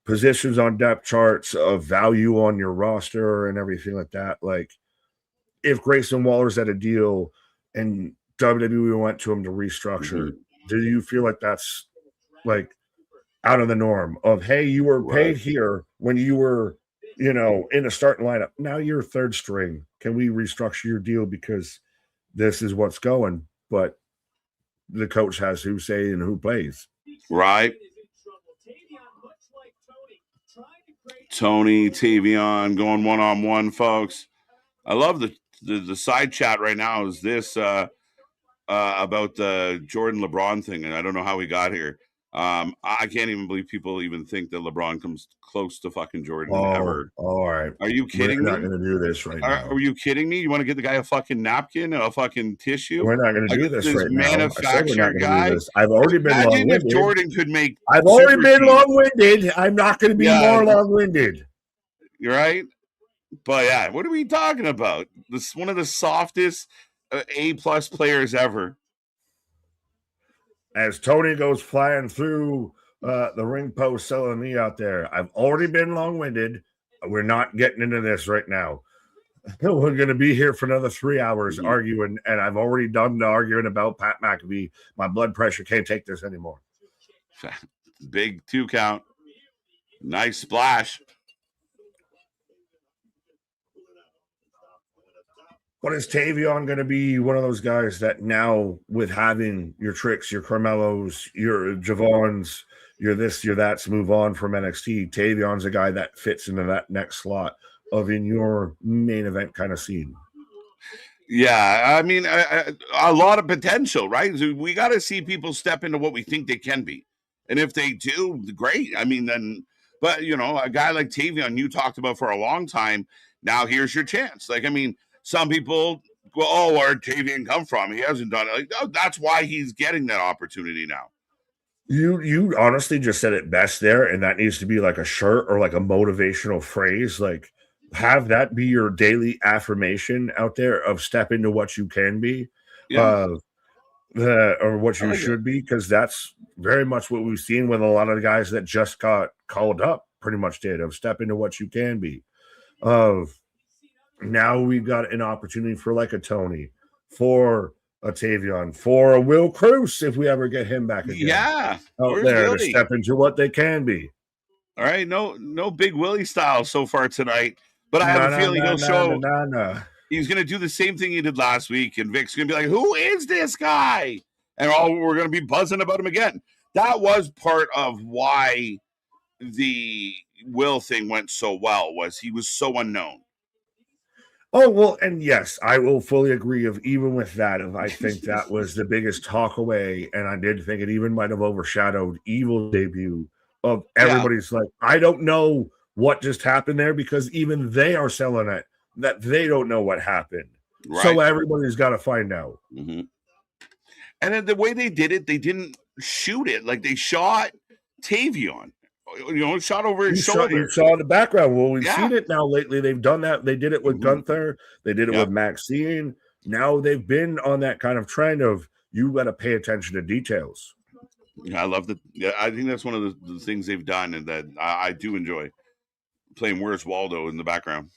positions on depth charts, of value on your roster and everything like that? Like, if Grayson Waller's at a deal and WWE went to him to restructure, do you feel like that's like out of the norm of, hey, you were paid here when you were, in a starting lineup. Now you're third string. Can we restructure your deal because this is what's going? But the coach has who say and who plays. Right. Tony, Tavion going one-on-one, folks. I love the side chat right now is this about the Jordan LeBron thing, and I don't know how we got here. I can't even believe people even think that LeBron comes close to fucking Jordan ever. All right. Are you kidding me? We're not going to do this right now. Are you kidding me? You want to get the guy a fucking napkin, a fucking tissue? We're not going to do this right now. Manufacturer guy. I've already been long-winded. If Jordan could make. I've already been long-winded. I'm not going to be more long-winded. You're right. But yeah, what are we talking about? This one of the softest A+ players ever. As Tony goes flying through the ring post selling me out there, I've already been long-winded. We're not getting into this right now. We're going to be here for another 3 hours arguing, and I've already done the arguing about Pat McAfee. My blood pressure can't take this anymore. Big 2 count. Nice splash. But is Tavion going to be one of those guys that now, with having your Tricks, your Carmelos, your Javons, your this, your that's, move on from NXT, Tavion's a guy that fits into that next slot of in your main event kind of scene? Yeah, I mean, a lot of potential, right? So we got to see people step into what we think they can be. And if they do, great. I mean, then, but, you know, a guy like Tavion you talked about for a long time, now here's your chance. Like, I mean, some people go, oh, where'd Tavion come from? He hasn't done it. Like, oh, that's why he's getting that opportunity now. You honestly just said it best there, and that needs to be like a shirt or like a motivational phrase. Like, have that be your daily affirmation out there of step into what you can be, or what you should be, because that's very much what we've seen with a lot of the guys that just got called up pretty much did, of step into what you can be. Now we've got an opportunity for like a Tony, for a Tavion, for a Will Cruz, if we ever get him back again. Yeah. Out there to step into what they can be. All right. No Big Willie style so far tonight, but I have a feeling he'll show. He's going to do the same thing he did last week, and Vic's going to be like, who is this guy? And we're going to be buzzing about him again. That was part of why the Will thing went so well, was he was so unknown. Oh, well, and yes, I will fully agree of even with that, I think that was the biggest talk away, and I did think it even might have overshadowed Evil's debut of everybody's like, I don't know what just happened there, because even they are selling it, that they don't know what happened. Right. So everybody's got to find out. Mm-hmm. And then the way they did it, they didn't shoot it. Like, they shot Tavion. Shot over his shoulder. You saw the background. Well, we've seen it now lately. They've done that. They did it with Gunther. They did it with Maxine. Now they've been on that kind of trend of you got to pay attention to details. I love that. Yeah, I think that's one of the things they've done, and that I do enjoy playing Where's Waldo in the background.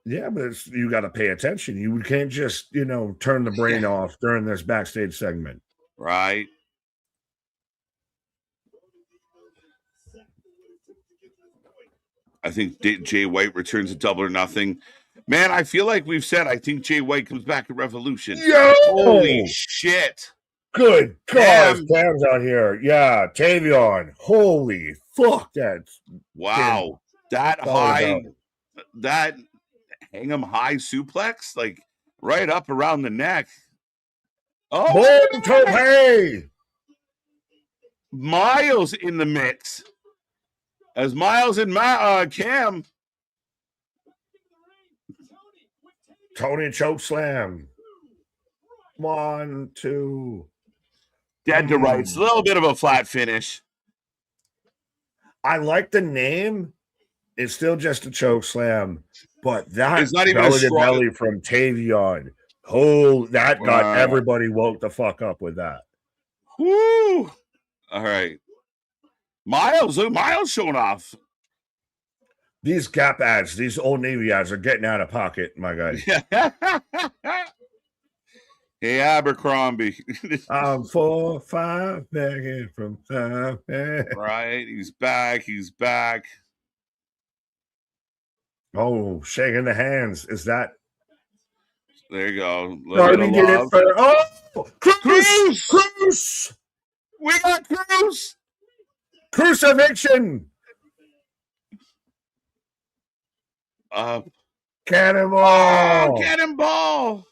Yeah, but you got to pay attention. You can't just, turn the brain off during this backstage segment. Right. I think Jay White returns to Double or Nothing. Man, I feel like we've said, I think Jay White comes back at Revolution. Yo! Holy shit. Good God, Cam's out here. Yeah, Tavion. Holy fuck, that's... Wow. That high... That hang 'em high suplex, like, right up around the neck. Oh, hey! Miles in the mix. As Miles and Cam. Tony choke slam. 1, 2. Dead to rights. A little bit of a flat finish. I like the name. It's still just a choke slam. But that it's not even belly to belly from Tavion. Oh, that got everybody woke the fuck up with that. Woo! All right. Miles showing off. These Gap ads, these Old Navy ads are getting out of pocket, my guy. Hey, Abercrombie. I'm 4, 5, begging from 5. Right, he's back. Oh, shaking the hands. Is that? There you go. Darby did it for Cruz! We got Cruz! Crucifixion! Cannonball! Oh, cannonball!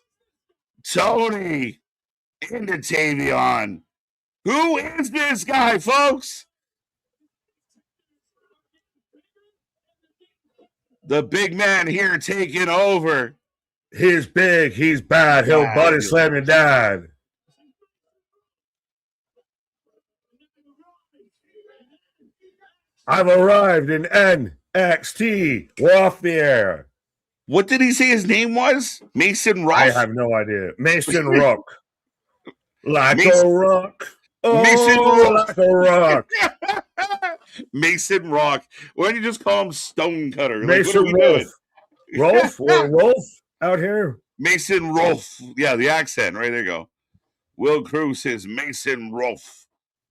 Tony into Tavion. Who is this guy, folks? The big man here taking over. He's big. He's bad. He'll body slam your dad. I've arrived in NXT. We're off the air. What did he say his name was? Mason Rock? I have no idea. Mason Rock. Like a rock. Oh, Mason Rock. Like a rock. Mason Rock. Why don't you just call him Stonecutter? Mason Rock. Rolf or Rolf out here. Mason Rolf. Yeah, the accent. Right, there you go. Will Cruz is Mason Rolf.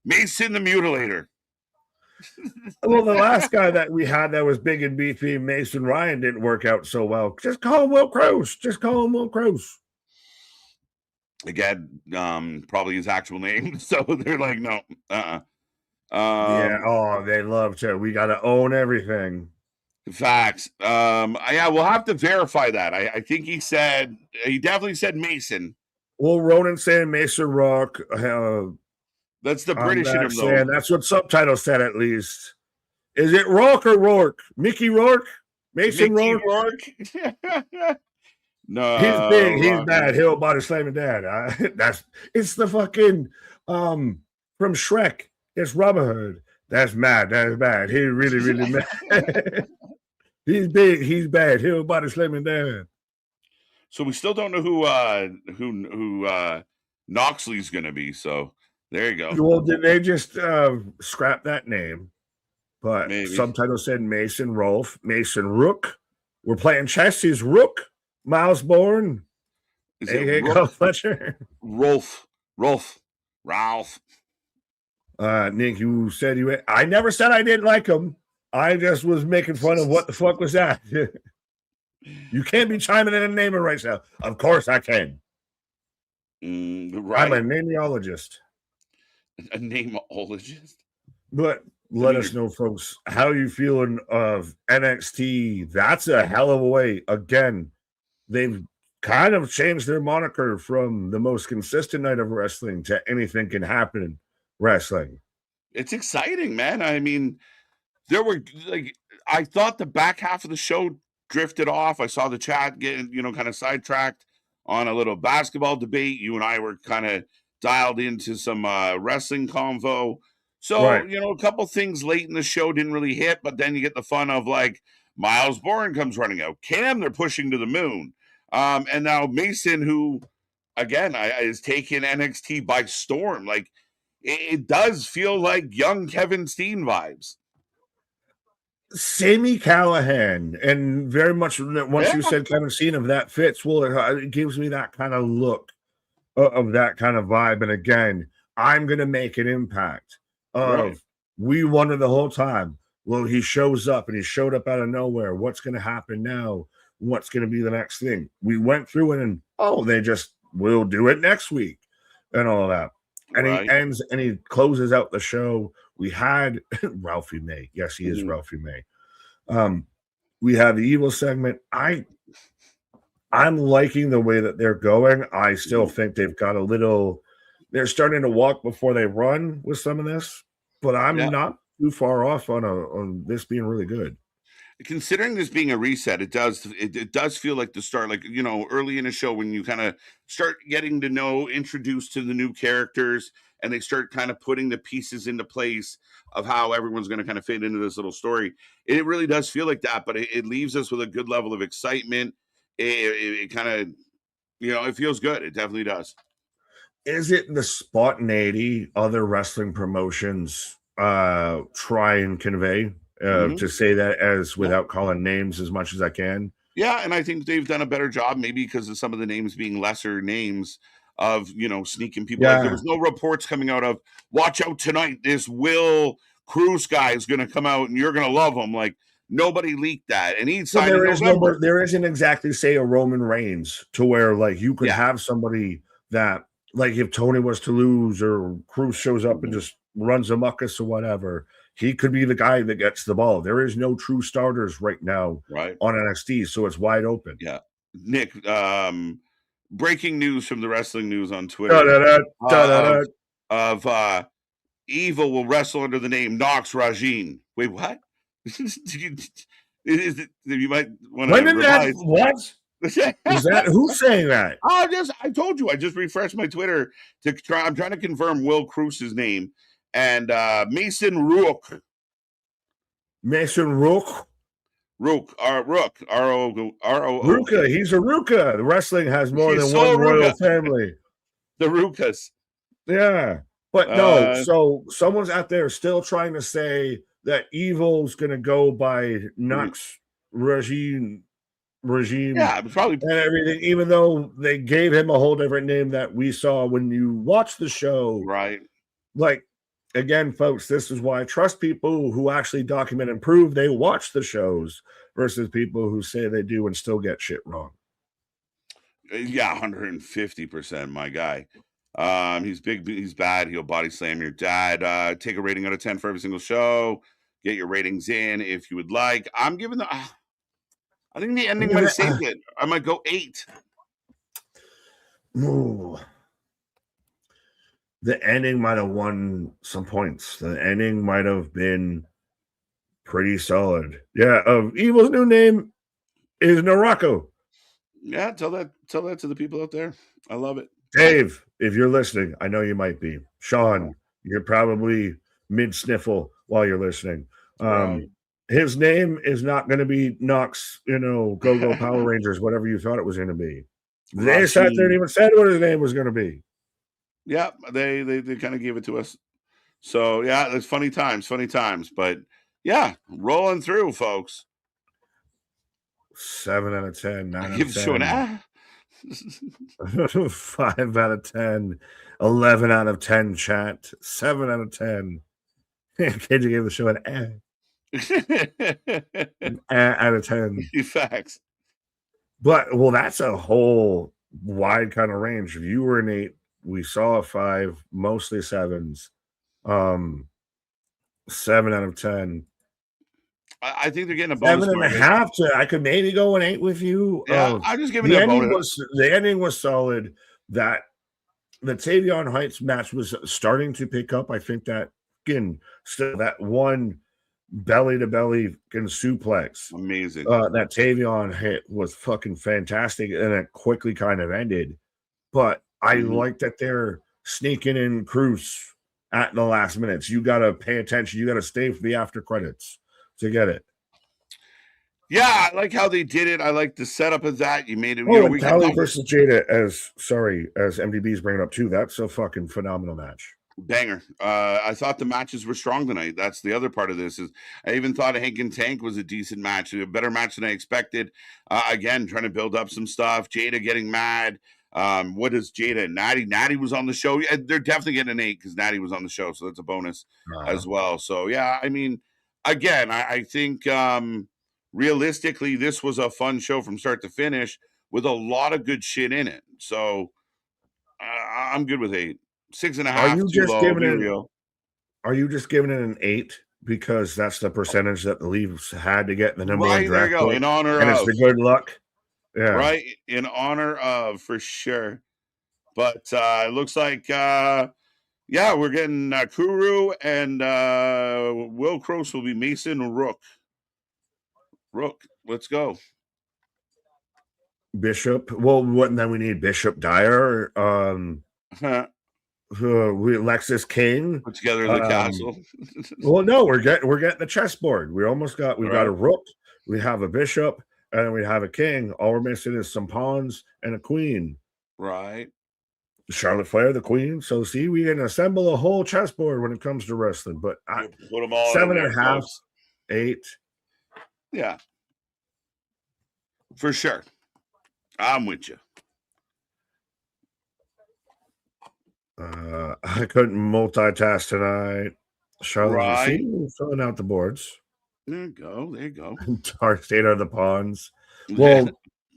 Mason the Mutilator. Well, the last guy that we had that was big and beefy, Mason Ryan, didn't work out so well. Just call him Will Cruz. Just call him Will Cruz. Again, probably his actual name. So they're like, no, yeah. Oh, they love to. We got to own everything. Facts. Yeah, we'll have to verify that. I think he definitely said Mason. Well, Ronan saying Mason Rock. That's the British in him, though. That's what subtitles said, at least. Is it Rourke or Rourke? Mickey Rourke? Mason Mickey Rourke? No, he's big. He's bad. He'll body slamming dad. It's the fucking from Shrek. It's Robin Hood. That's mad. That is bad. He's really, really mad. He's big. He's bad. He'll body slamming dad. So we still don't know who Noxley's gonna be. So there you go. Well, did they just scrap that name? But Maybe. subtitles said Mason Rolf, Mason Rook. We're playing chess. He's Rook. Miles Bourne. Is Hey, it go Fletcher. Ralph. Nick, you said you. I never said I didn't like him. I just was making fun of what the fuck was that. You can't be chiming in and naming right now. Of course I can. Right. I'm a nameologist. A nameologist. But let us know, folks, how you feeling of NXT. That's a hell of a way. Again, they've kind of changed their moniker from the most consistent night of wrestling to anything can happen wrestling. It's exciting, man. I mean, there were I thought the back half of the show drifted off. I saw the chat getting, kind of sidetracked on a little basketball debate. You and I were kind of dialed into some wrestling convo. So, right. A couple things late in the show didn't really hit, but then you get the fun of Miles Bourne comes running out. Cam, they're pushing to the moon. And now Mason, who, again, is taking NXT by storm. It does feel like young Kevin Steen vibes. Sami Callihan, and very much once you said Kevin Steen, of that fits. Well, it gives me that kind of look of that kind of vibe. And again, I'm going to make an impact. We wonder the whole time. Well, he shows up and he showed up out of nowhere. What's going to happen now? What's going to be the next thing? We went through it and we'll do it next week and all of that. And he ends and he closes out the show. We had Ralphie May. Yes, he is Ralphie May. We had the evil segment. I'm liking the way that they're going. I still think they've got they're starting to walk before they run with some of this, but I'm not too far off on this being really good. Considering this being a reset, it does feel like the start, early in a show when you kind of start getting to know, introduced to the new characters, and they start kind of putting the pieces into place of how everyone's going to kind of fit into this little story. It really does feel like that, but it leaves us with a good level of excitement. It kind of, it feels good. It definitely does. Is it the spontaneity other wrestling promotions try and convey? To say that as without calling names as much as I can. Yeah, and I think they've done a better job, maybe because of some of the names being lesser names of, sneaking people. Yeah. There was no reports coming out of, watch out tonight, this Will Cruz guy is going to come out and you're going to love him. Nobody leaked that. And he signed there isn't exactly, say, a Roman Reigns to where, you could have somebody that, if Tony was to lose or Cruz shows up and just runs amok-us or whatever, he could be the guy that gets the ball. There is no true starters right now on NXT, so it's wide open. Yeah. Nick, breaking news from the Wrestling News on Twitter of Evil will wrestle under the name Nox Rajin. Wait, what? You might want to revise. What? Is that who's saying that? I told you. I just refreshed my Twitter I'm trying to confirm Will Cruz's name. And Mason Rook. Mason Rook? Rook. R-O-O. Ruka. He's a Ruka. The wrestling has more than one royal family. The Rukas. Yeah. But no, so someone's out there still trying to say that Evil's going to go by Nox Rajin regime. Yeah, it was probably and everything, even though they gave him a whole different name that we saw when you watch the show. right. Like, again, folks, this is why I trust people who actually document and prove they watch the shows versus people who say they do and still get shit wrong. Yeah, 150%, my guy. He's big, he's bad. He'll body slam your dad. Take a rating out of 10 for every single show. Get your ratings in if you would like. I'm giving the. I think the ending might have saved it. I might go 8. Ooh. The ending might have won some points. The ending might have been pretty solid. Yeah, Evil's new name is Narako. Yeah, tell that to the people out there. I love it. Dave, if you're listening, I know you might be. Sean, you're probably mid-sniffle while you're listening. His name is not going to be Nox, Go-Go Power Rangers, whatever you thought it was going to be. They sat there and even said what his name was going to be. Yeah, they kind of gave it to us. So, yeah, it's funny times. But, yeah, rolling through, folks. 7 out of 10, 9 out Give of the show 10. 5 out of 10, 11 out of 10, chat. 7 out of 10. Kid, you gave the show an out of 10. Facts. But, well, that's a whole wide kind of range. If you were an 8, we saw a 5, mostly 7s. 7 out of 10. I think they're getting a bonus. 7.5. I could maybe go an 8 with you. Yeah, I'm just giving it a bonus. The ending was solid. That the Tavion Heights match was starting to pick up. I think that still that one belly to belly suplex, amazing. That Tavion hit was fucking fantastic, and it quickly kind of ended. But I like that they're sneaking in Cruz at the last minutes. You got to pay attention. You got to stay for the after credits to get it. Yeah, I like how they did it. I like the setup of that. You made it. And Callie versus Jada, as MDB's bringing up too. That's a fucking phenomenal match. Banger. I thought the matches were strong tonight. That's the other part of this. Is I even thought Hank and Tank was a decent match, a better match than I expected. Again, trying to build up some stuff. Jada getting mad. What is Jada? Natty was on the show. Yeah, they're definitely getting an 8 because Natty was on the show, so that's a bonus as well. So yeah, I mean, again, I think realistically, this was a fun show from start to finish with a lot of good shit in it. So I'm good with 8. 6.5. Are you just giving it an 8 because that's the percentage that the Leafs had to get in the number one draft? There you go. In honor and it's the good luck. Yeah. Right. In honor of, for sure. But it looks like we're getting Kuru and Will Cross will be Mason Rook. Let's go. Bishop. Well, and then we need Bishop Dyer. Lexus King. Put together the castle. Well, no, we're getting the chessboard. We got a Rook, we have a Bishop, and we have a King. All we're missing is some pawns and a queen. Right. Charlotte Flair, the queen. So see, we can assemble a whole chessboard when it comes to wrestling. But put them all 7.5, 8. Yeah. For sure. I'm with you. I couldn't multitask tonight. Charlotte, filling out the boards. There you go. Dark State are the pawns. Well,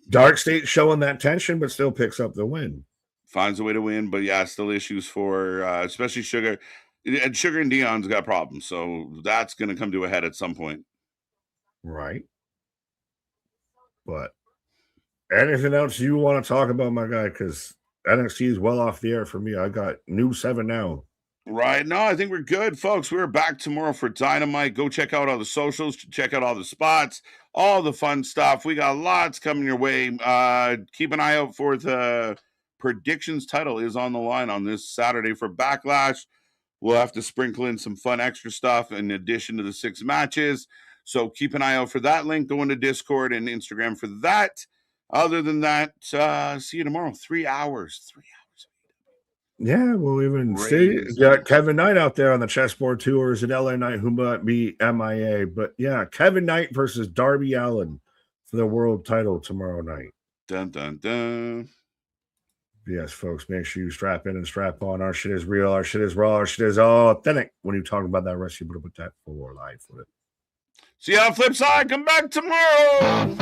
Dark State showing that tension, but still picks up the win. Finds a way to win, but yeah, still issues for especially Sugar. And Sugar and Dion's got problems, so that's going to come to a head at some point. Right. But anything else you want to talk about, my guy? Because NXT is well off the air for me. I got new 7 now. Right. No, I think we're good, folks. We're back tomorrow for Dynamite. Go check out all the socials, check out all the spots, all the fun stuff. We got lots coming your way. Keep an eye out for the predictions title is on the line on this Saturday for Backlash. We'll have to sprinkle in some fun extra stuff in addition to the 6 matches. So keep an eye out for that link. Go into Discord and Instagram for that. Other than that, see you tomorrow. 3 hours. 3 hours. Yeah, we'll even see. Got Kevin Knight out there on the chessboard too, or is it LA Knight who might be MIA? But yeah, Kevin Knight versus Darby Allin. for the world title tomorrow night. Dun, dun, dun. Yes, folks, make sure you strap in and strap on. Our shit is real. Our shit is raw. Our shit is authentic. When you talk about that rest, you better put that for life with it. See you on the flip side. Come back tomorrow.